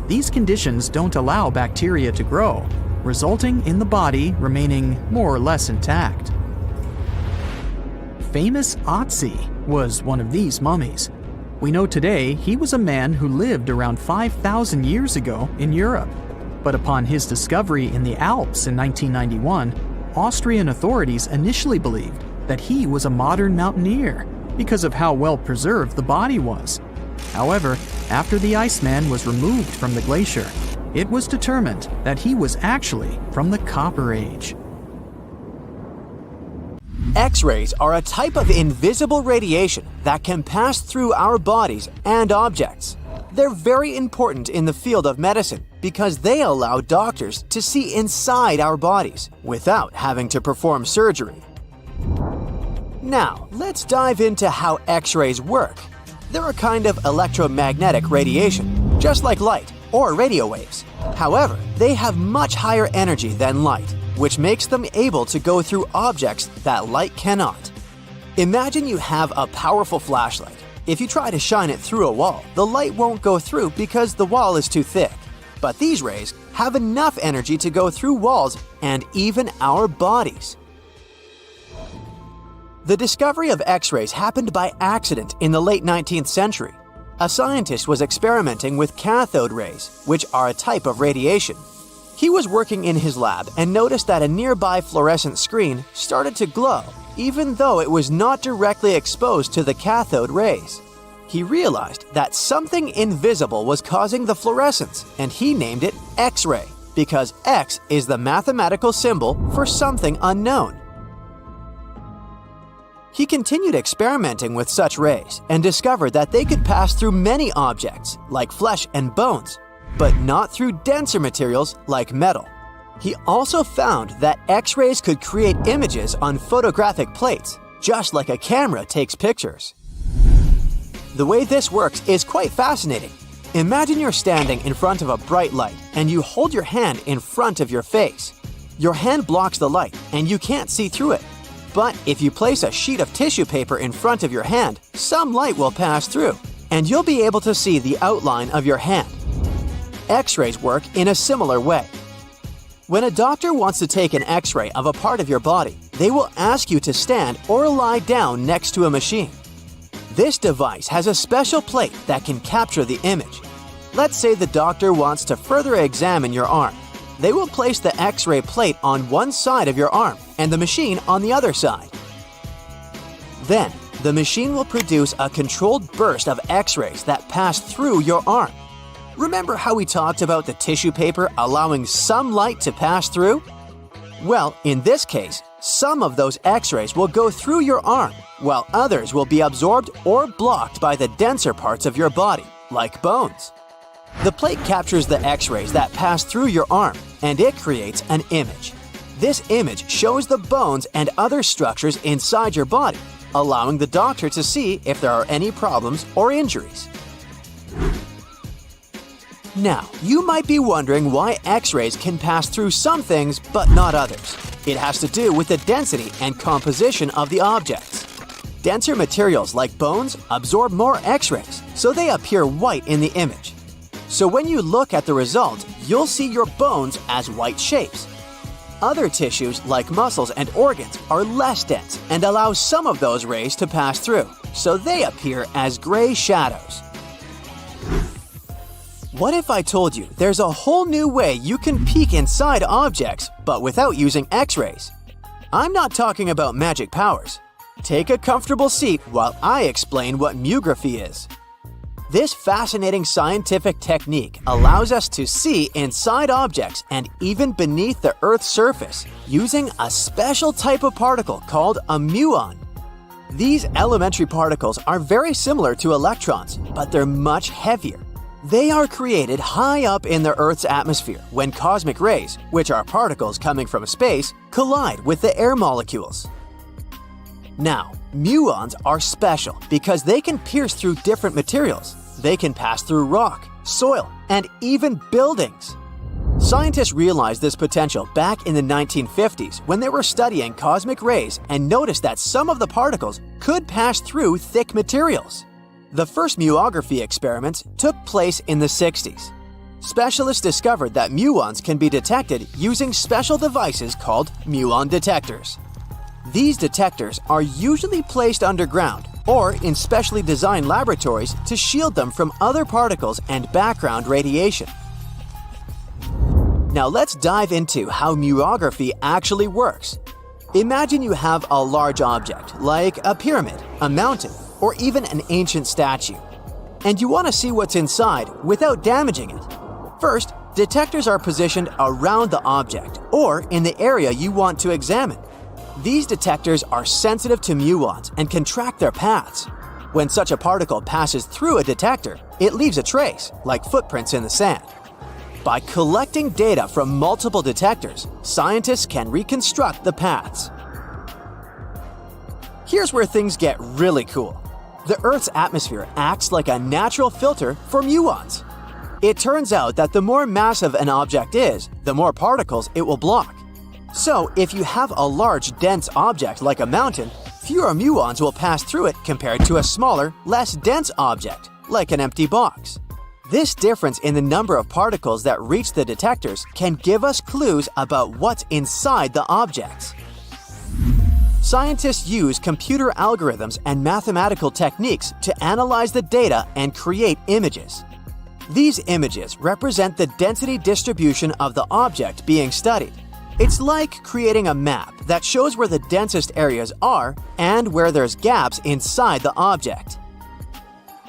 These conditions don't allow bacteria to grow, resulting in the body remaining more or less intact. Famous Otzi was one of these mummies. We know today he was a man who lived around 5,000 years ago in Europe. But upon his discovery in the Alps in 1991, Austrian authorities initially believed that he was a modern mountaineer because of how well preserved the body was. However, after the Iceman was removed from the glacier, it was determined that he was actually from the Copper Age. X-rays are a type of invisible radiation that can pass through our bodies and objects. They're very important in the field of medicine because they allow doctors to see inside our bodies without having to perform surgery. Now, let's dive into how X-rays work. They're a kind of electromagnetic radiation, just like light or radio waves. However, they have much higher energy than light, which makes them able to go through objects that light cannot. Imagine you have a powerful flashlight. If you try to shine it through a wall, the light won't go through because the wall is too thick. But these rays have enough energy to go through walls and even our bodies. The discovery of X-rays happened by accident in the late 19th century. A scientist was experimenting with cathode rays, which are a type of radiation. He was working in his lab and noticed that a nearby fluorescent screen started to glow, even though it was not directly exposed to the cathode rays. He realized that something invisible was causing the fluorescence, and he named it X-ray, because X is the mathematical symbol for something unknown. He continued experimenting with such rays and discovered that they could pass through many objects, like flesh and bones, but not through denser materials like metal. He also found that X-rays could create images on photographic plates, just like a camera takes pictures. The way this works is quite fascinating. Imagine you're standing in front of a bright light and you hold your hand in front of your face. Your hand blocks the light and you can't see through it. But if you place a sheet of tissue paper in front of your hand, some light will pass through, and you'll be able to see the outline of your hand. X-rays work in a similar way. When a doctor wants to take an X-ray of a part of your body, they will ask you to stand or lie down next to a machine. This device has a special plate that can capture the image. Let's say the doctor wants to further examine your arm. They will place the X-ray plate on one side of your arm and the machine on the other side. Then, the machine will produce a controlled burst of X-rays that pass through your arm. Remember how we talked about the tissue paper allowing some light to pass through? Well, in this case, Some of those X-rays will go through your arm, while others will be absorbed or blocked by the denser parts of your body, like bones. The plate captures the X-rays that pass through your arm, and it creates an image. This image shows the bones and other structures inside your body, allowing the doctor to see if there are any problems or injuries. Now, you might be wondering why X-rays can pass through some things but not others. It has to do with the density and composition of the objects. Denser materials like bones absorb more X-rays, so they appear white in the image. So when you look at the result, you'll see your bones as white shapes. Other tissues like muscles and organs are less dense and allow some of those rays to pass through, so they appear as gray shadows. What if I told you there's a whole new way you can peek inside objects, but without using X-rays? I'm not talking about magic powers. Take a comfortable seat while I explain what muography is. This fascinating scientific technique allows us to see inside objects and even beneath the Earth's surface using a special type of particle called a muon. These elementary particles are very similar to electrons, but they're much heavier. They are created high up in the Earth's atmosphere when cosmic rays, which are particles coming from space, collide with the air molecules. Now, muons are special because they can pierce through different materials. They can pass through rock, soil, and even buildings. Scientists realized this potential back in the 1950s when they were studying cosmic rays and noticed that some of the particles could pass through thick materials. The first muography experiments took place in the 60s. Specialists discovered that muons can be detected using special devices called muon detectors. These detectors are usually placed underground or in specially designed laboratories to shield them from other particles and background radiation. Now let's dive into how muography actually works. Imagine you have a large object, like a pyramid, a mountain, or even an ancient statue, and you want to see what's inside without damaging it. First, detectors are positioned around the object or in the area you want to examine. These detectors are sensitive to muons and can track their paths. When such a particle passes through a detector, it leaves a trace, like footprints in the sand. By collecting data from multiple detectors, scientists can reconstruct the paths. Here's where things get really cool. The Earth's atmosphere acts like a natural filter for muons. It turns out that the more massive an object is, the more particles it will block. So, if you have a large, dense object like a mountain, fewer muons will pass through it compared to a smaller, less dense object, like an empty box. This difference in the number of particles that reach the detectors can give us clues about what's inside the objects. Scientists use computer algorithms and mathematical techniques to analyze the data and create images. These images represent the density distribution of the object being studied. It's like creating a map that shows where the densest areas are and where there's gaps inside the object.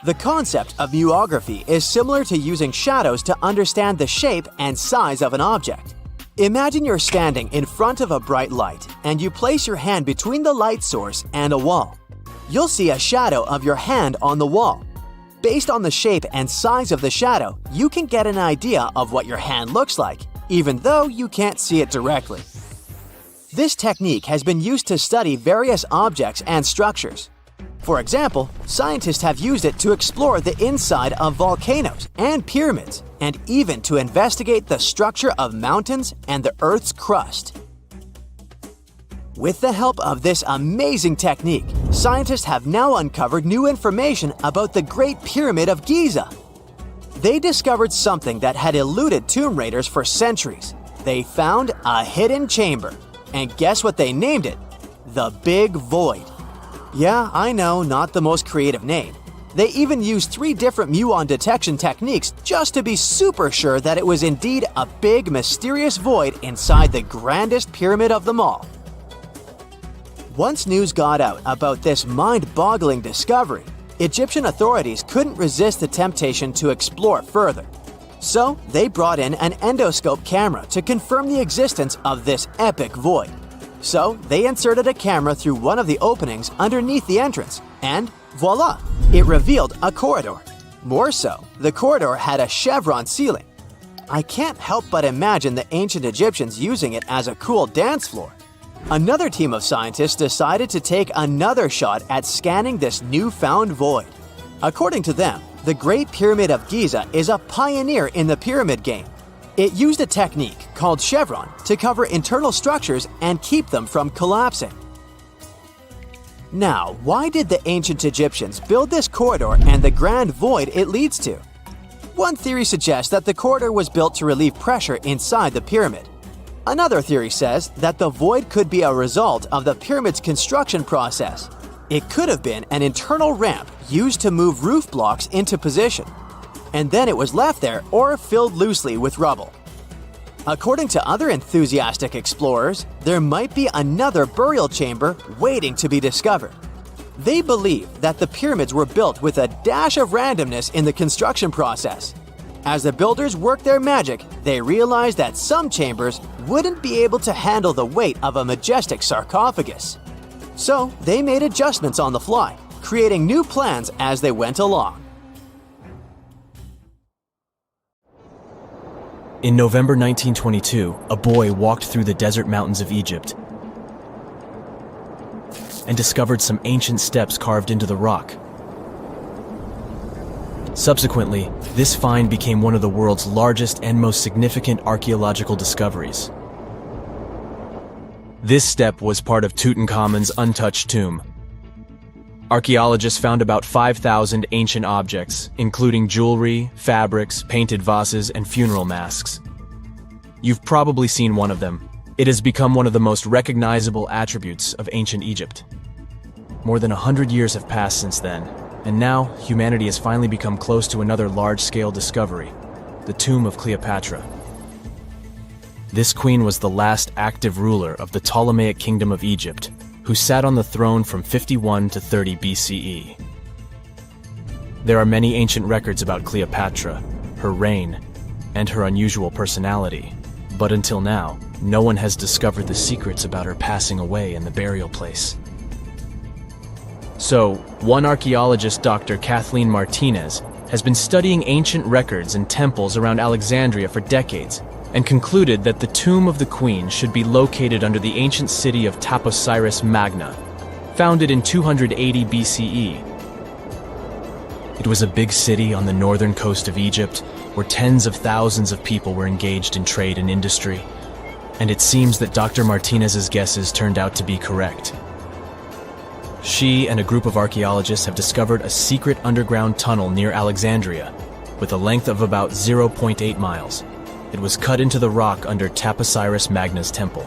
The concept of muography is similar to using shadows to understand the shape and size of an object. Imagine you're standing in front of a bright light and you place your hand between the light source and a wall. You'll see a shadow of your hand on the wall. Based on the shape and size of the shadow, you can get an idea of what your hand looks like, even though you can't see it directly. This technique has been used to study various objects and structures. For example, scientists have used it to explore the inside of volcanoes and pyramids, and even to investigate the structure of mountains and the Earth's crust. With the help of this amazing technique, scientists have now uncovered new information about the Great Pyramid of Giza. They discovered something that had eluded tomb raiders for centuries. They found a hidden chamber. And guess what they named it? The Big Void. Yeah, I know, not the most creative name. They even used 3 different muon detection techniques just to be super sure that it was indeed a big, mysterious void inside the grandest pyramid of them all. Once news got out about this mind-boggling discovery, Egyptian authorities couldn't resist the temptation to explore further. So, they brought in an endoscope camera to confirm the existence of this epic void. So they inserted a camera through one of the openings underneath the entrance, and voila, it revealed a corridor. More so, the corridor had a chevron ceiling. I can't help but imagine the ancient Egyptians using it as a cool dance floor. Another team of scientists decided to take another shot at scanning this newfound void. According to them, the Great Pyramid of Giza is a pioneer in the pyramid game. It used a technique called chevron to cover internal structures and keep them from collapsing. Now, why did the ancient Egyptians build this corridor and the grand void it leads to? One theory suggests that the corridor was built to relieve pressure inside the pyramid. Another theory says that the void could be a result of the pyramid's construction process. It could have been an internal ramp used to move roof blocks into position, and then it was left there or filled loosely with rubble. According to other enthusiastic explorers, there might be another burial chamber waiting to be discovered. They believe that the pyramids were built with a dash of randomness in the construction process. As the builders worked their magic, they realized that some chambers wouldn't be able to handle the weight of a majestic sarcophagus. So they made adjustments on the fly, creating new plans as they went along. In November 1922, a boy walked through the desert mountains of Egypt and discovered some ancient steps carved into the rock. Subsequently, this find became one of the world's largest and most significant archaeological discoveries. This step was part of Tutankhamun's untouched tomb. Archaeologists found about 5,000 ancient objects, including jewelry, fabrics, painted vases, and funeral masks. You've probably seen one of them. It has become one of the most recognizable attributes of ancient Egypt. More than 100 years have passed since then, and now humanity has finally become close to another large-scale discovery, the tomb of Cleopatra. This queen was the last active ruler of the Ptolemaic Kingdom of Egypt, who sat on the throne from 51 to 30 BCE. There are many ancient records about Cleopatra, her reign, and her unusual personality, but until now, no one has discovered the secrets about her passing away in the burial place. So, one archaeologist, Dr. Kathleen Martinez, has been studying ancient records and temples around Alexandria for decades, and concluded that the tomb of the queen should be located under the ancient city of Taposiris Magna, founded in 280 BCE. It was a big city on the northern coast of Egypt, where tens of thousands of people were engaged in trade and industry, and it seems that Dr. Martinez's guesses turned out to be correct. She and a group of archaeologists have discovered a secret underground tunnel near Alexandria, with a length of about 0.8 miles. It was cut into the rock under Taposiris Magna's temple.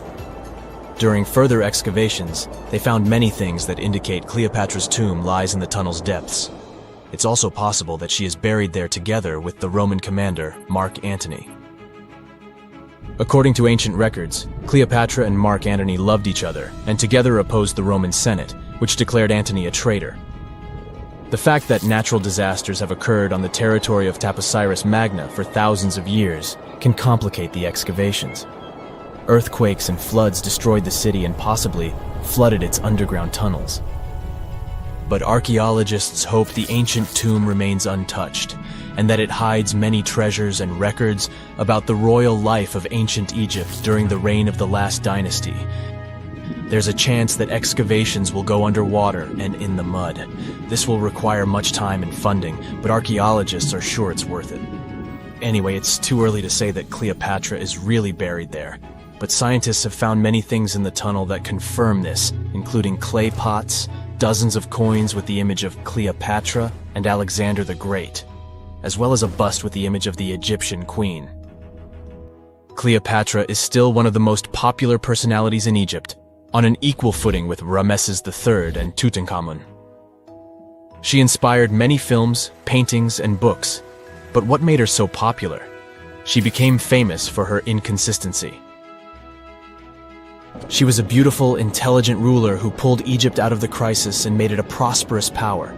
During further excavations, they found many things that indicate Cleopatra's tomb lies in the tunnel's depths. It's also possible that she is buried there together with the Roman commander, Mark Antony. According to ancient records, Cleopatra and Mark Antony loved each other and together opposed the Roman Senate, which declared Antony a traitor. The fact that natural disasters have occurred on the territory of Taposiris Magna for thousands of years can complicate the excavations. Earthquakes and floods destroyed the city and possibly flooded its underground tunnels. But archaeologists hope the ancient tomb remains untouched, and that it hides many treasures and records about the royal life of ancient Egypt during the reign of the last dynasty. There's a chance that excavations will go underwater and in the mud. This will require much time and funding, but archaeologists are sure it's worth it. Anyway, it's too early to say that Cleopatra is really buried there, but scientists have found many things in the tunnel that confirm this, including clay pots, dozens of coins with the image of Cleopatra and Alexander the Great, as well as a bust with the image of the Egyptian queen. Cleopatra is still one of the most popular personalities in Egypt, on an equal footing with Ramesses III and Tutankhamun. She inspired many films, paintings, and books, but what made her so popular? She became famous for her inconsistency. She was a beautiful, intelligent ruler who pulled Egypt out of the crisis and made it a prosperous power.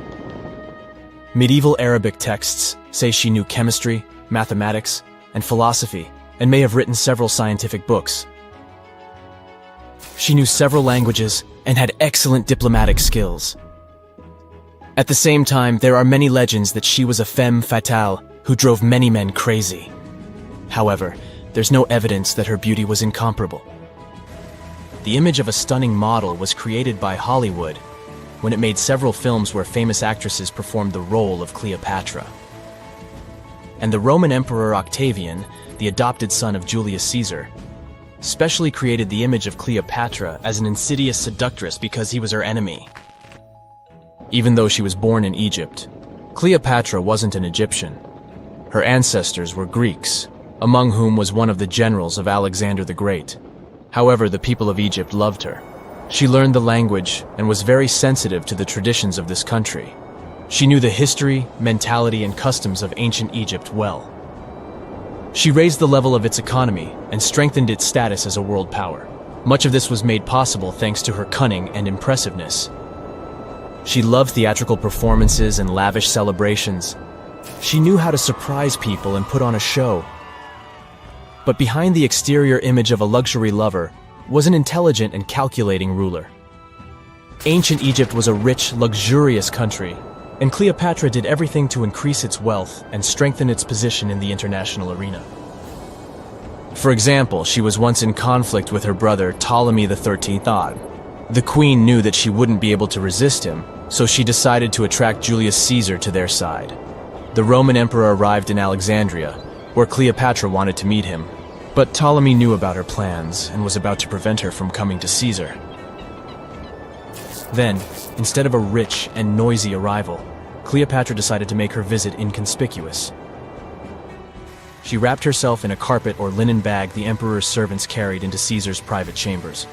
Medieval Arabic texts say she knew chemistry, mathematics, and philosophy, and may have written several scientific books. She knew several languages and had excellent diplomatic skills. At the same time, there are many legends that she was a femme fatale who drove many men crazy. However, there's no evidence that her beauty was incomparable. The image of a stunning model was created by Hollywood when it made several films where famous actresses performed the role of Cleopatra. And the Roman Emperor Octavian, the adopted son of Julius Caesar, specially created the image of Cleopatra as an insidious seductress because he was her enemy. Even though she was born in Egypt, Cleopatra wasn't an Egyptian. Her ancestors were Greeks, among whom was one of the generals of Alexander the Great. However, the people of Egypt loved her. She learned the language and was very sensitive to the traditions of this country. She knew the history, mentality, and customs of ancient Egypt well. She raised the level of its economy and strengthened its status as a world power. Much of this was made possible thanks to her cunning and impressiveness. She loved theatrical performances and lavish celebrations. She knew how to surprise people and put on a show. But behind the exterior image of a luxury lover was an intelligent and calculating ruler. Ancient Egypt was a rich, luxurious country, and Cleopatra did everything to increase its wealth and strengthen its position in the international arena. For example, she was once in conflict with her brother Ptolemy XIII. The queen knew that she wouldn't be able to resist him, so she decided to attract Julius Caesar to their side. The Roman emperor arrived in Alexandria, where Cleopatra wanted to meet him, but Ptolemy knew about her plans and was about to prevent her from coming to Caesar. Then, instead of a rich and noisy arrival, Cleopatra decided to make her visit inconspicuous. She wrapped herself in a carpet or linen bag the emperor's servants carried into Caesar's private chambers.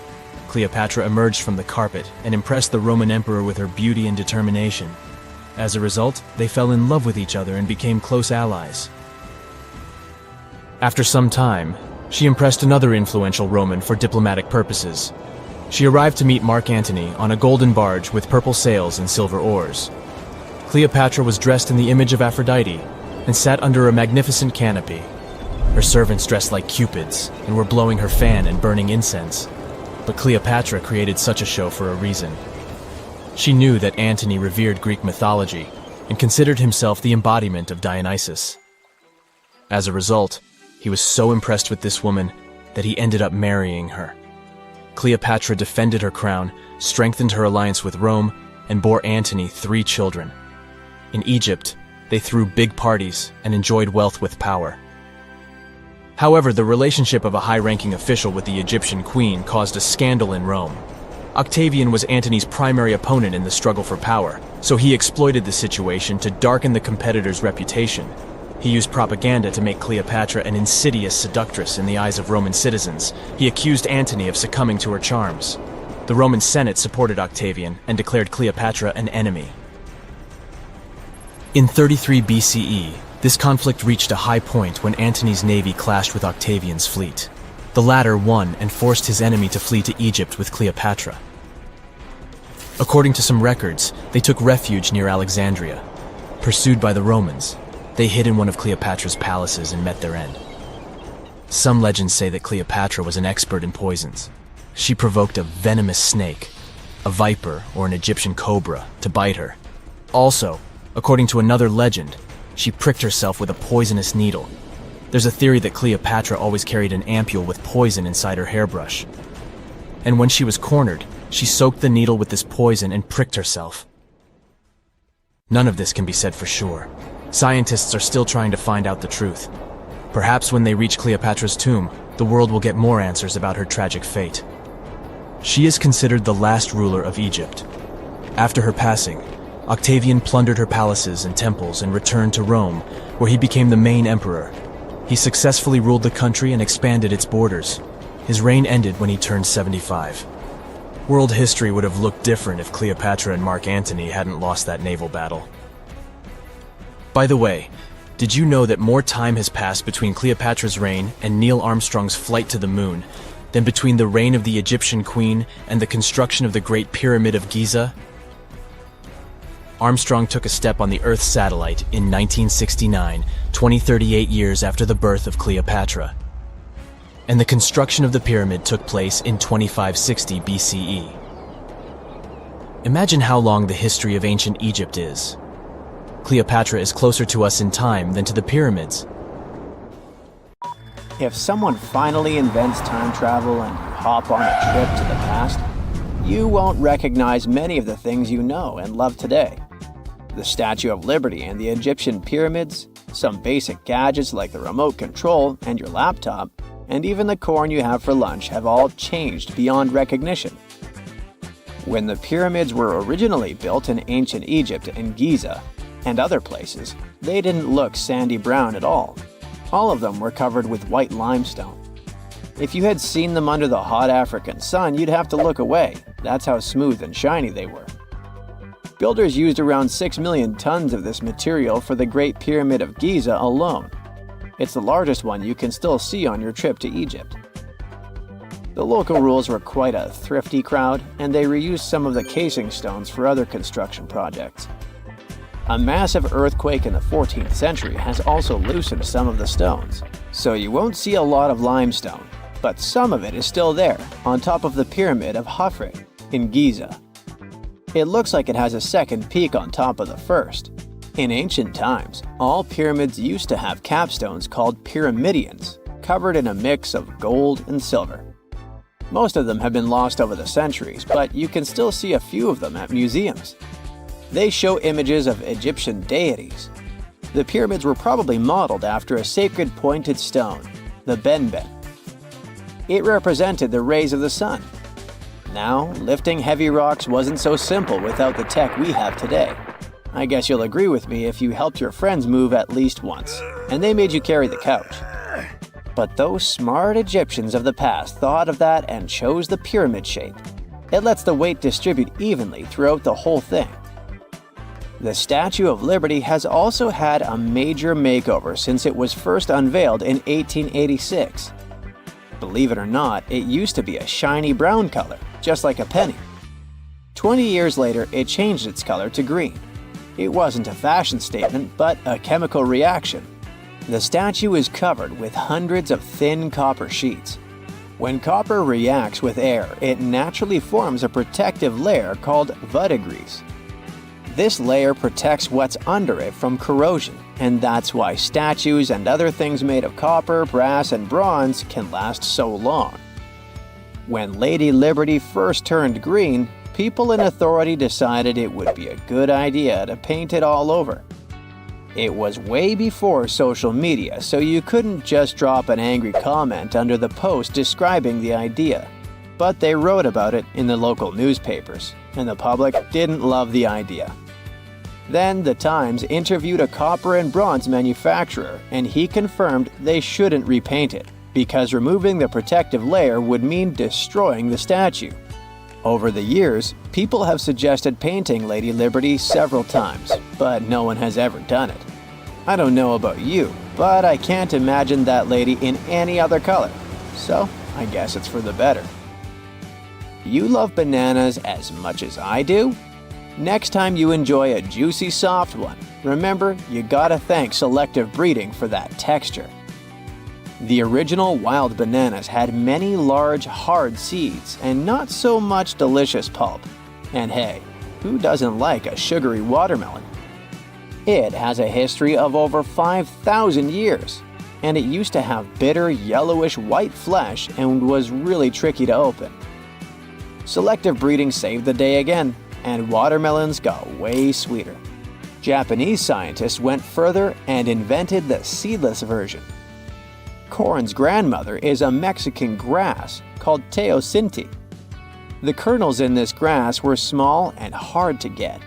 Cleopatra emerged from the carpet and impressed the Roman emperor with her beauty and determination. As a result, they fell in love with each other and became close allies. After some time, she impressed another influential Roman for diplomatic purposes. She arrived to meet Mark Antony on a golden barge with purple sails and silver oars. Cleopatra was dressed in the image of Aphrodite and sat under a magnificent canopy. Her servants dressed like cupids and were blowing her fan and burning incense. But Cleopatra created such a show for a reason. She knew that Antony revered Greek mythology and considered himself the embodiment of Dionysus. As a result, he was so impressed with this woman that he ended up marrying her. Cleopatra defended her crown, strengthened her alliance with Rome, and bore Antony 3 children. In Egypt, they threw big parties and enjoyed wealth with power. However, the relationship of a high-ranking official with the Egyptian queen caused a scandal in Rome. Octavian was Antony's primary opponent in the struggle for power, so he exploited the situation to darken the competitor's reputation. He used propaganda to make Cleopatra an insidious seductress in the eyes of Roman citizens. He accused Antony of succumbing to her charms. The Roman Senate supported Octavian and declared Cleopatra an enemy. In 33 BCE, this conflict reached a high point when Antony's navy clashed with Octavian's fleet. The latter won and forced his enemy to flee to Egypt with Cleopatra. According to some records, they took refuge near Alexandria. Pursued by the Romans, they hid in one of Cleopatra's palaces and met their end. Some legends say that Cleopatra was an expert in poisons. She provoked a venomous snake, a viper or an Egyptian cobra, to bite her. Also, according to another legend, she pricked herself with a poisonous needle. There's a theory that Cleopatra always carried an ampule with poison inside her hairbrush. And when she was cornered, she soaked the needle with this poison and pricked herself. None of this can be said for sure. Scientists are still trying to find out the truth. Perhaps when they reach Cleopatra's tomb, the world will get more answers about her tragic fate. She is considered the last ruler of Egypt. After her passing, Octavian plundered her palaces and temples and returned to Rome, where he became the main emperor. He successfully ruled the country and expanded its borders. His reign ended when he turned 75. World history would have looked different if Cleopatra and Mark Antony hadn't lost that naval battle. By the way, did you know that more time has passed between Cleopatra's reign and Neil Armstrong's flight to the moon than between the reign of the Egyptian queen and the construction of the Great Pyramid of Giza? Armstrong took a step on the Earth satellite in 1969, 38 years after the birth of Cleopatra. and the construction of the pyramid took place in 2560 BCE. Imagine how long the history of ancient Egypt is. Cleopatra is closer to us in time than to the pyramids. If someone finally invents time travel and you hop on a trip to the past, you won't recognize many of the things you know and love today. The Statue of Liberty and the Egyptian pyramids, some basic gadgets like the remote control and your laptop, and even the corn you have for lunch have all changed beyond recognition. When the pyramids were originally built in ancient Egypt and Giza and other places, they didn't look sandy brown at all. All of them were covered with white limestone. If you had seen them under the hot African sun, you'd have to look away. That's how smooth and shiny they were. Builders used around 6 million tons of this material for the Great Pyramid of Giza alone. It's the largest one you can still see on your trip to Egypt. The local rules were quite a thrifty crowd, and they reused some of the casing stones for other construction projects. A massive earthquake in the 14th century has also loosened some of the stones, so you won't see a lot of limestone, but some of it is still there, on top of the Pyramid of Khafre in Giza. It looks like it has a second peak on top of the first. In ancient times, all pyramids used to have capstones called pyramidions, covered in a mix of gold and silver. Most of them have been lost over the centuries, but you can still see a few of them at museums. They show images of Egyptian deities. The pyramids were probably modeled after a sacred pointed stone, the benben. It represented the rays of the sun. Now, lifting heavy rocks wasn't so simple without the tech we have today. I guess you'll agree with me if you helped your friends move at least once, and they made you carry the couch. But those smart Egyptians of the past thought of that and chose the pyramid shape. It lets the weight distribute evenly throughout the whole thing. The Statue of Liberty has also had a major makeover since it was first unveiled in 1886. Believe it or not, it used to be a shiny brown color, just like a penny. 20 years later, it changed its color to green. It wasn't a fashion statement, but a chemical reaction. The statue is covered with hundreds of thin copper sheets. When copper reacts with air, it naturally forms a protective layer called verdigris. This layer protects what's under it from corrosion, and that's why statues and other things made of copper, brass, and bronze can last so long. When Lady Liberty first turned green, people in authority decided it would be a good idea to paint it all over. It was way before social media, so you couldn't just drop an angry comment under the post describing the idea. But they wrote about it in the local newspapers, and the public didn't love the idea. Then the Times interviewed a copper and bronze manufacturer, and he confirmed they shouldn't repaint it, because removing the protective layer would mean destroying the statue. Over the years, people have suggested painting Lady Liberty several times, but no one has ever done it. I don't know about you, but I can't imagine that lady in any other color, so I guess it's for the better. You love bananas as much as I do? Next time you enjoy a juicy soft one, remember you gotta thank selective breeding for that texture. The original wild bananas had many large, hard seeds and not so much delicious pulp. And hey, who doesn't like a sugary watermelon? It has a history of over 5,000 years, and it used to have bitter, yellowish white flesh and was really tricky to open. Selective breeding saved the day again, and watermelons got way sweeter. Japanese scientists went further and invented the seedless version. Corn's grandmother is a Mexican grass called teosinte. The kernels in this grass were small and hard to get.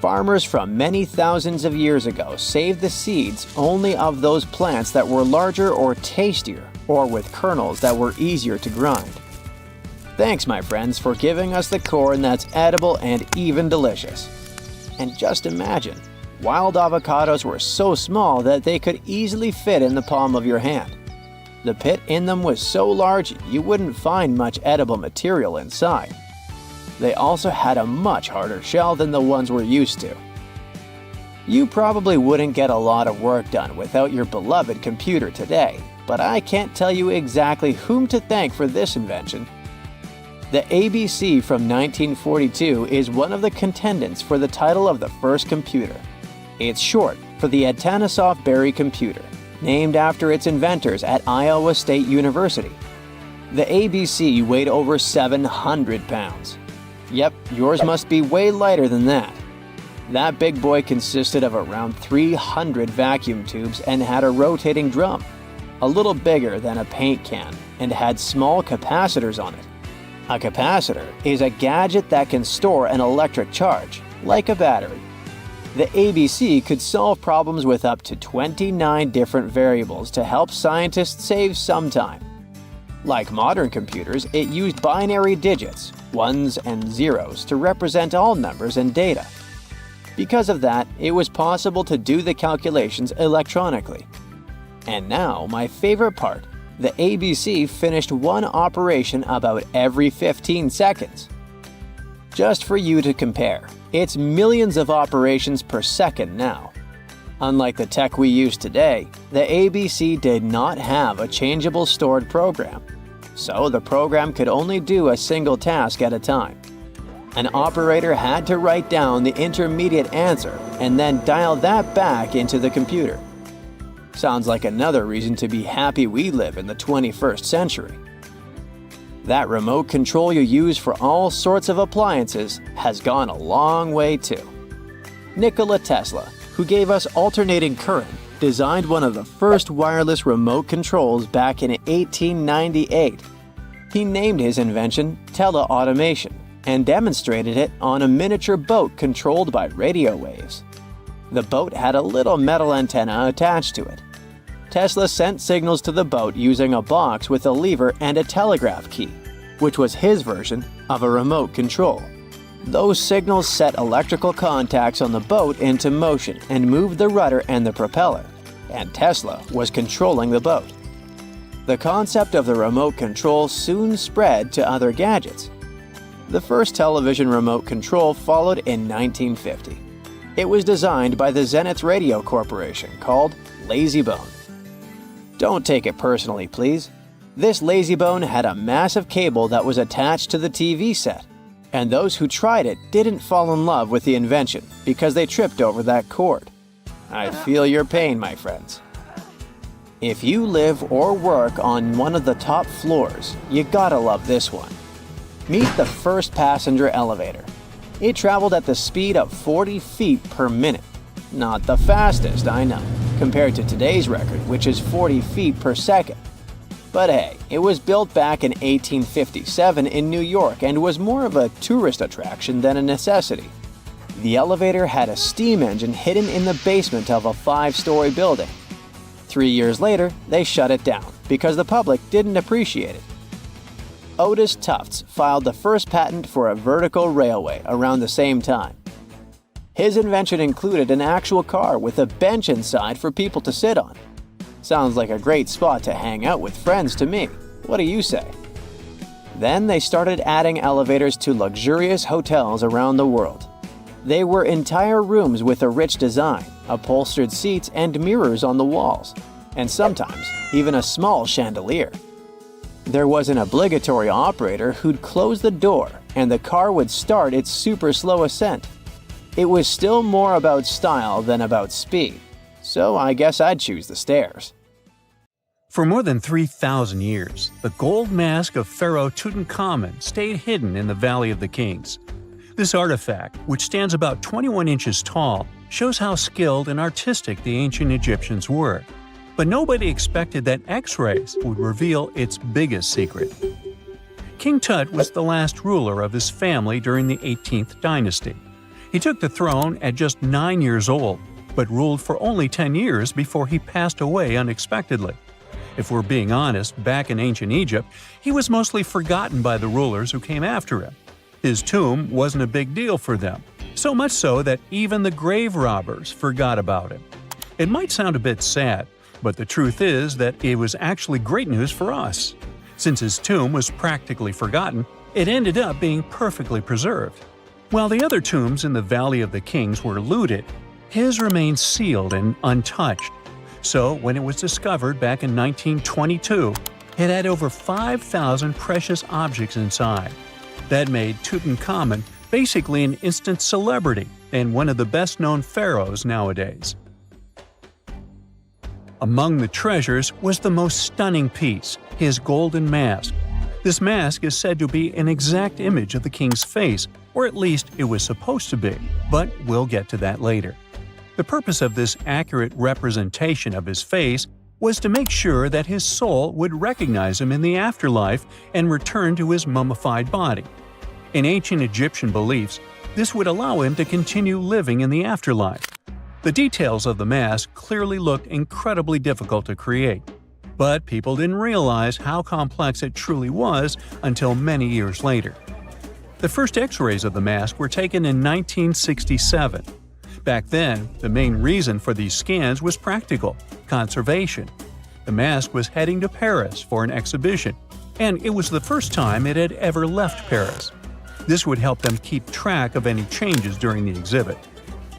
Farmers from many thousands of years ago saved the seeds only of those plants that were larger or tastier, or with kernels that were easier to grind. Thanks, my friends, for giving us the corn that's edible and even delicious. And just imagine, wild avocados were so small that they could easily fit in the palm of your hand. The pit in them was so large you wouldn't find much edible material inside. They also had a much harder shell than the ones we're used to. You probably wouldn't get a lot of work done without your beloved computer today, but I can't tell you exactly whom to thank for this invention. The ABC from 1942 is one of the contendants for the title of the first computer. It's short for the Atanasoff Berry computer, named after its inventors at Iowa State University. The ABC weighed over 700 pounds. Yep, yours must be way lighter than that. That big boy consisted of around 300 vacuum tubes and had a rotating drum, a little bigger than a paint can, and had small capacitors on it. A capacitor is a gadget that can store an electric charge, like a battery. The ABC could solve problems with up to 29 different variables to help scientists save some time. Like modern computers, it used binary digits, ones and zeros, to represent all numbers and data. Because of that, it was possible to do the calculations electronically. And now, my favorite part, the ABC finished one operation about every 15 seconds. Just for you to compare, it's millions of operations per second now. Unlike the tech we use today, the ABC did not have a changeable stored program, so the program could only do a single task at a time. An operator had to write down the intermediate answer and then dial that back into the computer. Sounds like another reason to be happy we live in the 21st century. That remote control you use for all sorts of appliances has gone a long way too. Nikola Tesla, who gave us alternating current, designed one of the first wireless remote controls back in 1898. He named his invention teleautomation and demonstrated it on a miniature boat controlled by radio waves. The boat had a little metal antenna attached to it. Tesla sent signals to the boat using a box with a lever and a telegraph key, which was his version of a remote control. Those signals set electrical contacts on the boat into motion and moved the rudder and the propeller, and Tesla was controlling the boat. The concept of the remote control soon spread to other gadgets. The first television remote control followed in 1950. It was designed by the Zenith Radio Corporation, called LazyBone. Don't take it personally, please. This LazyBone had a massive cable that was attached to the TV set, and those who tried it didn't fall in love with the invention because they tripped over that cord. I feel your pain, my friends. If you live or work on one of the top floors, you gotta love this one. Meet the first passenger elevator. It traveled at the speed of 40 feet per minute. Not the fastest, I know, compared to today's record, which is 40 feet per second. But hey, it was built back in 1857 in New York and was more of a tourist attraction than a necessity. The elevator had a steam engine hidden in the basement of a 5-story building. 3 years later, they shut it down because the public didn't appreciate it. Otis Tufts filed the first patent for a vertical railway around the same time. His invention included an actual car with a bench inside for people to sit on. Sounds like a great spot to hang out with friends to me. What do you say? Then they started adding elevators to luxurious hotels around the world. They were entire rooms with a rich design, upholstered seats and mirrors on the walls, and sometimes even a small chandelier. There was an obligatory operator who'd close the door and the car would start its super slow ascent. It was still more about style than about speed, so I guess I'd choose the stairs. For more than 3,000 years, the gold mask of Pharaoh Tutankhamun stayed hidden in the Valley of the Kings. This artifact, which stands about 21 inches tall, shows how skilled and artistic the ancient Egyptians were. But nobody expected that X-rays would reveal its biggest secret. King Tut was the last ruler of his family during the 18th dynasty. He took the throne at just 9 years old, but ruled for only 10 years before he passed away unexpectedly. If we're being honest, back in ancient Egypt, he was mostly forgotten by the rulers who came after him. His tomb wasn't a big deal for them, so much so that even the grave robbers forgot about him. It might sound a bit sad, but the truth is that it was actually great news for us. Since his tomb was practically forgotten, it ended up being perfectly preserved. While the other tombs in the Valley of the Kings were looted, his remained sealed and untouched. So, when it was discovered back in 1922, it had over 5,000 precious objects inside. That made Tutankhamun basically an instant celebrity and one of the best-known pharaohs nowadays. Among the treasures was the most stunning piece, his golden mask. This mask is said to be an exact image of the king's face, or at least it was supposed to be, but we'll get to that later. The purpose of this accurate representation of his face was to make sure that his soul would recognize him in the afterlife and return to his mummified body. In ancient Egyptian beliefs, this would allow him to continue living in the afterlife. The details of the mask clearly looked incredibly difficult to create, but people didn't realize how complex it truly was until many years later. The first X-rays of the mask were taken in 1967. Back then, the main reason for these scans was practical – conservation. The mask was heading to Paris for an exhibition, and it was the first time it had ever left Paris. This would help them keep track of any changes during the exhibit.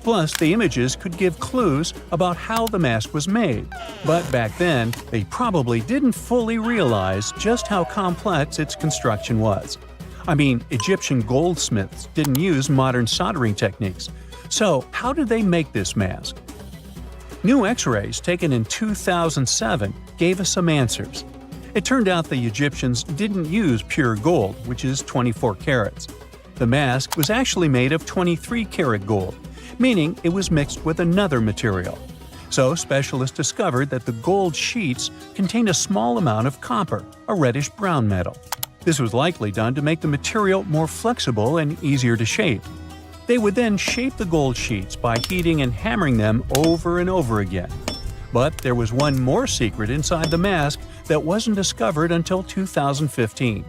Plus, the images could give clues about how the mask was made, but back then, they probably didn't fully realize just how complex its construction was. I mean, Egyptian goldsmiths didn't use modern soldering techniques. So, how did they make this mask? New X-rays taken in 2007 gave us some answers. It turned out the Egyptians didn't use pure gold, which is 24 carats. The mask was actually made of 23-karat gold, meaning it was mixed with another material. So specialists discovered that the gold sheets contained a small amount of copper, a reddish-brown metal. This was likely done to make the material more flexible and easier to shape. They would then shape the gold sheets by heating and hammering them over and over again. But there was one more secret inside the mask that wasn't discovered until 2015.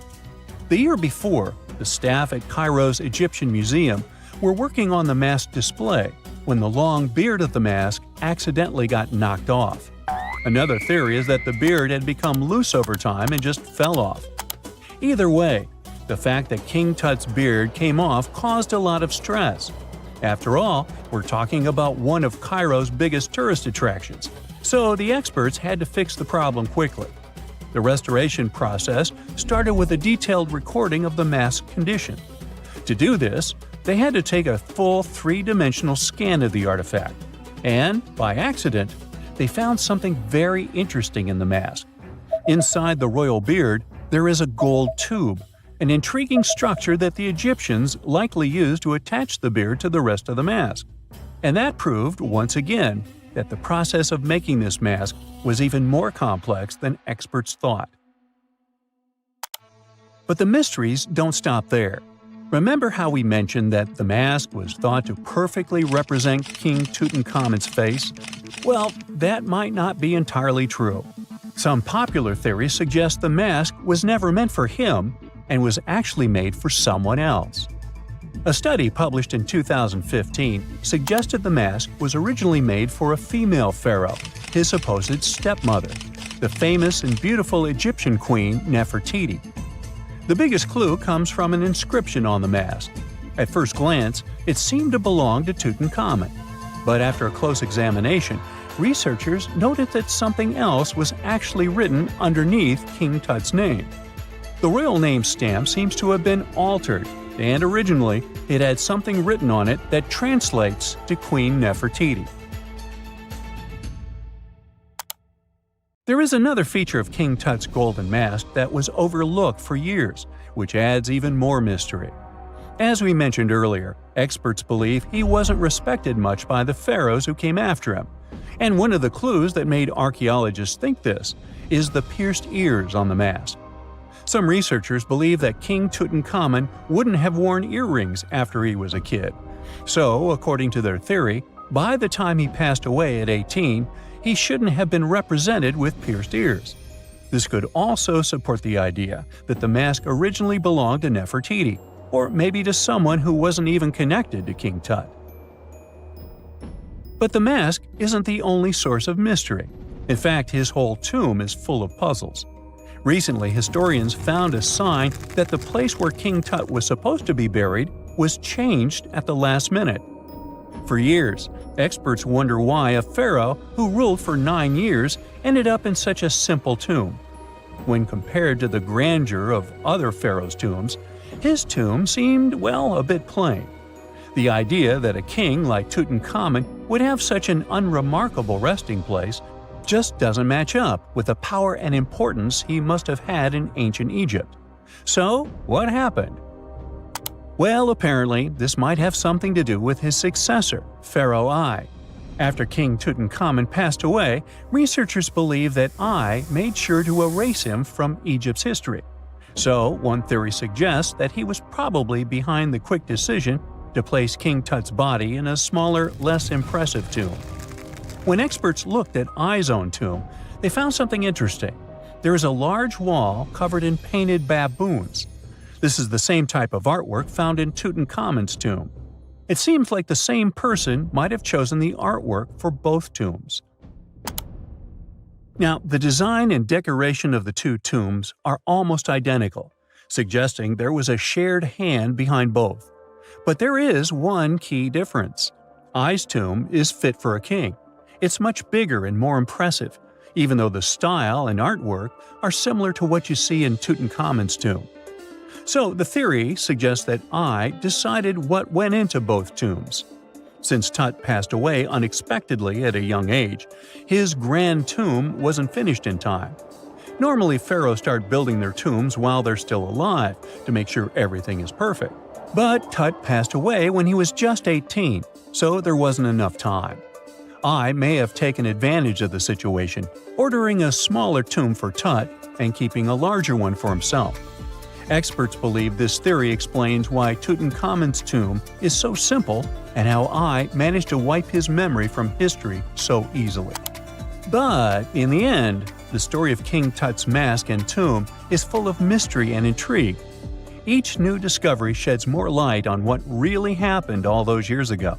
The year before, the staff at Cairo's Egyptian Museum were working on the mask display when the long beard of the mask accidentally got knocked off. Another theory is that the beard had become loose over time and just fell off. Either way, the fact that King Tut's beard came off caused a lot of stress. After all, we're talking about one of Cairo's biggest tourist attractions, so the experts had to fix the problem quickly. The restoration process started with a detailed recording of the mask's condition. To do this, they had to take a full three-dimensional scan of the artifact, and, by accident, they found something very interesting in the mask. Inside the royal beard, there is a gold tube, an intriguing structure that the Egyptians likely used to attach the beard to the rest of the mask. And that proved, once again, that the process of making this mask was even more complex than experts thought. But the mysteries don't stop there. Remember how we mentioned that the mask was thought to perfectly represent King Tutankhamun's face? Well, that might not be entirely true. Some popular theories suggest the mask was never meant for him and was actually made for someone else. A study published in 2015 suggested the mask was originally made for a female pharaoh, his supposed stepmother, the famous and beautiful Egyptian queen Nefertiti. The biggest clue comes from an inscription on the mask. At first glance, it seemed to belong to Tutankhamun, but after a close examination, researchers noted that something else was actually written underneath King Tut's name. The royal name stamp seems to have been altered, and originally it had something written on it that translates to Queen Nefertiti. There is another feature of King Tut's golden mask that was overlooked for years, which adds even more mystery. As we mentioned earlier, experts believe he wasn't respected much by the pharaohs who came after him. And one of the clues that made archaeologists think this is the pierced ears on the mask. Some researchers believe that King Tutankhamun wouldn't have worn earrings after he was a kid. So, according to their theory, by the time he passed away at 18, he shouldn't have been represented with pierced ears. This could also support the idea that the mask originally belonged to Nefertiti, or maybe to someone who wasn't even connected to King Tut. But the mask isn't the only source of mystery. In fact, his whole tomb is full of puzzles. Recently, historians found a sign that the place where King Tut was supposed to be buried was changed at the last minute. For years, experts wonder why a pharaoh who ruled for 9 years ended up in such a simple tomb. When compared to the grandeur of other pharaohs' tombs, his tomb seemed, well, a bit plain. The idea that a king like Tutankhamun would have such an unremarkable resting place just doesn't match up with the power and importance he must have had in ancient Egypt. So, what happened? Well, apparently, this might have something to do with his successor, Pharaoh I. After King Tutankhamun passed away, researchers believe that I made sure to erase him from Egypt's history. So, one theory suggests that he was probably behind the quick decision to place King Tut's body in a smaller, less impressive tomb. When experts looked at I's own tomb, they found something interesting. There is a large wall covered in painted baboons. This is the same type of artwork found in Tutankhamun's tomb. It seems like the same person might have chosen the artwork for both tombs. Now, the design and decoration of the two tombs are almost identical, suggesting there was a shared hand behind both. But there is one key difference. I's tomb is fit for a king. It's much bigger and more impressive, even though the style and artwork are similar to what you see in Tutankhamun's tomb. So the theory suggests that I decided what went into both tombs. Since Tut passed away unexpectedly at a young age, his grand tomb wasn't finished in time. Normally, pharaohs start building their tombs while they're still alive to make sure everything is perfect. But Tut passed away when he was just 18, so there wasn't enough time. I may have taken advantage of the situation, ordering a smaller tomb for Tut and keeping a larger one for himself. Experts believe this theory explains why Tutankhamun's tomb is so simple and how I managed to wipe his memory from history so easily. But in the end, the story of King Tut's mask and tomb is full of mystery and intrigue. Each new discovery sheds more light on what really happened all those years ago.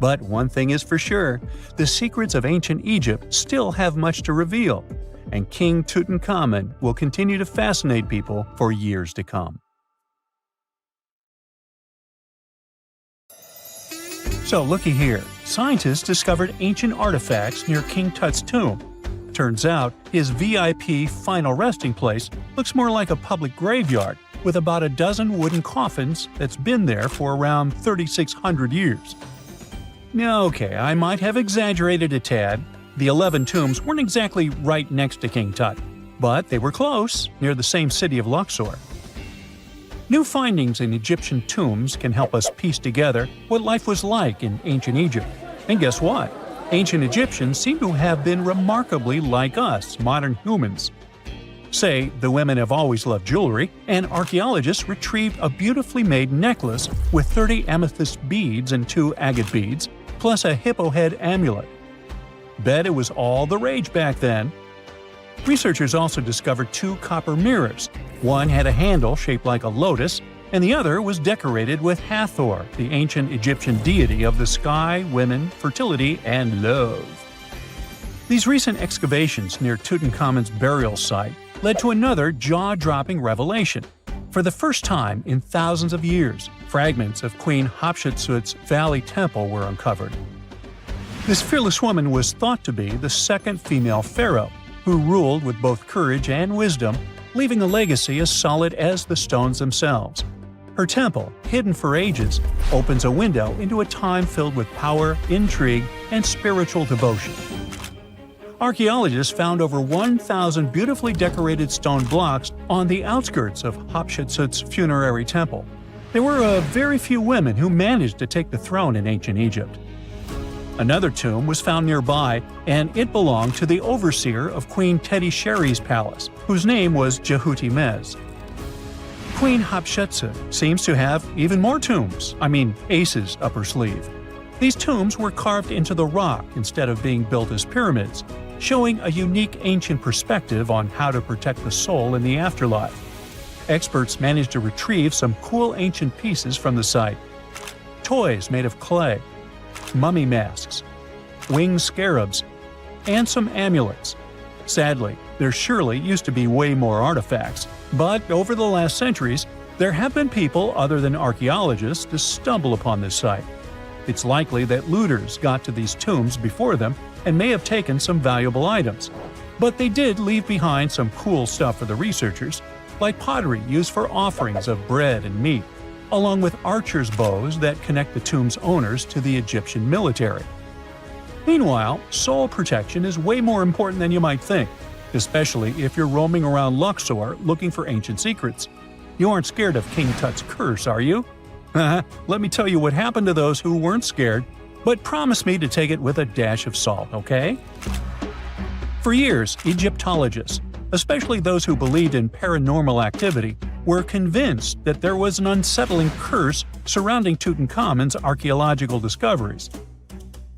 But one thing is for sure, the secrets of ancient Egypt still have much to reveal, and King Tutankhamun will continue to fascinate people for years to come. So looky here, scientists discovered ancient artifacts near King Tut's tomb. Turns out, his VIP final resting place looks more like a public graveyard with about a dozen wooden coffins that's been there for around 3,600 years. Okay, I might have exaggerated a tad. The 11 tombs weren't exactly right next to King Tut, but they were close, near the same city of Luxor. New findings in Egyptian tombs can help us piece together what life was like in ancient Egypt. And guess what? Ancient Egyptians seem to have been remarkably like us, modern humans. Say, the women have always loved jewelry, and archaeologists retrieved a beautifully made necklace with 30 amethyst beads and 2 agate beads, plus a hippo head amulet. Bet it was all the rage back then. Researchers also discovered 2 copper mirrors. One had a handle shaped like a lotus, and the other was decorated with Hathor, the ancient Egyptian deity of the sky, women, fertility, and love. These recent excavations near Tutankhamun's burial site led to another jaw-dropping revelation. For the first time in thousands of years, fragments of Queen Hatshepsut's Valley Temple were uncovered. This fearless woman was thought to be the second female pharaoh, who ruled with both courage and wisdom, leaving a legacy as solid as the stones themselves. Her temple, hidden for ages, opens a window into a time filled with power, intrigue, and spiritual devotion. Archaeologists found over 1,000 beautifully decorated stone blocks on the outskirts of Hatshepsut's funerary temple. There were very few women who managed to take the throne in ancient Egypt. Another tomb was found nearby, and it belonged to the overseer of Queen Teti Sheri's palace, whose name was Jehuti-Mez. Queen Hatshepsut seems to have even more tombs, aces up her sleeve. These tombs were carved into the rock instead of being built as pyramids, showing a unique ancient perspective on how to protect the soul in the afterlife. Experts managed to retrieve some cool ancient pieces from the site. Toys made of clay, mummy masks, winged scarabs, and some amulets. Sadly, there surely used to be way more artifacts, but over the last centuries, there have been people other than archaeologists to stumble upon this site. It's likely that looters got to these tombs before them and may have taken some valuable items. But they did leave behind some cool stuff for the researchers, like pottery used for offerings of bread and meat, along with archers' bows that connect the tomb's owners to the Egyptian military. Meanwhile, soul protection is way more important than you might think, especially if you're roaming around Luxor looking for ancient secrets. You aren't scared of King Tut's curse, are you? Let me tell you what happened to those who weren't scared, but promise me to take it with a dash of salt, okay? For years, Egyptologists, especially those who believed in paranormal activity, were convinced that there was an unsettling curse surrounding Tutankhamun's archaeological discoveries.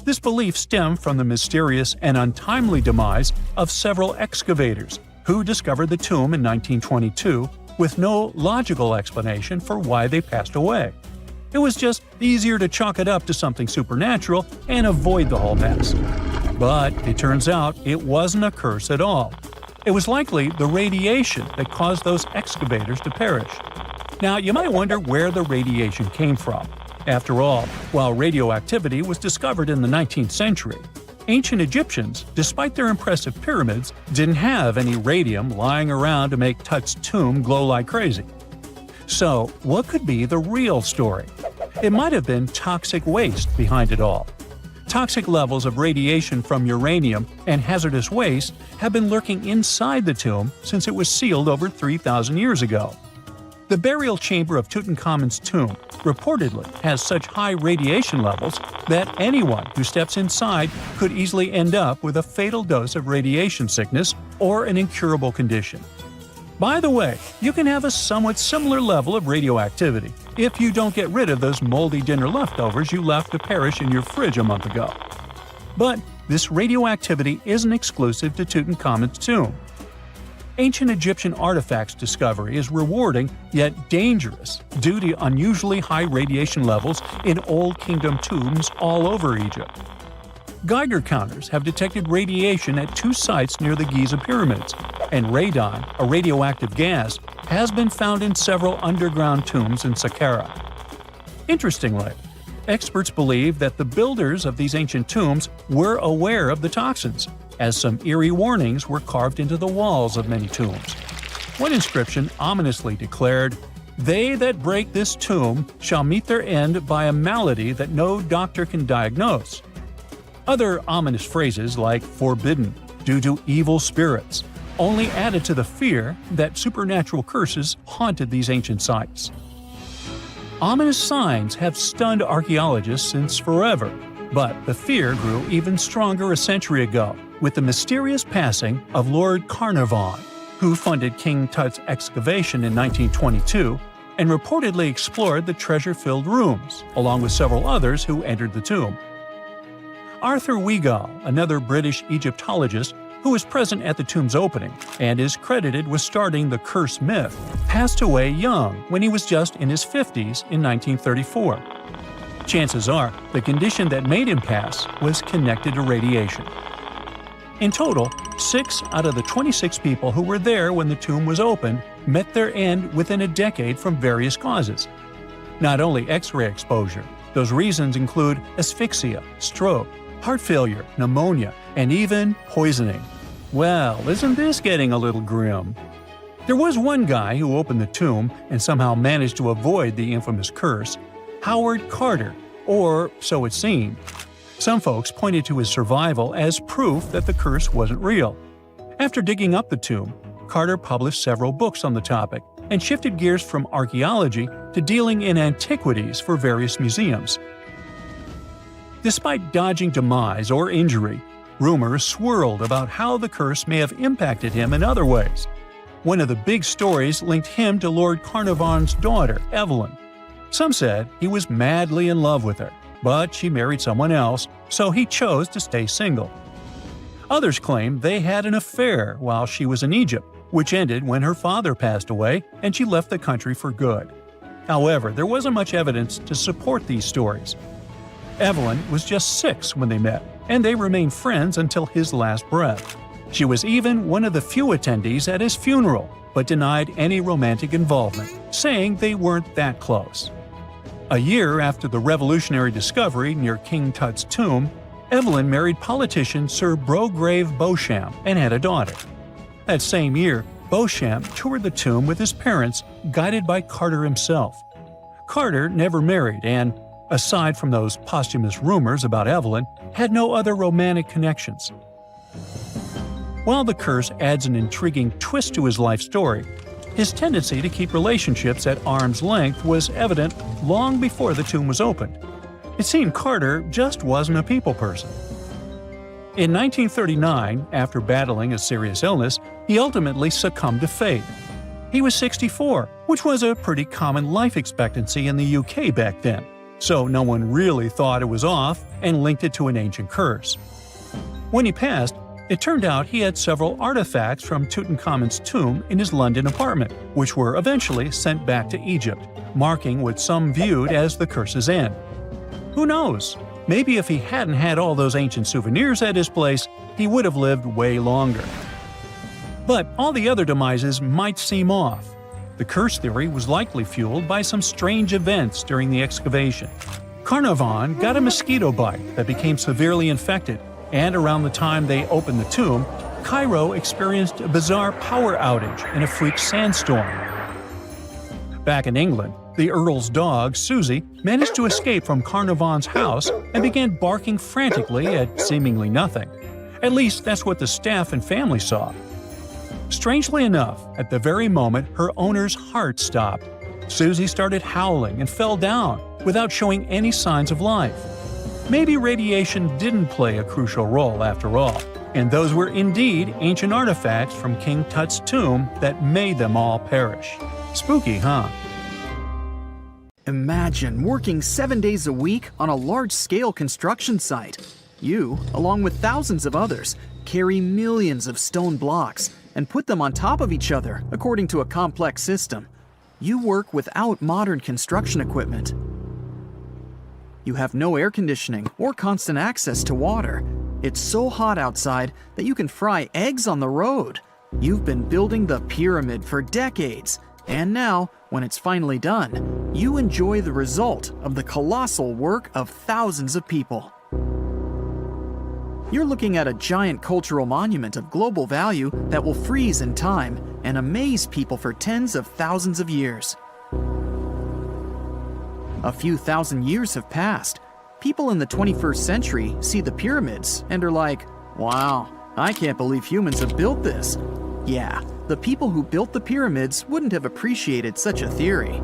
This belief stemmed from the mysterious and untimely demise of several excavators who discovered the tomb in 1922 with no logical explanation for why they passed away. It was just easier to chalk it up to something supernatural and avoid the whole mess. But it turns out it wasn't a curse at all. It was likely the radiation that caused those excavators to perish. Now, you might wonder where the radiation came from. After all, while radioactivity was discovered in the 19th century, ancient Egyptians, despite their impressive pyramids, didn't have any radium lying around to make Tut's tomb glow like crazy. So, what could be the real story? It might have been toxic waste behind it all. Toxic levels of radiation from uranium and hazardous waste have been lurking inside the tomb since it was sealed over 3,000 years ago. The burial chamber of Tutankhamun's tomb reportedly has such high radiation levels that anyone who steps inside could easily end up with a fatal dose of radiation sickness or an incurable condition. By the way, you can have a somewhat similar level of radioactivity if you don't get rid of those moldy dinner leftovers you left to perish in your fridge a month ago. But this radioactivity isn't exclusive to Tutankhamun's tomb. Ancient Egyptian artifacts discovery is rewarding yet dangerous due to unusually high radiation levels in Old Kingdom tombs all over Egypt. Geiger counters have detected radiation at 2 sites near the Giza pyramids, and radon, a radioactive gas, has been found in several underground tombs in Saqqara. Interestingly, experts believe that the builders of these ancient tombs were aware of the toxins, as some eerie warnings were carved into the walls of many tombs. One inscription ominously declared, "They that break this tomb shall meet their end by a malady that no doctor can diagnose." Other ominous phrases like "forbidden," "due to evil spirits," only added to the fear that supernatural curses haunted these ancient sites. Ominous signs have stunned archaeologists since forever, but the fear grew even stronger a century ago with the mysterious passing of Lord Carnarvon, who funded King Tut's excavation in 1922 and reportedly explored the treasure-filled rooms, along with several others who entered the tomb. Arthur Weigall, another British Egyptologist who was present at the tomb's opening and is credited with starting the curse myth, passed away young when he was just in his 50s in 1934. Chances are the condition that made him pass was connected to radiation. In total, 6 out of the 26 people who were there when the tomb was opened met their end within a decade from various causes. Not only X-ray exposure, those reasons include asphyxia, stroke, heart failure, pneumonia, and even poisoning. Well, isn't this getting a little grim? There was one guy who opened the tomb and somehow managed to avoid the infamous curse, Howard Carter, or so it seemed. Some folks pointed to his survival as proof that the curse wasn't real. After digging up the tomb, Carter published several books on the topic and shifted gears from archaeology to dealing in antiquities for various museums. Despite dodging demise or injury, rumors swirled about how the curse may have impacted him in other ways. One of the big stories linked him to Lord Carnarvon's daughter, Evelyn. Some said he was madly in love with her, but she married someone else, so he chose to stay single. Others claimed they had an affair while she was in Egypt, which ended when her father passed away and she left the country for good. However, there wasn't much evidence to support these stories. Evelyn was just 6 when they met, and they remained friends until his last breath. She was even one of the few attendees at his funeral, but denied any romantic involvement, saying they weren't that close. A year after the revolutionary discovery near King Tut's tomb, Evelyn married politician Sir Brograve Beauchamp and had a daughter. That same year, Beauchamp toured the tomb with his parents, guided by Carter himself. Carter never married and, aside from those posthumous rumors about Evelyn, had no other romantic connections. While the curse adds an intriguing twist to his life story, his tendency to keep relationships at arm's length was evident long before the tomb was opened. It seemed Carter just wasn't a people person. In 1939, after battling a serious illness, he ultimately succumbed to fate. He was 64, which was a pretty common life expectancy in the UK back then, so no one really thought it was off and linked it to an ancient curse. When he passed, it turned out he had several artifacts from Tutankhamun's tomb in his London apartment, which were eventually sent back to Egypt, marking what some viewed as the curse's end. Who knows? Maybe if he hadn't had all those ancient souvenirs at his place, he would have lived way longer. But all the other demises might seem off. The curse theory was likely fueled by some strange events during the excavation. Carnarvon got a mosquito bite that became severely infected, and around the time they opened the tomb, Cairo experienced a bizarre power outage in a freak sandstorm. Back in England, the Earl's dog, Susie, managed to escape from Carnarvon's house and began barking frantically at seemingly nothing. At least that's what the staff and family saw. Strangely enough, at the very moment her owner's heart stopped, Susie started howling and fell down without showing any signs of life. Maybe radiation didn't play a crucial role after all, and those were indeed ancient artifacts from King Tut's tomb that made them all perish. Spooky, huh? Imagine working 7 days a week on a large-scale construction site. You, along with thousands of others, carry millions of stone blocks and put them on top of each other according to a complex system. You work without modern construction equipment. You have no air conditioning or constant access to water. It's so hot outside that you can fry eggs on the road. You've been building the pyramid for decades, and now, when it's finally done, you enjoy the result of the colossal work of thousands of people. You're looking at a giant cultural monument of global value that will freeze in time and amaze people for tens of thousands of years. A few thousand years have passed. People in the 21st century see the pyramids and are like, wow, I can't believe humans have built this. Yeah, the people who built the pyramids wouldn't have appreciated such a theory.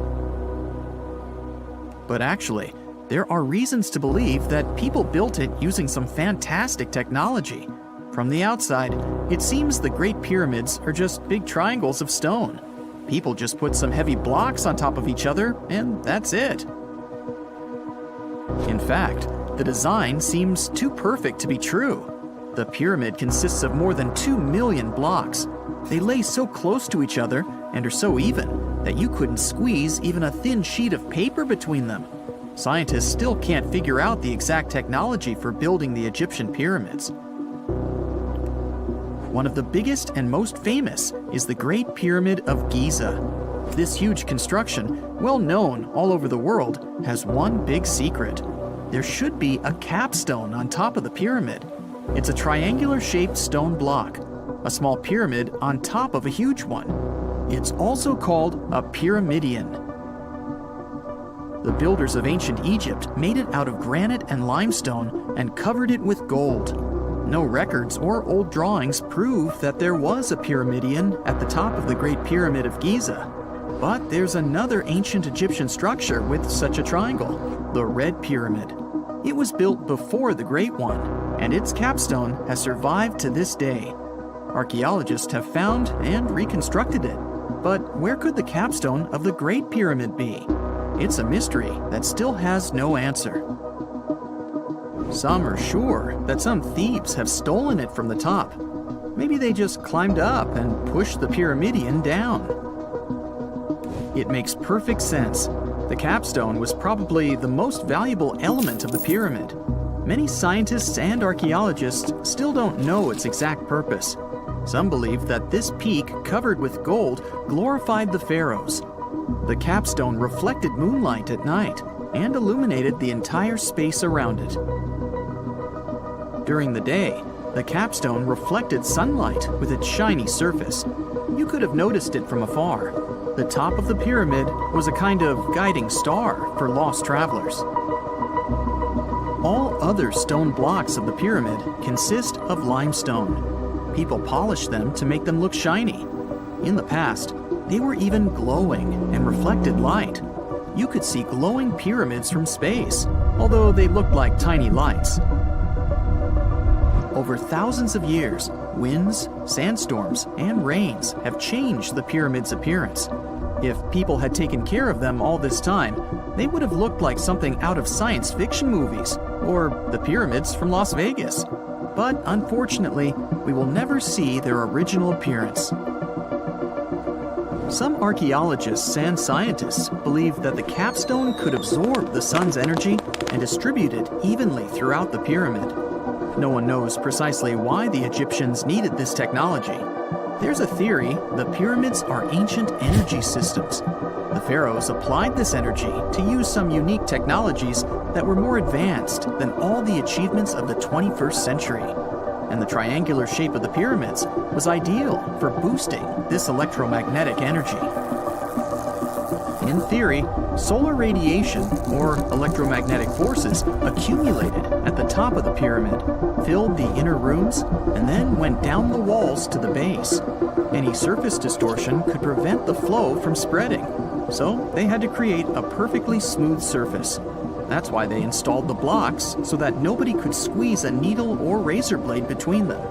But actually, there are reasons to believe that people built it using some fantastic technology. From the outside, it seems the Great Pyramids are just big triangles of stone. People just put some heavy blocks on top of each other, and that's it. In fact, the design seems too perfect to be true. The pyramid consists of more than 2 million blocks. They lay so close to each other and are so even that you couldn't squeeze even a thin sheet of paper between them. Scientists still can't figure out the exact technology for building the Egyptian pyramids. One of the biggest and most famous is the Great Pyramid of Giza. This huge construction, well known all over the world, has one big secret. There should be a capstone on top of the pyramid. It's a triangular-shaped stone block, a small pyramid on top of a huge one. It's also called a pyramidion. The builders of ancient Egypt made it out of granite and limestone and covered it with gold. No records or old drawings prove that there was a pyramidion at the top of the Great Pyramid of Giza. But there's another ancient Egyptian structure with such a triangle, the Red Pyramid. It was built before the Great One, and its capstone has survived to this day. Archaeologists have found and reconstructed it. But where could the capstone of the Great Pyramid be? It's a mystery that still has no answer. Some are sure that some thieves have stolen it from the top. Maybe they just climbed up and pushed the pyramidion down. It makes perfect sense. The capstone was probably the most valuable element of the pyramid. Many scientists and archaeologists still don't know its exact purpose. Some believe that this peak covered with gold glorified the pharaohs. The capstone reflected moonlight at night, and illuminated the entire space around it. During the day, the capstone reflected sunlight with its shiny surface. You could have noticed it from afar. The top of the pyramid was a kind of guiding star for lost travelers. All other stone blocks of the pyramid consist of limestone. People polished them to make them look shiny. In the past, they were even glowing and reflected light. You could see glowing pyramids from space, although they looked like tiny lights. Over thousands of years, winds, sandstorms, and rains have changed the pyramid's appearance. If people had taken care of them all this time, they would have looked like something out of science fiction movies, or the pyramids from Las Vegas. But unfortunately, we will never see their original appearance. Some archaeologists and scientists believe that the capstone could absorb the sun's energy and distribute it evenly throughout the pyramid. No one knows precisely why the Egyptians needed this technology. There's a theory the pyramids are ancient energy systems. The pharaohs applied this energy to use some unique technologies that were more advanced than all the achievements of the 21st century. And the triangular shape of the pyramids was ideal for boosting this electromagnetic energy. In theory, solar radiation, or electromagnetic forces, accumulated at the top of the pyramid, filled the inner rooms, and then went down the walls to the base. Any surface distortion could prevent the flow from spreading, so they had to create a perfectly smooth surface. That's why they installed the blocks, so that nobody could squeeze a needle or razor blade between them.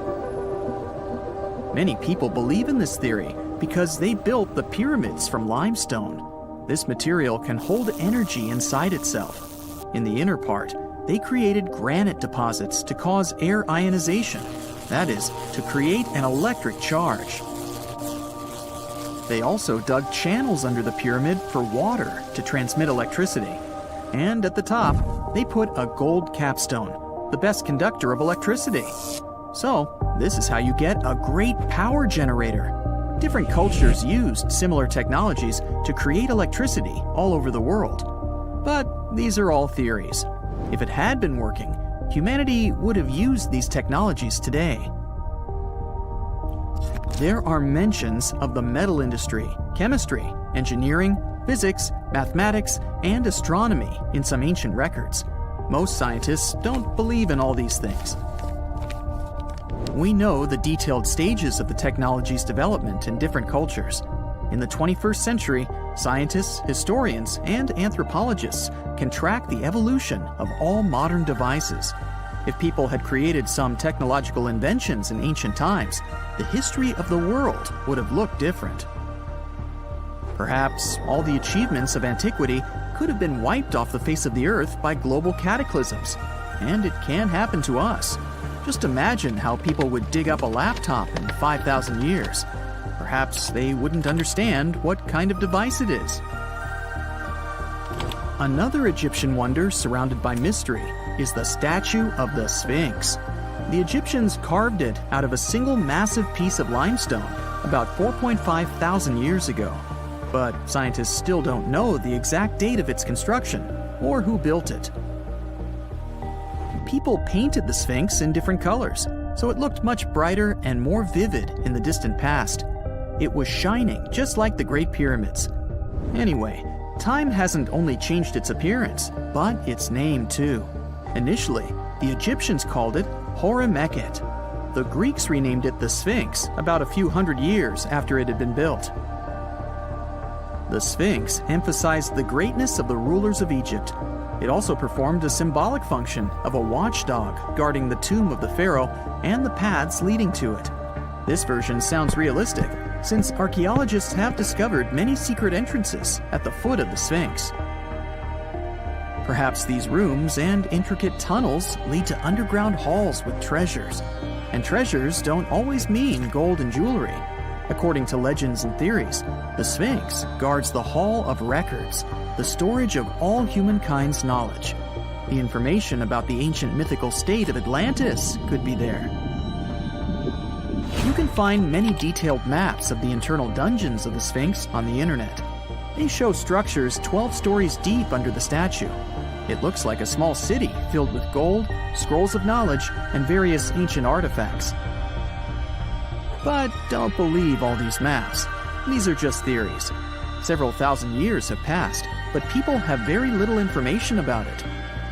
Many people believe in this theory because they built the pyramids from limestone. This material can hold energy inside itself. In the inner part, they created granite deposits to cause air ionization, that is, to create an electric charge. They also dug channels under the pyramid for water to transmit electricity. And at the top, they put a gold capstone, the best conductor of electricity. So, this is how you get a great power generator. Different cultures used similar technologies to create electricity all over the world. But these are all theories. If it had been working, humanity would have used these technologies today. There are mentions of the metal industry, chemistry, engineering, physics, mathematics, and astronomy in some ancient records. Most scientists don't believe in all these things. We know the detailed stages of the technology's development in different cultures. In the 21st century, scientists, historians, and anthropologists can track the evolution of all modern devices. If people had created some technological inventions in ancient times, the history of the world would have looked different. Perhaps all the achievements of antiquity could have been wiped off the face of the earth by global cataclysms, and it can happen to us. Just imagine how people would dig up a laptop in 5,000 years. Perhaps they wouldn't understand what kind of device it is. Another Egyptian wonder surrounded by mystery is the statue of the Sphinx. The Egyptians carved it out of a single massive piece of limestone about 4.5 thousand years ago. But scientists still don't know the exact date of its construction or who built it. People painted the Sphinx in different colors, so it looked much brighter and more vivid in the distant past. It was shining just like the Great Pyramids. Anyway, time hasn't only changed its appearance, but its name too. Initially, the Egyptians called it Hor-Mekhet. The Greeks renamed it the Sphinx about a few hundred years after it had been built. The Sphinx emphasized the greatness of the rulers of Egypt. It also performed a symbolic function of a watchdog guarding the tomb of the pharaoh and the paths leading to it. This version sounds realistic, since archaeologists have discovered many secret entrances at the foot of the Sphinx. Perhaps these rooms and intricate tunnels lead to underground halls with treasures. And treasures don't always mean gold and jewelry. According to legends and theories, the Sphinx guards the Hall of Records, the storage of all humankind's knowledge. The information about the ancient mythical state of Atlantis could be there. You can find many detailed maps of the internal dungeons of the Sphinx on the internet. They show structures 12 stories deep under the statue. It looks like a small city filled with gold, scrolls of knowledge, and various ancient artifacts. But don't believe all these maps. These are just theories. Several thousand years have passed, but people have very little information about it.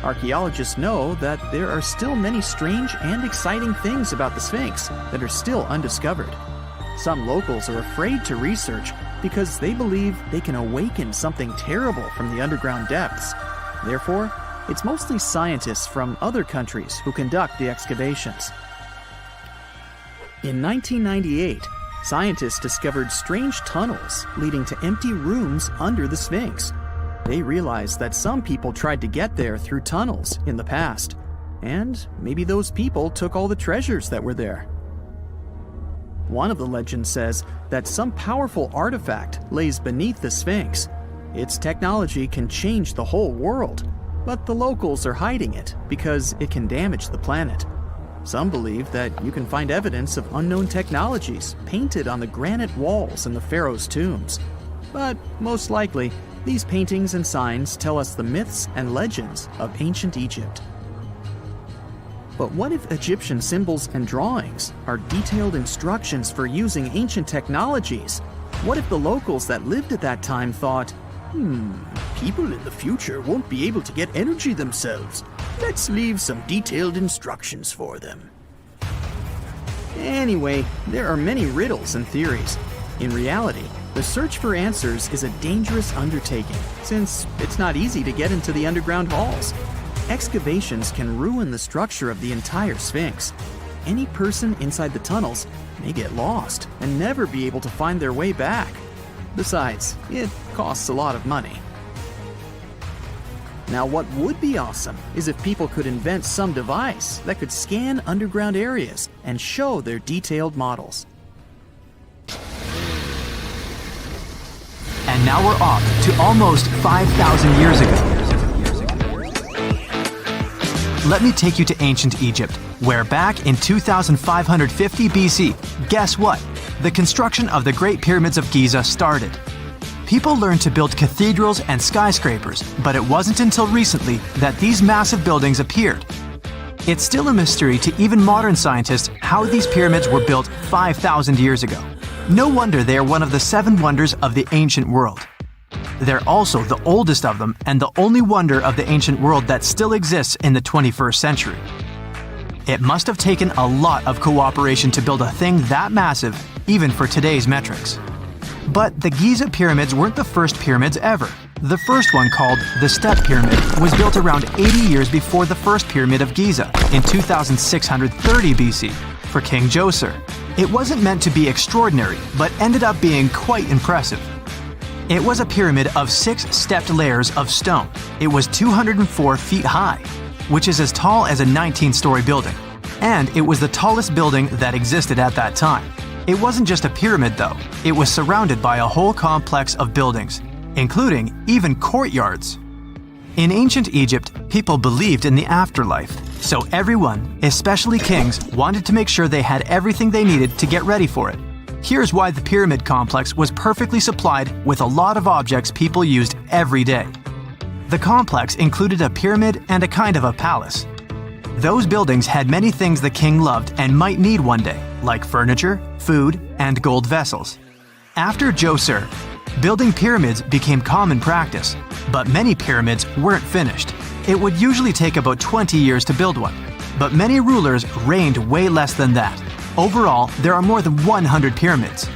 Archaeologists know that there are still many strange and exciting things about the Sphinx that are still undiscovered. Some locals are afraid to research because they believe they can awaken something terrible from the underground depths. Therefore, it's mostly scientists from other countries who conduct the excavations. In 1998, scientists discovered strange tunnels leading to empty rooms under the Sphinx. They realized that some people tried to get there through tunnels in the past, and maybe those people took all the treasures that were there. One of the legends says that some powerful artifact lays beneath the Sphinx. Its technology can change the whole world, but the locals are hiding it because it can damage the planet. Some believe that you can find evidence of unknown technologies painted on the granite walls in the pharaohs' tombs. But most likely, these paintings and signs tell us the myths and legends of ancient Egypt. But what if Egyptian symbols and drawings are detailed instructions for using ancient technologies? What if the locals that lived at that time thought, people in the future won't be able to get energy themselves. Let's leave some detailed instructions for them. Anyway, there are many riddles and theories. In reality, the search for answers is a dangerous undertaking, since it's not easy to get into the underground halls. Excavations can ruin the structure of the entire Sphinx. Any person inside the tunnels may get lost and never be able to find their way back. Besides, it costs a lot of money. Now, what would be awesome is if people could invent some device that could scan underground areas and show their detailed models. And now we're off to almost 5,000 years ago. Let me take you to ancient Egypt, where back in 2550 BC, guess what? The construction of the Great Pyramids of Giza started. People learned to build cathedrals and skyscrapers, but it wasn't until recently that these massive buildings appeared. It's still a mystery to even modern scientists how these pyramids were built 5,000 years ago. No wonder they are one of the 7 wonders of the ancient world. They're also the oldest of them and the only wonder of the ancient world that still exists in the 21st century. It must have taken a lot of cooperation to build a thing that massive, even for today's metrics. But the Giza pyramids weren't the first pyramids ever. The first one, called the Step Pyramid, was built around 80 years before the first Pyramid of Giza in 2630 BC for King Djoser. It wasn't meant to be extraordinary, but ended up being quite impressive. It was a pyramid of 6 stepped layers of stone. It was 204 feet high, which is as tall as a 19-story building. And it was the tallest building that existed at that time. It wasn't just a pyramid though, it was surrounded by a whole complex of buildings, including even courtyards. In ancient Egypt, people believed in the afterlife, so everyone, especially kings, wanted to make sure they had everything they needed to get ready for it. Here's why the pyramid complex was perfectly supplied with a lot of objects people used every day. The complex included a pyramid and a kind of a palace. Those buildings had many things the king loved and might need one day, like furniture, food, and gold vessels. After Djoser, building pyramids became common practice, but many pyramids weren't finished. It would usually take about 20 years to build one, but many rulers reigned way less than that. Overall, there are more than 100 pyramids.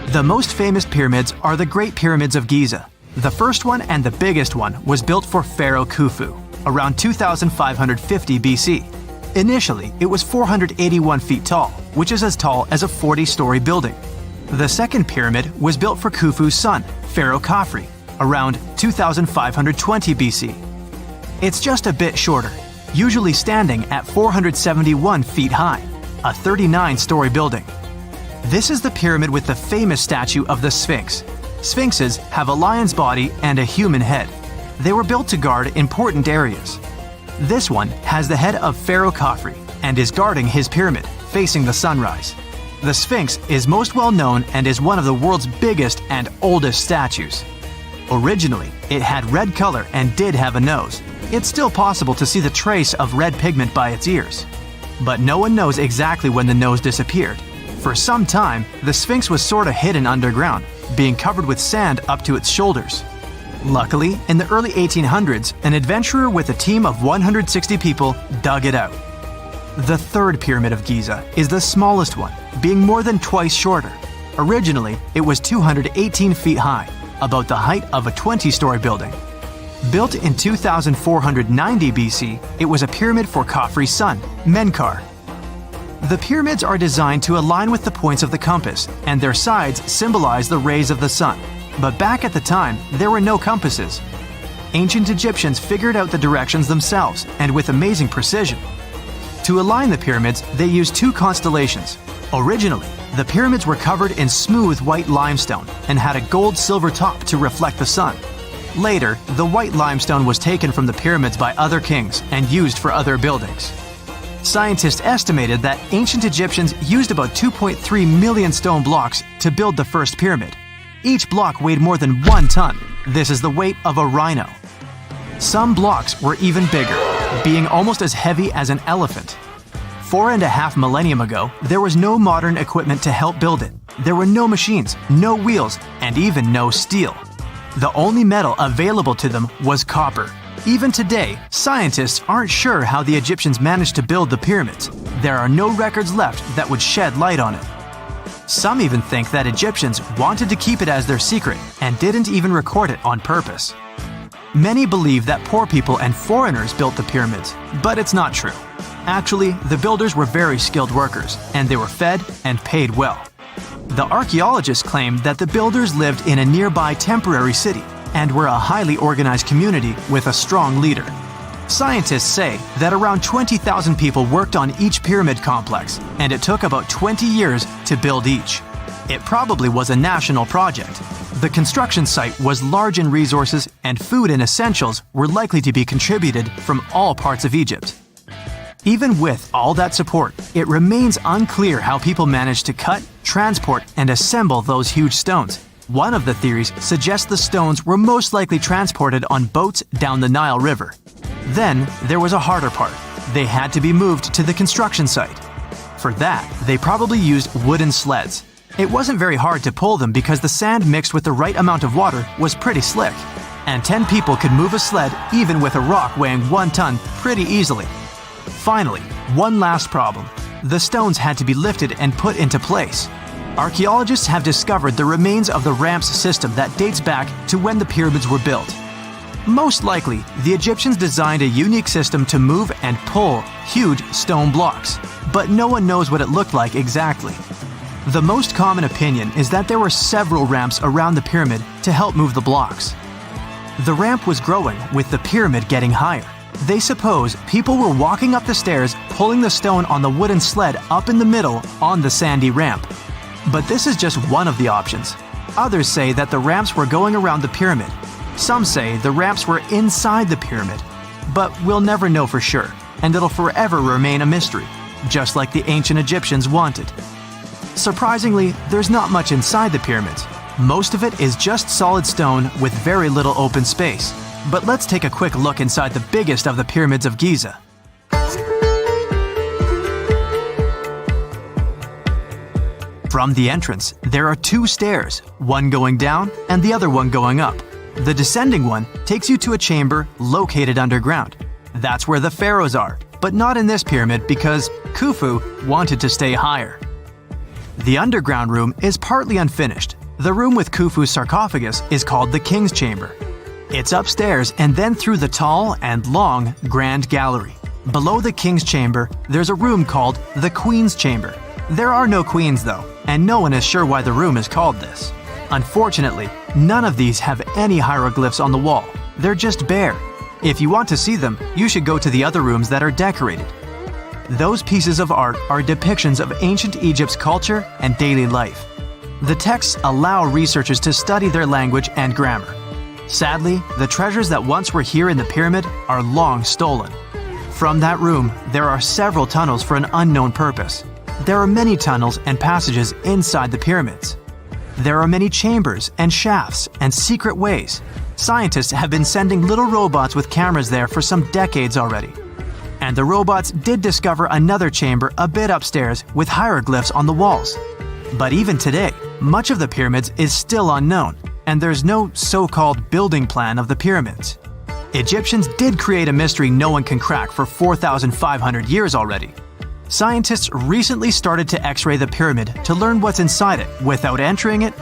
The most famous pyramids are the Great Pyramids of Giza. The first one and the biggest one was built for Pharaoh Khufu, around 2550 BC. Initially, it was 481 feet tall, which is as tall as a 40-story building. The second pyramid was built for Khufu's son, Pharaoh Khafre, around 2520 BC. It's just a bit shorter, usually standing at 471 feet high, a 39-story building. This is the pyramid with the famous statue of the Sphinx. Sphinxes have a lion's body and a human head. They were built to guard important areas. This one has the head of Pharaoh Khafre and is guarding his pyramid, facing the sunrise. The Sphinx is most well known and is one of the world's biggest and oldest statues. Originally, it had red color and did have a nose. It's still possible to see the trace of red pigment by its ears. But no one knows exactly when the nose disappeared. For some time, the Sphinx was sort of hidden underground, being covered with sand up to its shoulders. Luckily, in the early 1800s, an adventurer with a team of 160 people dug it out. The third pyramid of Giza is the smallest one, being more than twice shorter. Originally, it was 218 feet high, about the height of a 20-story building. Built in 2490 BC, it was a pyramid for Khafre's son, Menkaure. The pyramids are designed to align with the points of the compass, and their sides symbolize the rays of the sun. But back at the time, there were no compasses. Ancient Egyptians figured out the directions themselves, and with amazing precision. To align the pyramids, they used two constellations. Originally, the pyramids were covered in smooth white limestone and had a gold-silver top to reflect the sun. Later, the white limestone was taken from the pyramids by other kings and used for other buildings. Scientists estimated that ancient Egyptians used about 2.3 million stone blocks to build the first pyramid. Each block weighed more than 1 ton. This is the weight of a rhino. Some blocks were even bigger, being almost as heavy as an elephant. 4.5 millennia ago, there was no modern equipment to help build it. There were no machines, no wheels, and even no steel. The only metal available to them was copper. Even today, scientists aren't sure how the Egyptians managed to build the pyramids. There are no records left that would shed light on it. Some even think that Egyptians wanted to keep it as their secret and didn't even record it on purpose. Many believe that poor people and foreigners built the pyramids, but it's not true. Actually, the builders were very skilled workers, and they were fed and paid well. The archaeologists claim that the builders lived in a nearby temporary city and were a highly organized community with a strong leader. Scientists say that around 20,000 people worked on each pyramid complex, and it took about 20 years to build each. It probably was a national project. The construction site was large in resources, and food and essentials were likely to be contributed from all parts of Egypt. Even with all that support, it remains unclear how people managed to cut, transport, and assemble those huge stones. One of the theories suggests the stones were most likely transported on boats down the Nile River. Then, there was a harder part. They had to be moved to the construction site. For that, they probably used wooden sleds. It wasn't very hard to pull them because the sand mixed with the right amount of water was pretty slick. And 10 people could move a sled even with a rock weighing 1 ton pretty easily. Finally, one last problem. The stones had to be lifted and put into place. Archaeologists have discovered the remains of the ramps system that dates back to when the pyramids were built. Most likely, the Egyptians designed a unique system to move and pull huge stone blocks, but no one knows what it looked like exactly. The most common opinion is that there were several ramps around the pyramid to help move the blocks. The ramp was growing with the pyramid getting higher. They suppose people were walking up the stairs, pulling the stone on the wooden sled up in the middle on the sandy ramp. But this is just one of the options. Others say that the ramps were going around the pyramid. Some say the ramps were inside the pyramid. But we'll never know for sure, and it'll forever remain a mystery, just like the ancient Egyptians wanted. Surprisingly, there's not much inside the pyramids. Most of it is just solid stone with very little open space. But let's take a quick look inside the biggest of the pyramids of Giza. From the entrance, there are 2 stairs, one going down and the other one going up. The descending one takes you to a chamber located underground. That's where the pharaohs are, but not in this pyramid because Khufu wanted to stay higher. The underground room is partly unfinished. The room with Khufu's sarcophagus is called the King's Chamber. It's upstairs and then through the tall and long Grand Gallery. Below the King's Chamber, there's a room called the Queen's Chamber. There are no queens though, and no one is sure why the room is called this. Unfortunately, none of these have any hieroglyphs on the wall. They're just bare. If you want to see them, you should go to the other rooms that are decorated. Those pieces of art are depictions of ancient Egypt's culture and daily life. The texts allow researchers to study their language and grammar. Sadly, the treasures that once were here in the pyramid are long stolen. From that room, there are several tunnels for an unknown purpose. There are many tunnels and passages inside the pyramids. There are many chambers and shafts and secret ways. Scientists have been sending little robots with cameras there for some decades already. And the robots did discover another chamber a bit upstairs with hieroglyphs on the walls. But even today, much of the pyramids is still unknown, and there's no so-called building plan of the pyramids. Egyptians did create a mystery no one can crack for 4,500 years already. Scientists recently started to X-ray the pyramid to learn what's inside it without entering it